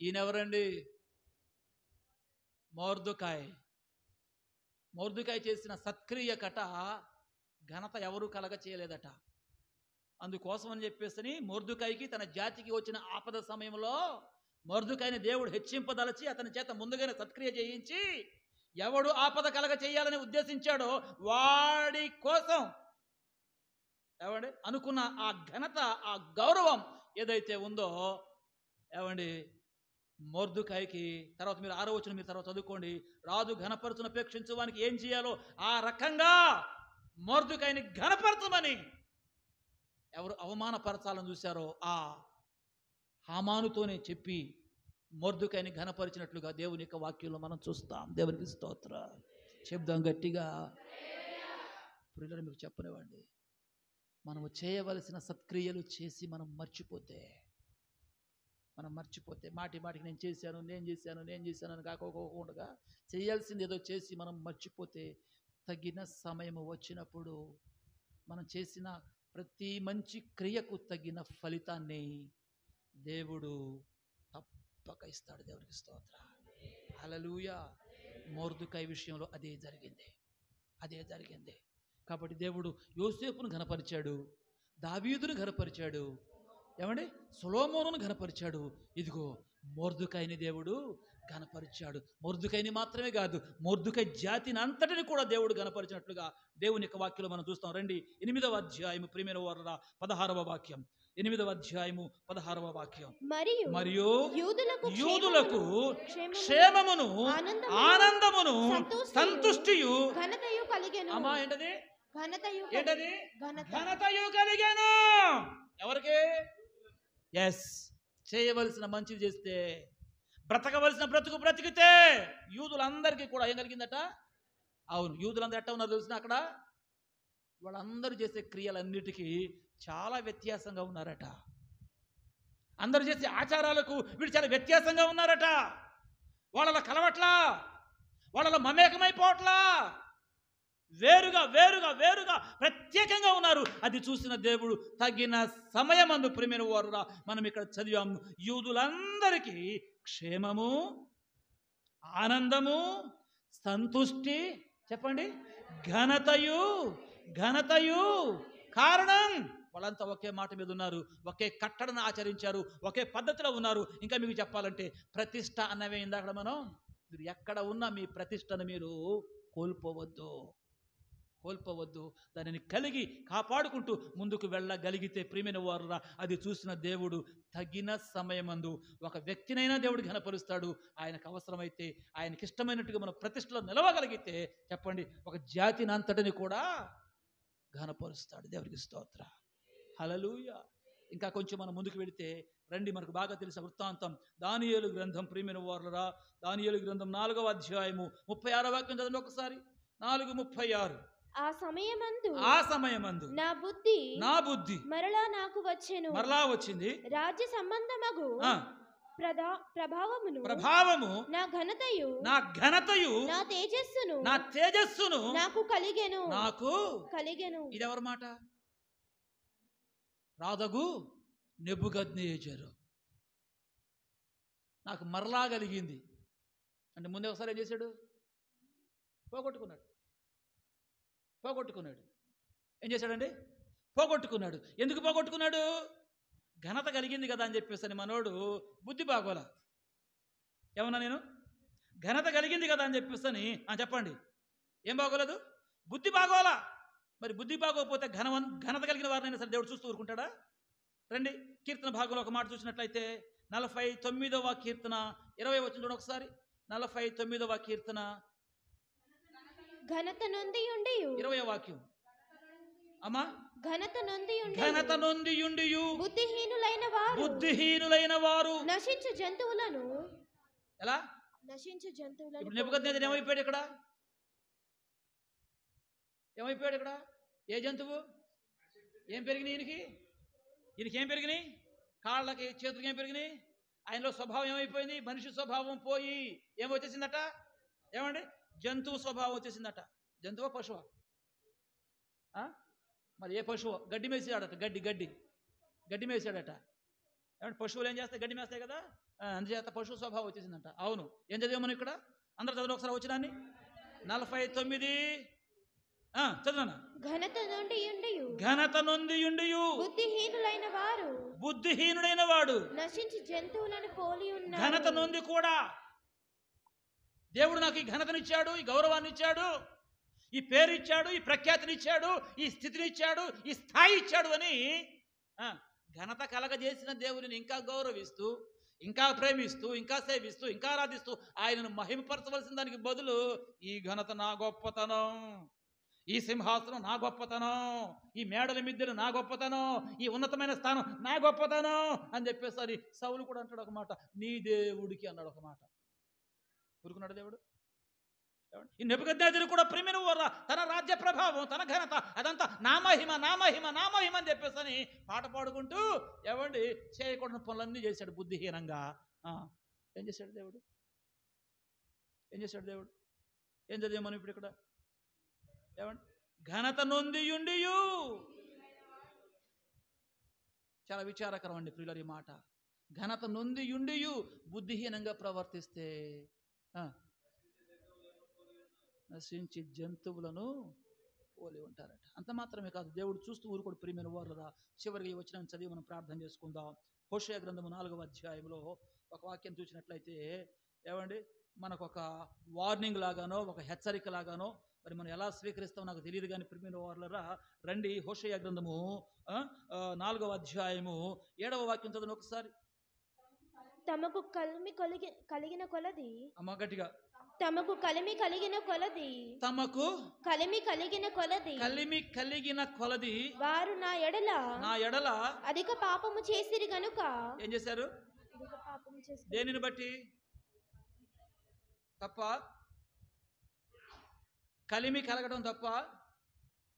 ఈయనెవరండి? మొర్దెకై చేసిన సత్క్రియ కట ఘనత ఎవరు కలగ చేయలేదట. అందుకోసం అని చెప్పేసి మొర్దెకైకి తన జాతికి వచ్చిన ఆపద సమయంలో మొర్దెకైని దేవుడు హెచ్చింపదలచి అతని చేత ముందుగానే సత్క్రియ చేయించి ఎవడు ఆపద కలగ చేయాలని ఉద్దేశించాడో వాడి కోసం ఏమండి అనుకున్న ఆ ఘనత, ఆ గౌరవం ఏదైతే ఉందో ఏమండి మొర్దెకైకి, తర్వాత మీరు 6వ వచనం మీరు తర్వాత చదువుకోండి, రాజు ఘనపరచును అపేక్షించువానికి ఏం చేయాలో ఆ రకంగా మొర్దెకైని ఘనపరచమని ఎవరు అవమానపరచాలని చూశారో ఆ హామానుతోనే చెప్పి మొర్దెకైని ఘనపరిచినట్లుగా దేవుని యొక్క వాక్యంలో మనం చూస్తాం. దేవునికి స్తోత్ర. చెప్దాం గట్టిగా. ప్రియులారా మీకు చెప్పనివ్వండి, మనము చేయవలసిన సత్క్రియలు చేసి మనం మర్చిపోతే మాటికి నేను చేశాను అని కాకోకుండా చేయాల్సింది ఏదో చేసి మనం మర్చిపోతే తగిన సమయం వచ్చినప్పుడు మనం చేసిన ప్రతి మంచి క్రియకు తగిన ఫలితాన్ని దేవుడు తప్పక ఇస్తాడు. దేవునికి స్తోత్ర. హల్లెలూయా. మొర్దెకై విషయంలో అదే జరిగింది. కాబట్టి దేవుడు యోసేపును ఘనపరిచాడు, దావీదును ఘనపరిచాడు, ఏమండి సొలొమోనును ఘనపరిచాడు. ఇదిగో మొర్దెకైని దేవుడు ఘనపరిచాడు. మొర్దెకైని మాత్రమే కాదు, మొర్దెకై జాతిని అంతటిని కూడా దేవుడు ఘనపరిచినట్లుగా దేవుని యొక్క వాక్యంలో మనం చూస్తాం. రండి 8వ అధ్యాయము ప్రియమైన వారలా 16వ వాక్యం. 8వ అధ్యాయము 16వ వాక్యం. మరియు యూదులకు క్షేమమును ఆనందమును సంతుష్టియు అమ్మా ఏంటది ఘనతయు కలిగెను. ఎవరికి? చేయవలసిన మంచిది చేస్తే, బ్రతకవలసిన బ్రతికితే యూదులందరికీ కూడా ఏం కలిగిందట? అవును, యూదులందరూ ఎట్ట ఉన్నారు తెలిసిన అక్కడ? వాళ్ళందరూ చేసే క్రియలన్నిటికీ చాలా వ్యత్యాసంగా ఉన్నారట. అందరూ చేసే ఆచారాలకు వీళ్ళు చాలా వ్యత్యాసంగా ఉన్నారట. వాళ్ళ కలవట్లా, వాళ్ళ మమేకమైపోవట్లా, వేరుగా ప్రత్యేకంగా ఉన్నారు. అది చూసిన దేవుడు తగిన సమయమందు ప్రియమైన వారురా మనం ఇక్కడ చదివాము, యూదులందరికీ క్షేమము, ఆనందము, సంతుష్టి, చెప్పండి, ఘనతయు కారణం. వాళ్ళంతా ఒకే మాట మీద ఉన్నారు, ఒకే కట్టడను ఆచరించారు, ఒకే పద్ధతిలో ఉన్నారు. ఇంకా మీకు చెప్పాలంటే ప్రతిష్ట అన్నవే ఇందాక మనం, మీరు ఎక్కడ ఉన్నా మీ ప్రతిష్టను మీరు కోల్పోవద్దు, దానిని కలిగి కాపాడుకుంటూ ముందుకు వెళ్ళగలిగితే ప్రియమైన వారురా అది చూసిన దేవుడు తగిన సమయమందు ఒక వ్యక్తినైనా దేవుడు ఘనపరుస్తాడు. ఆయనకు అవసరమైతే ఆయనకి ఇష్టమైనట్టుగా మనం ప్రతిష్టలో నిలవగలిగితే చెప్పండి ఒక జాతిని అంతటిని కూడా ఘనపరుస్తాడు. దేవుడికి స్తోత్ర. హల్లెలూయా. ఇంకా కొంచెం మనం ముందుకు వెళితే రండి, మనకు బాగా తెలిసిన వృత్తాంతం దానియేలు గ్రంథం. ప్రియమైన వారులరా దానియేలు గ్రంథం 4వ అధ్యాయము 36వ వాక్యం చదవండి ఒకసారి. 4:36. ఆ సమయమందు నా బుద్ధి మరలా నాకు వచ్చింది. రాజ్య సంబంధమగు ప్రభావము నా ఘనతయు నా తేజస్సును నాకు కలిగెను. ఇది ఎవరి మాట? రాజగు నెబుకద్నెజరు. నాకు మరలా కలిగింది అంటే ముందే ఒకసారి ఏం చేశాడు? పోగొట్టుకున్నాడు. ఏం చేశాడండి? పోగొట్టుకున్నాడు. ఎందుకు పోగొట్టుకున్నాడు? ఘనత కలిగింది కదా అని చెప్పేసి మనోడు బుద్ధి బాగోలా. ఏమన్నా నేను? ఘనత కలిగింది కదా అని చెప్పేసి చెప్పండి. ఏం బాగోలేదు? బుద్ధి బాగోలా. మరి బుద్ధి బాగోకపోతే ఘనత కలిగిన వారినైనా సరే దేవుడు చూస్తూ ఊరుకుంటాడా? రండి, కీర్తన భాగంలో ఒక మాట చూసినట్లయితే 49వ కీర్తన 20 వచ్చిన చూడండి ఒకసారి. 49వ కీర్తన ఘనత నొంది ఉండి 20వ వాక్యం. అమ్మా, ఘనత నొంది బుద్ధిహీనులైన వారు నశించు జంతువులను. ఎలా? నశించు జంతువులను. ఇప్పుడు నెబుకద్నెజరు ఏమైపోయాడు ఇక్కడ? ఏమైపోయాడు ఇక్కడ? ఏ జంతువు? ఏం పెరిగినాయి ఈయనకి? ఏం పెరిగినాయి? కాళ్ళకి చేతులకి ఏం పెరిగినాయి? ఆయనలో స్వభావం ఏమైపోయింది? మనిషి స్వభావం పోయి ఏమొచ్చేసిందట? ఏమండి? జంతువు స్వభావం వచ్చేసిందట. జంతువా పశువా? మరి ఏ పశువు? గడ్డి మేసాడట. గడ్డి మేసాడట. ఏమంటే పశువులు ఏం చేస్తాయి? గడ్డి మేస్తాయి కదా. అందుచేత పశువు స్వభావం వచ్చేసిందంట. అవును. ఏం చదివామని ఇక్కడ? అందరు చదువు ఒకసారి వచ్చినాన్ని. 49 చదువునా. ఘనత నొందియుండియు బుద్ధిహీనుడైన వాడు నశించి జంతువులను పోలి ఉన్నాడు. ఘనత నొంది కూడా దేవుడు నాకు ఈ ఘనతనిచ్చాడు, ఈ గౌరవాన్ని ఇచ్చాడు, ఈ పేరు ఇచ్చాడు, ఈ ప్రఖ్యాతినిచ్చాడు, ఈ స్థితిని ఇచ్చాడు, ఈ స్థాయి ఇచ్చాడు అని ఘనత కలగజేసిన దేవుడిని ఇంకా గౌరవిస్తూ, ఇంకా ప్రేమిస్తూ, ఇంకా సేవిస్తూ, ఇంకా ఆరాధిస్తూ ఆయనను మహిమపరచవలసిన దానికి బదులు ఈ ఘనత నా గొప్పతనం, ఈ సింహాసనం నా గొప్పతనం, ఈ మేడల మిద్దెలు నా గొప్పతనం, ఈ ఉన్నతమైన స్థానం నా గొప్పతనం అని చెప్పేసరి సౌలు కూడా అంటాడు ఒక మాట, నీ దేవుడికి అన్నాడు ఒక మాట. ఊరుకున్నాడు దేవుడు. ఈ నెబుకద్నెజరు కూడా ప్రేమిన వర్ర తన రాజ్య ప్రభావం, తన ఘనత అదంతా నా మహిమ నా మహిమ నా మహిమ అని చెప్పేసి పాట పాడుకుంటూ ఏమండి చేయకూడని పనులన్నీ చేశాడు బుద్ధిహీనంగా. ఏం చేశాడు దేవుడు? ఏం చదివాం మనం ఇప్పుడు ఇక్కడ? ఏమండి? ఘనత నొందియుండియు. చాలా విచారకరం అండి ప్రియులారా ఈ మాట. ఘనత నొందియుండియు బుద్ధిహీనంగా ప్రవర్తిస్తే నశించి జంతువులను పోలి ఉంటారట. అంత మాత్రమే కాదు, దేవుడు చూస్తూ ఊరుకోడు ప్రియమైన వారులరా. చివరికి వచ్చిన చదివి మనం ప్రార్థన చేసుకుందాం. హోషేయ గ్రంథము 4వ అధ్యాయంలో ఒక వాక్యం చూసినట్లయితే ఏమండి, మనకు ఒక వార్నింగ్ లాగానో ఒక హెచ్చరిక లాగానో మరి మనం ఎలా స్వీకరిస్తామో నాకు తెలియదు కానీ ప్రియమైన వారులరా రండి, హోషేయ గ్రంథము 4వ అధ్యాయము 7వ వాక్యం చదువు ఒకసారి. తమకు కలిగిన కొలది. అమ్మ గట్టిగా. తమకు కలిమి కలిగిన కొలది వారు నా ఎడల అధిక పాపము చేసిరి గనుక. ఏం చేశారు? దేనిని బట్టి? తప్ప కలిమి కలగడం తప్ప.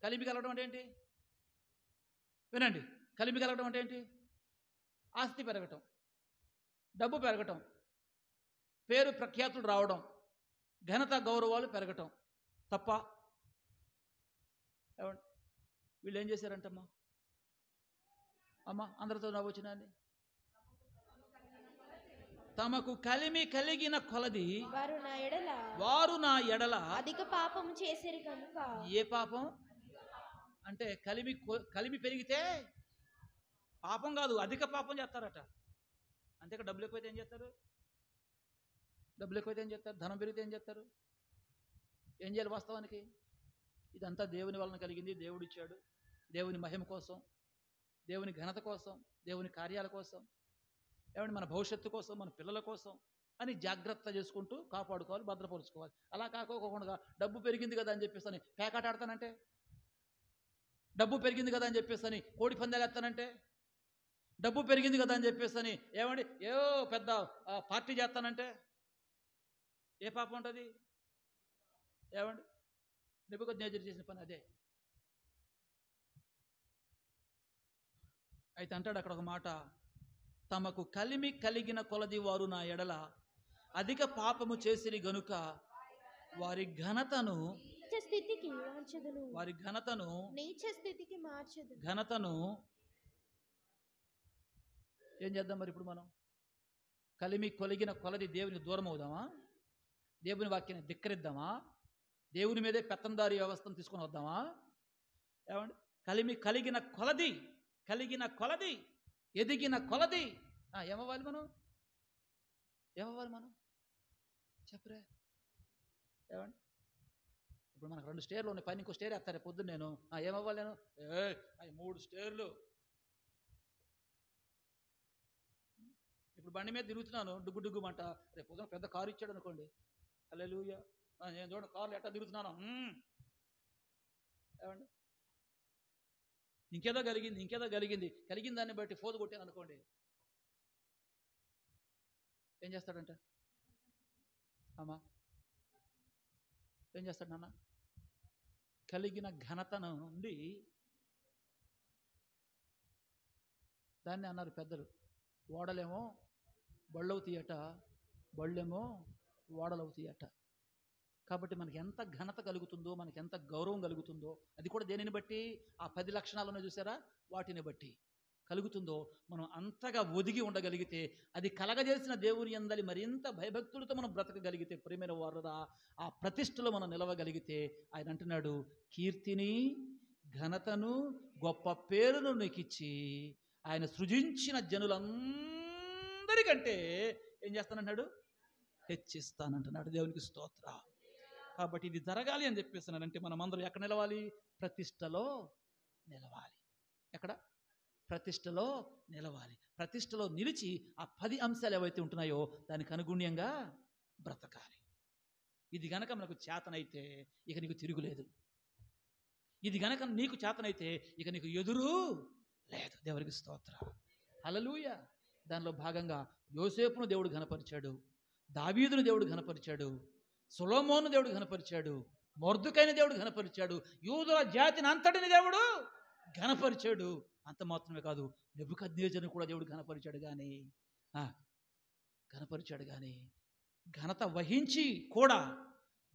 కలిమి కలగడం అంటే ఏంటి? వినండి, కలిమి కలగడం అంటే ఏంటి? ఆస్తి పెరగటం, డబ్బు పెరగటం, పేరు ప్రఖ్యాతులు రావడం, ఘనత గౌరవాలు పెరగటం తప్ప. వీళ్ళు ఏం చేశారంటమ్మా? అందరితో నా వచ్చినాన్ని. తమకు కలిమి కలిగిన కొలది వారు నా ఎడల అధిక పాపం చేసిరి కనుక. ఏ పాపం అంటే? కలిమి పెరిగితే పాపం కాదు, అధిక పాపం చేస్తారట. అంతేకా డబ్బులు ఎక్కువైతే ఏం చేస్తారు? ధనం పెరిగితే ఏం చేస్తారు? ఏం చేయాలి వాస్తవానికి? ఇదంతా దేవుని వలన కలిగింది, దేవుడు ఇచ్చాడు. దేవుని మహిమ కోసం, దేవుని ఘనత కోసం, దేవుని కార్యాల కోసం, ఏమంటే మన భవిష్యత్తు కోసం, మన పిల్లల కోసం అని జాగ్రత్త చేసుకుంటూ కాపాడుకోవాలి, భద్రపరుచుకోవాలి. అలా కాకోకుండా డబ్బు పెరిగింది కదా అని చెప్పేసి పేకాట ఆడతానంటే, డబ్బు పెరిగింది కదా అని చెప్పేసి కోడి పందాలు ఎత్తానంటే, డబ్బు పెరిగింది కదా అని చెప్పేసి ఏమండి ఏవో పెద్ద పార్టీ చేస్తానంటే ఏ పాపం ఉంటుంది? ఏమండి? నెబుకద్నెజరు చేసిన పని అదే. అయితే అంటాడు అక్కడ ఒక మాట, తమకు కలిమి కలిగిన కొలది వారు నా ఎడల అధిక పాపము చేసిరి గనుక వారి ఘనతను ఏం చేద్దాం మరి ఇప్పుడు మనం? కలిమి కొలిగిన కొలది దేవుని దూరం అవుదామా? దేవుని వాక్యాన్ని ధిక్కరిద్దామా? దేవుని మీదే పెత్తందారి వ్యవస్థను తీసుకొని వద్దామా? ఏమండి? కలిగిన కొలది ఎదిగిన కొలది ఏమవ్వాలి మనం? చెప్పరే ఏమండి? ఇప్పుడు మనకు 2 స్టేర్లు ఉన్నాయి, పైన ఇంకో స్టేర్ వేస్తారు పొద్దున్న. నేను ఏమవ్వాలి? నేను అవి 3 స్టేర్లు. ఇప్పుడు బండి మీద తిరుగుతున్నాను, డుగ్గు డుగ్గుమంట. రేపు పొద్దున పెద్ద కారు ఇచ్చాడు అనుకోండి, హల్లెలూయా, నేను చూడండి కార్లు ఎట్టా తిరుగుతున్నాను. ఏమండి? ఇంకేదో కలిగిన దాన్ని బట్టి ఫోన్ కొట్టాను అనుకోండి, ఏం చేస్తాడంట? అమ్మా ఏం చేస్తాడు నాన్న? కలిగిన ఘనతను నుండి దాన్ని అన్నారు పెద్దలు, ఓడలేమో బళ్ళవుతాయట, బళ్ళేమో ఓడలవుతాయట. కాబట్టి మనకి ఎంత ఘనత కలుగుతుందో, మనకి ఎంత గౌరవం కలుగుతుందో, అది కూడా దేనిని బట్టి? ఆ 10 లక్షణాలను చూసారా, వాటిని బట్టి కలుగుతుందో. మనం అంతగా ఒదిగి ఉండగలిగితే, అది కలగజేసిన దేవుని యందలి మరింత భయభక్తులతో మనం బ్రతకగలిగితే, ప్రియమైన వారురా, ఆ ప్రతిష్టలో మనం నిలవగలిగితే, ఆయన అంటున్నాడు, కీర్తిని, ఘనతను, గొప్ప పేరును నీకిచ్చి ఆయన సృజించిన జనులందరికంటే ఏం చేస్తానంటున్నాడు? హెచ్చిస్తానంటున్నాడు. దేవునికి స్తోత్ర. కాబట్టి ఇది జరగాలి అని చెప్పేస్తున్నానంటే మనం అందరం ఎక్కడ నిలవాలి? ప్రతిష్టలో నిలవాలి. ఎక్కడ? ప్రతిష్టలో నిలవాలి. ప్రతిష్టలో నిలిచి ఆ 10 అంశాలు ఏవైతే ఉంటున్నాయో దానికి అనుగుణ్యంగా బ్రతకాలి. ఇది గనక మనకు చేతనైతే ఇక నీకు తిరుగులేదు. ఇది గనక నీకు చేతనైతే ఇక నీకు ఎదురు లేదు. దేవునికి స్తోత్ర. హల్లెలూయా. దానిలో భాగంగా యోసేపును దేవుడు ఘనపరిచాడు, దావీదును దేవుడు ఘనపరిచాడు, సొలొమోను దేవుడు ఘనపరిచాడు, మొర్దెకైని దేవుడు ఘనపరిచాడు, యూదుల జాతిని అంతటిని దేవుడు ఘనపరిచాడు. అంత మాత్రమే కాదు, నెబుకద్నెజరును కూడా దేవుడు ఘనపరిచాడు. కానీ ఘనత వహించి కూడా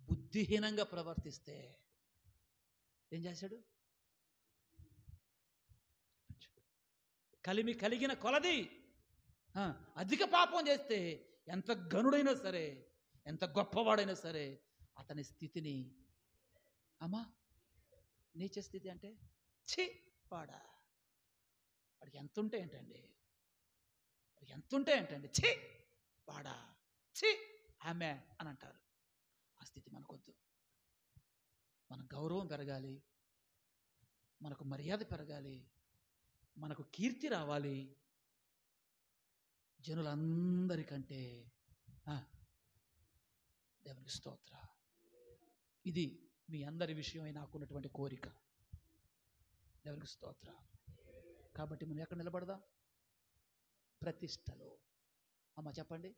బుద్ధిహీనంగా ప్రవర్తిస్తే ఏం చేశాడు? కలిగిన కొలది అధిక పాపం చేస్తే ఎంత గనుడైనా సరే, ఎంత గొప్పవాడైనా సరే, అతని స్థితిని, అమ్మా నీచ స్థితి అంటే ఛీ వాడా, వాడికి ఎంత ఉంటే ఏంటండి, ఛీ వాడా, ఛీ ఆమె అని అంటారు. ఆ స్థితి మనకొద్దు. మన గౌరవం పెరగాలి, మనకు మర్యాద పెరగాలి, మనకు కీర్తి రావాలి జనులందరికంటే. దేవునికి స్తోత్ర. ఇది మీ అందరి విషయమై నాకున్నటువంటి కోరిక. దేవునికి స్తోత్ర. కాబట్టి మనం ఎక్కడ నిలబడదాం? ప్రతిష్టలో. అమ్మ చెప్పండి,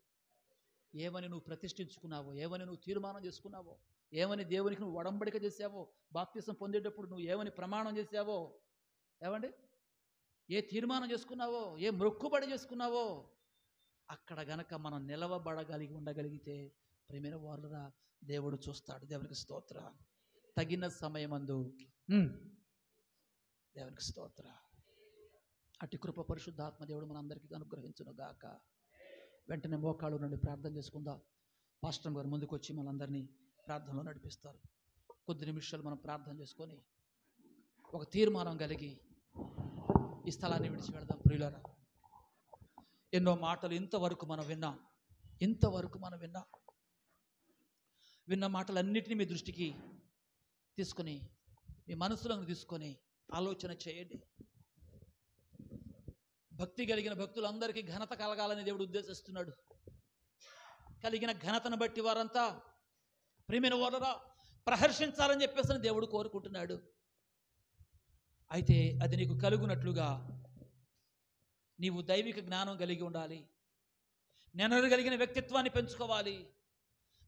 ఏమని నువ్వు ప్రతిష్ఠించుకున్నావో, ఏమని నువ్వు తీర్మానం చేసుకున్నావో, ఏమని దేవునికి నువ్వు ఒడంబడిక చేసావో, బాప్తిసం పొందేటప్పుడు నువ్వు ఏమని ప్రమాణం చేసావో, ఏమండి ఏ తీర్మానం చేసుకున్నావో, ఏ మొక్కుబడి చేసుకున్నావో, అక్కడ గనక మనం నిలవబడగలిగి ఉండగలిగితే ప్రియమైన వారురా దేవుడు చూస్తాడు. దేవునికి స్తోత్ర. తగిన సమయమందు దేవునికి స్తోత్ర. అట్టి కృప పరిశుద్ధాత్మ దేవుడు మనందరికీ అనుగ్రహించును గాక. వెంటనే మోకాళ్ళు నుండి ప్రార్థన చేసుకుందాం. పాస్టర్ గారు ముందుకు వచ్చి మనందరినీ ప్రార్థనలో నడిపిస్తారు. కొద్ది నిమిషాలు మనం ప్రార్థన చేసుకొని ఒక తీర్మానం కలిగి ఈ స్థలాన్ని విడిచి వెళదాం. ప్రియులారా, ఎన్నో మాటలు ఇంతవరకు మనం విన్నాం. విన్న మాటలన్నిటినీ మీ దృష్టికి తీసుకొని, మీ మనసులను తీసుకొని ఆలోచన చేయండి. భక్తి కలిగిన భక్తులందరికీ ఘనత కలగాలని దేవుడు ఉద్దేశిస్తున్నాడు. కలిగిన ఘనతను బట్టి వారంతా ప్రియమైన వారరా ప్రహర్షించాలని చెప్పేసి దేవుడు కోరుకుంటున్నాడు. అయితే అది నీకు కలుగునట్లుగా నీవు దైవిక జ్ఞానం కలిగి ఉండాలి, నెనరు కలిగిన వ్యక్తిత్వాన్ని పెంచుకోవాలి,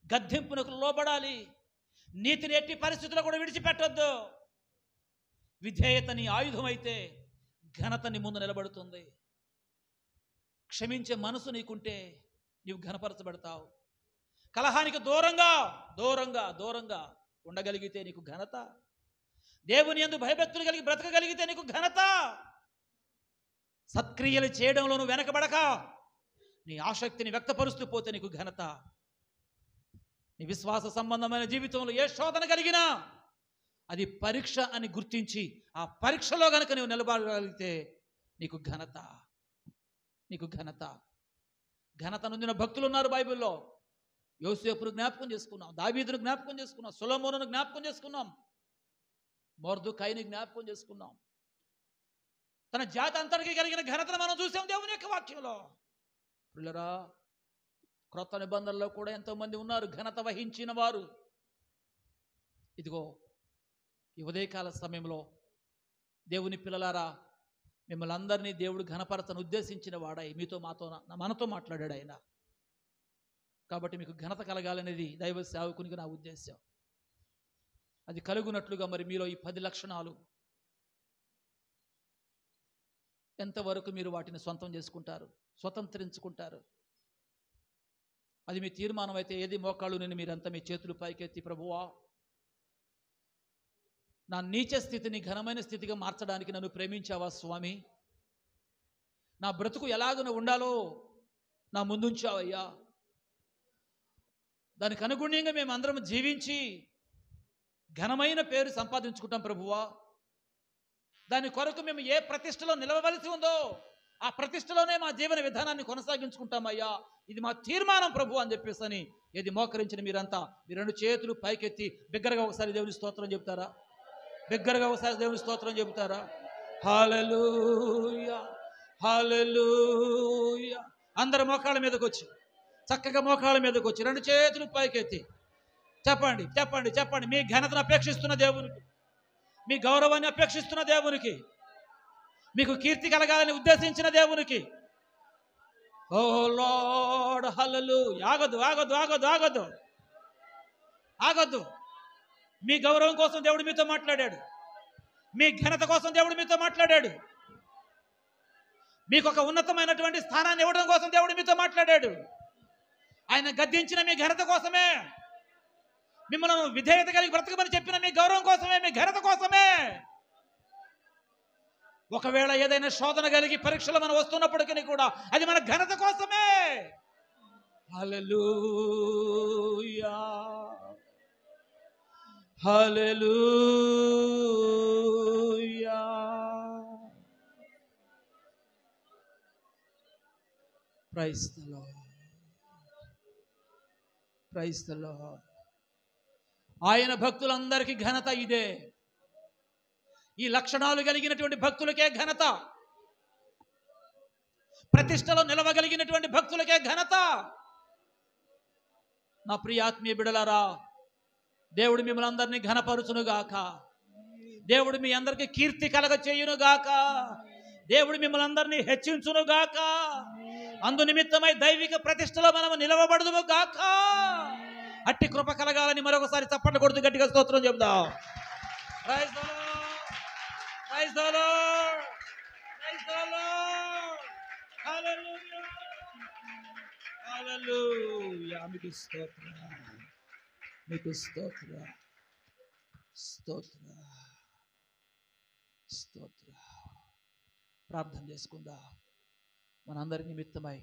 గద్దెంపునకు లోబడాలి, నీతిని ఎట్టి పరిస్థితుల్లో కూడా విడిచిపెట్టొద్దు. విధేయత నీ ఆయుధం అయితే ఘనత నీ ముందు నిలబడుతుంది. క్షమించే మనసు నీకుంటే నీవు ఘనపరచబడతావు. కలహానికి దూరంగా ఉండగలిగితే నీకు ఘనత. దేవుని యందు భయభక్తులు కలిగి బ్రతకగలిగితే నీకు ఘనత. సత్క్రియలు చేయడంలో నువ్వు వెనకబడక నీ ఆసక్తిని వ్యక్తపరుస్తూ పోతే నీకు ఘనత. నీ విశ్వాస సంబంధమైన జీవితంలో ఏ శోధన కలిగినా అది పరీక్ష అని గుర్తించి ఆ పరీక్షలో గనక నువ్వు నిలబడగలిగితే నీకు ఘనత. ఘనత నొందిన భక్తులు ఉన్నారు బైబిల్లో. యోసేపును జ్ఞాపకం చేసుకున్నాం, దావీదును జ్ఞాపకం చేసుకున్నాం, సొలొమోనును జ్ఞాపకం చేసుకున్నాం, మొర్దెఖాయిని జ్ఞాపకం చేసుకున్నాం. తన జాతి అంతటికి కలిగిన ఘనతను మనం చూసాం దేవుని యొక్క వాక్యంలో. పిల్లరా, క్రొత్త నిబంధనలో కూడా ఎంతోమంది ఉన్నారు ఘనత వహించిన వారు. ఇదిగో ఈ ఉదయకాల సమయంలో దేవుని పిల్లలారా, మిమ్మల్ని అందరినీ దేవుడు ఘనపరచను ఉద్దేశించిన వాడై మనతో మాట్లాడాడు ఆయన. కాబట్టి మీకు ఘనత కలగాలనేది దైవ సేవకునికి నా ఉద్దేశం. అది కలుగునట్లుగా మరి మీలో ఈ 10 లక్షణాలు ఎంతవరకు మీరు వాటిని సొంతం చేసుకుంటారు, స్వతంత్రించుకుంటారు? అది మీ తీర్మానం అయితే ఏది మోకాళ్ళు నేను మీరంతా మీ చేతులు పైకెత్తి, ప్రభువా నా నీచ స్థితిని ఘనమైన స్థితిగా మార్చడానికి నన్ను ప్రేమించావా స్వామి, నా బ్రతుకు ఎలాగన ఉండాలో నా ముందుంచావయ్యా, దానికి అనుగుణ్యంగా మేము అందరం జీవించి ఘనమైన పేరు సంపాదించుకుంటాం ప్రభువా. దాని కొరకు మేము ఏ ప్రతిష్టలో నిలవవలసి ఉందో ఆ ప్రతిష్టలోనే మా జీవన విధానాన్ని కొనసాగించుకుంటామయ్యా, ఇది మా తీర్మానం ప్రభు అని చెప్పేసి ఇది మోకరించిన మీరంతా మీ 2 చేతులు పైకెత్తి బిగ్గరగా ఒకసారి దేవుని స్తోత్రం చెప్తారా? బిగ్గరగా ఒకసారి దేవుని స్తోత్రం చెబుతారా? హల్లెలూయా, హల్లెలూయా. అందరు మోకాళ్ళ మీదకి వచ్చి, చక్కగా మోకాళ్ళ మీదకి వచ్చి 2 చేతులు పైకెత్తి చెప్పండి, చెప్పండి, చెప్పండి. మీ ఘనతను అపేక్షిస్తున్న దేవునికి, మీ గౌరవాన్ని అపేక్షిస్తున్న దేవునికి, మీకు కీర్తి కలగాలని ఉద్దేశించిన దేవునికి, ఓ లార్డ్ హల్లెలూయా. ఆగొద్దు, ఆగొద్దు, ఆగొద్దు, ఆగొద్దు, ఆగొద్దు. మీ గౌరవం కోసం దేవుడు మీతో మాట్లాడాడు, మీ ఘనత కోసం దేవుడు మీతో మాట్లాడాడు, మీకు ఒక ఉన్నతమైనటువంటి స్థానాన్ని ఇవ్వడం కోసం దేవుడు మీతో మాట్లాడాడు. ఆయన గద్దించిన మీ ఘనత కోసమే, మిమ్మల్ని విధేయత కలిగి బ్రతకమని చెప్పిన మీ గౌరవం కోసమే, మీ ఘనత కోసమే. ఒకవేళ ఏదైనా శోధన కలిగి పరీక్షలు మనం వస్తున్నప్పటికీ కూడా అది మన ఘనత కోసమే. హల్లెలూయా, హల్లెలూయా. Praise the lord, praise the lord. ఆయన భక్తులందరికీ ఘనత ఇదే. ఈ లక్షణాలు కలిగినటువంటి భక్తులకే ఘనత, ప్రతిష్టలో నిలవగలిగినటువంటి భక్తులకే ఘనత. నా ప్రియాత్మీయ బిడలారా, దేవుడు మిమ్మల్ని అందరినీ ఘనపరుచునుగాక, దేవుడు మీ అందరికీ కీర్తి కలగ చేయునుగాక, దేవుడు మిమ్మల్ని అందరినీ హెచ్చించునుగాక, అందు నిమిత్తమై దైవిక ప్రతిష్టలో మనము నిలవబడదుము గాక. అట్టి కృప కలగాలని మరొకసారి చప్పట్లు కొడుతూ గట్టిగా స్తోత్రం చెప్దాం. Praise the lord, praise the lord, praise the lord. హల్లెలూయా, హల్లెలూయా. మీకు స్తోత్రం, మీకు స్తోత్రం, స్తోత్రం, స్తోత్రం. ప్రార్థన చేసుకుందాం. మనందరి నిమిత్తమై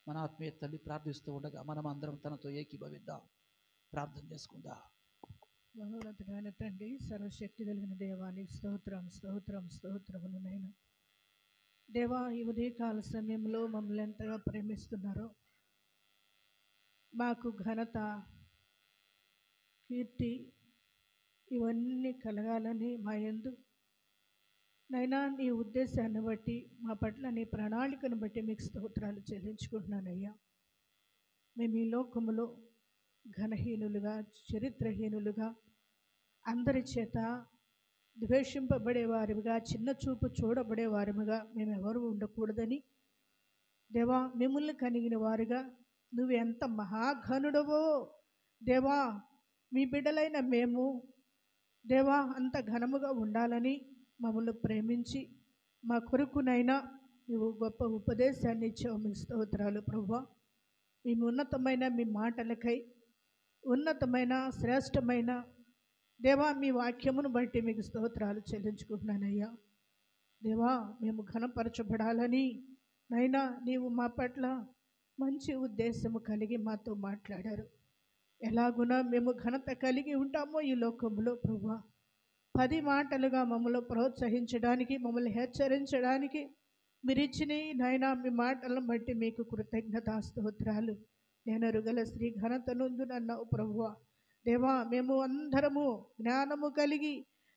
మన ఆత్మీయ తల్లి ప్రార్థిస్తూ ఉండగా మనం అందరం తనతో ఏకీభవిద్దాం. ప్రార్థన చేసుకుందాం. మహోన్నతుడైన తండ్రి, సర్వశక్తి కలిగిన దేవానికి స్తోత్రం, స్తోత్రం, స్తోత్రములు నైనా. దేవా, ఈ ఉదయకాల సమయంలో మమ్మల్ని ఎంతగా ప్రేమిస్తున్నారో, మాకు ఘనత, కీర్తి ఇవన్నీ కలగాలని మా యందు నైనా నీ ఉద్దేశాన్ని బట్టి, మా పట్ల నీ ప్రణాళికను బట్టి మీకు స్తోత్రాలు చెల్లించుకుంటున్నానయ్యా. మేము ఈ లోకములో ఘనహీనులుగా, చరిత్రహీనులుగా, అందరి చేత ద్వేషింపబడేవారిగా, చిన్న చూపు చూడబడేవారిగా మేము ఎవరు ఉండకూడదని దేవా, మిమ్మల్ని కలిగిన వారుగా నువ్వు ఎంత మహాఘనుడవో దేవా, మీ బిడ్డలైన మేము దేవా అంత ఘనముగా ఉండాలని మమ్మల్ని ప్రేమించి మా కొరకునైనా నువ్వు గొప్ప ఉపదేశాన్ని ఇచ్చావు. మీ స్తోత్రాలు ప్రభువా. మేము ఉన్నతమైన మీ మాటలకై, ఉన్నతమైన శ్రేష్టమైన దేవా మీ వాక్యమును బట్టి మీకు స్తోత్రాలు చెల్లించుకుంటున్నానయ్యా. దేవా, మేము ఘనపరచబడాలని నైనా నీవు మా పట్ల మంచి ఉద్దేశము కలిగి మాతో మాట్లాడారు. ఎలాగునా మేము ఘనత కలిగి ఉంటామో ఈ లోకంలో ప్రభువా, 10 మాటలుగా మమ్మల్ని ప్రోత్సహించడానికి, మమ్మల్ని హెచ్చరించడానికి మీరు ఇచ్చిన నాయనా మీ మాటలను బట్టి మీకు కృతజ్ఞతా స్తోత్రాలు. నేనరుగల శ్రీ ఘనత నొందునన్నావు ప్రభువా. దేవా, మేము అందరము జ్ఞానము కలిగి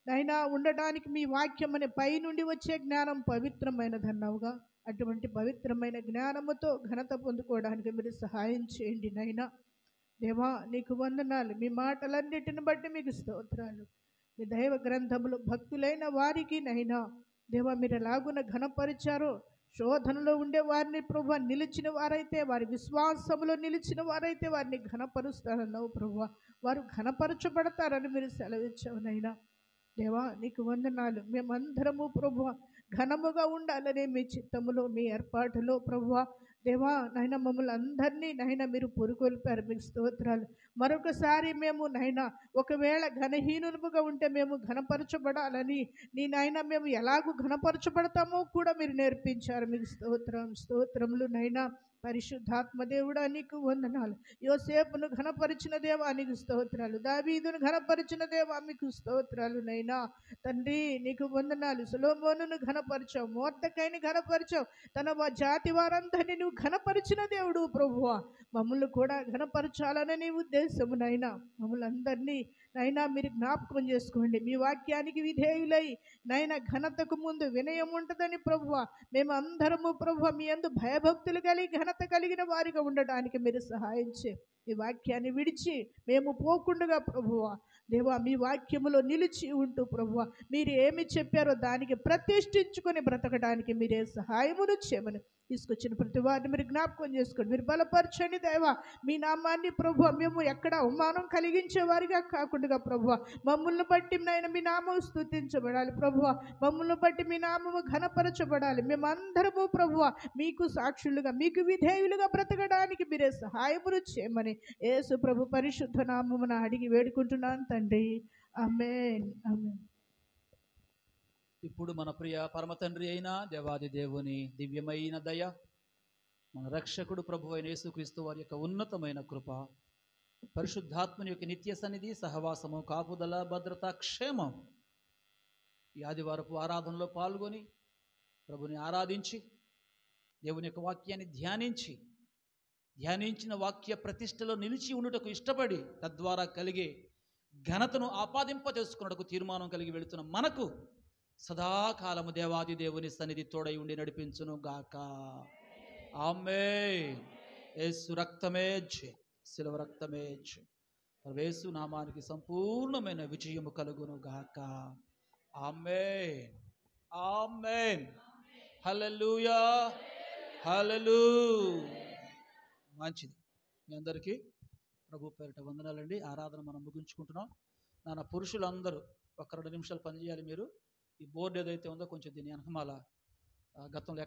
నైనా ఉండటానికి మీ వాక్యం అనే పై నుండి వచ్చే జ్ఞానం పవిత్రమైనదన్నావుగా, అటువంటి పవిత్రమైన జ్ఞానముతో ఘనత పొందుకోవడానికి మీరు సహాయం చేయండి నైనా. దేవా, నీకు వందనాలు. మీ మాటలన్నిటిని బట్టి మీకు స్తోత్రాలు. మీ దైవ గ్రంథములు భక్తులైన వారికి నైనా దేవా మీరు ఎలాగున ఘనపరిచారో, శోధనలో ఉండే వారిని ప్రభువా నిలిచిన వారైతే, వారి విశ్వాసములో నిలిచిన వారైతే వారిని ఘనపరుస్తారన్నావు ప్రభువా. వారు ఘనపరచబడతారని మీరు సెలవిచ్చావునైనా. దేవా నీకు వందనాలు. మేమందరము ప్రభువా ఘనముగా ఉండాలనే మీ చిత్తములో, మీ ఏర్పాటులో ప్రభువా దేవా నైనా మమ్మల్ని అందరినీ నైనా మీరు పురుకొల్పారు. మీకు స్తోత్రాలు. మరొకసారి మేము నైనా ఒకవేళ ఘనహీనులుగా ఉంటే మేము ఘనపరచబడాలని నీ నైనా మేము ఎలాగూ ఘనపరచబడతామో కూడా మీరు నేర్పించారు. మీకు స్తోత్రములు నైనా. పరిశుద్ధాత్మ దేవుడా నీకు వందనాలు. యోసేపును ఘనపరిచిన దేవా నీకు స్తోత్రాలు. దావీదును ఘనపరిచిన దేవా మీకు స్తోత్రాలు నైనా. తండ్రి నీకు వందనాలు. సొలొమోనును ఘనపరిచావు, మొర్దెకైని ఘనపరిచావు, తన జాతి వారందరినీ నువ్వు ఘనపరిచిన దేవుడు ప్రభువా. మమ్మల్ని కూడా ఘనపరచాలని నీ ఉద్దేశము నైనా. మమ్మల్ని అందరినీ నైనా మీరు జ్ఞాపకం చేసుకోండి. మీ వాక్యానికి విధేయులై నైనా ఘనతకు ముందు వినయం ఉంటుందని ప్రభువా మేము అందరము ప్రభువా మీ యందు భయభక్తులు కలిగి ఘనత కలిగిన వారిగా ఉండడానికి మీరు సహాయం చేయి. ఈ వాక్యాన్ని విడిచి మేము పోకుండగా ప్రభువా దేవా మీ వాక్యములో నిలిచి ఉంటూ ప్రభువా మీరు ఏమి చెప్పారో దానికి ప్రతిష్ఠించుకొని బ్రతకడానికి మీరే సహాయమును చేయమని తీసుకొచ్చిన ప్రతి వారిని మీరు జ్ఞాపకం చేసుకోండి. మీరు బలపరచండి దేవా. మీ నామాన్ని ప్రభువా మేము ఎక్కడ అవమానం కలిగించే వారిగా కాకుండా ప్రభువా మమ్మల్ని బట్టి నాయన మీ నామం స్తుతించబడాలి ప్రభువా. మమ్మల్ని బట్టి మీ నామము ఘనపరచబడాలి. మేమందరము ప్రభువా మీకు సాక్షులుగా, మీకు విధేయులుగా బ్రతకడానికి మీరే సహాయమును చేయమని యేసు ప్రభు పరిశుద్ధ నామమున అడిగి వేడుకుంటున్నాను తండ్రి. ఆమేన్. ఆమేన్. ఇప్పుడు మన ప్రియ పరమ తండ్రి అయిన దేవాది దేవుని దివ్యమైన దయ, మన రక్షకుడు ప్రభు అయిన యేసుక్రీస్తు వారి యొక్క ఉన్నతమైన కృప, పరిశుద్ధాత్మని యొక్క నిత్య సన్నిధి, సహవాసము, కాపుదల, భద్రత, క్షేమం ఈ ఆదివారపు ఆరాధనలో పాల్గొని ప్రభుని ఆరాధించి దేవుని యొక్క వాక్యాన్ని ధ్యానించిన వాక్య ప్రతిష్టలో నిలిచి ఉండుటకు ఇష్టపడి తద్వారా కలిగే ఘనతను ఆపాదింప చేసుకున్నటకు తీర్మానం కలిగి వెళుతున్న మనకు సదాకాలము దేవాది దేవుని సన్నిధి తోడై ఉండి నడిపించును గాక. ఆమేన్. యేసు రక్తమే జయం, శిలువ రక్తమే జయం. యేసు నామానికి సంపూర్ణమైన విజయము కలుగును గాక. ఆమేన్. ఆమేన్. హల్లెలూయా. హల్లెలూయా. మంచిది. మీ అందరికీ ప్రభు పేరిట వందనాలండి. ఆరాధన మనం ముగించుకుంటున్నాం. నాన్న పురుషులందరూ ఒక 2 నిమిషాలు పనిచేయాలి. మీరు ఈ బోర్డు ఏదైతే ఉందో కొంచెం దీని వెనకమాల గతంలో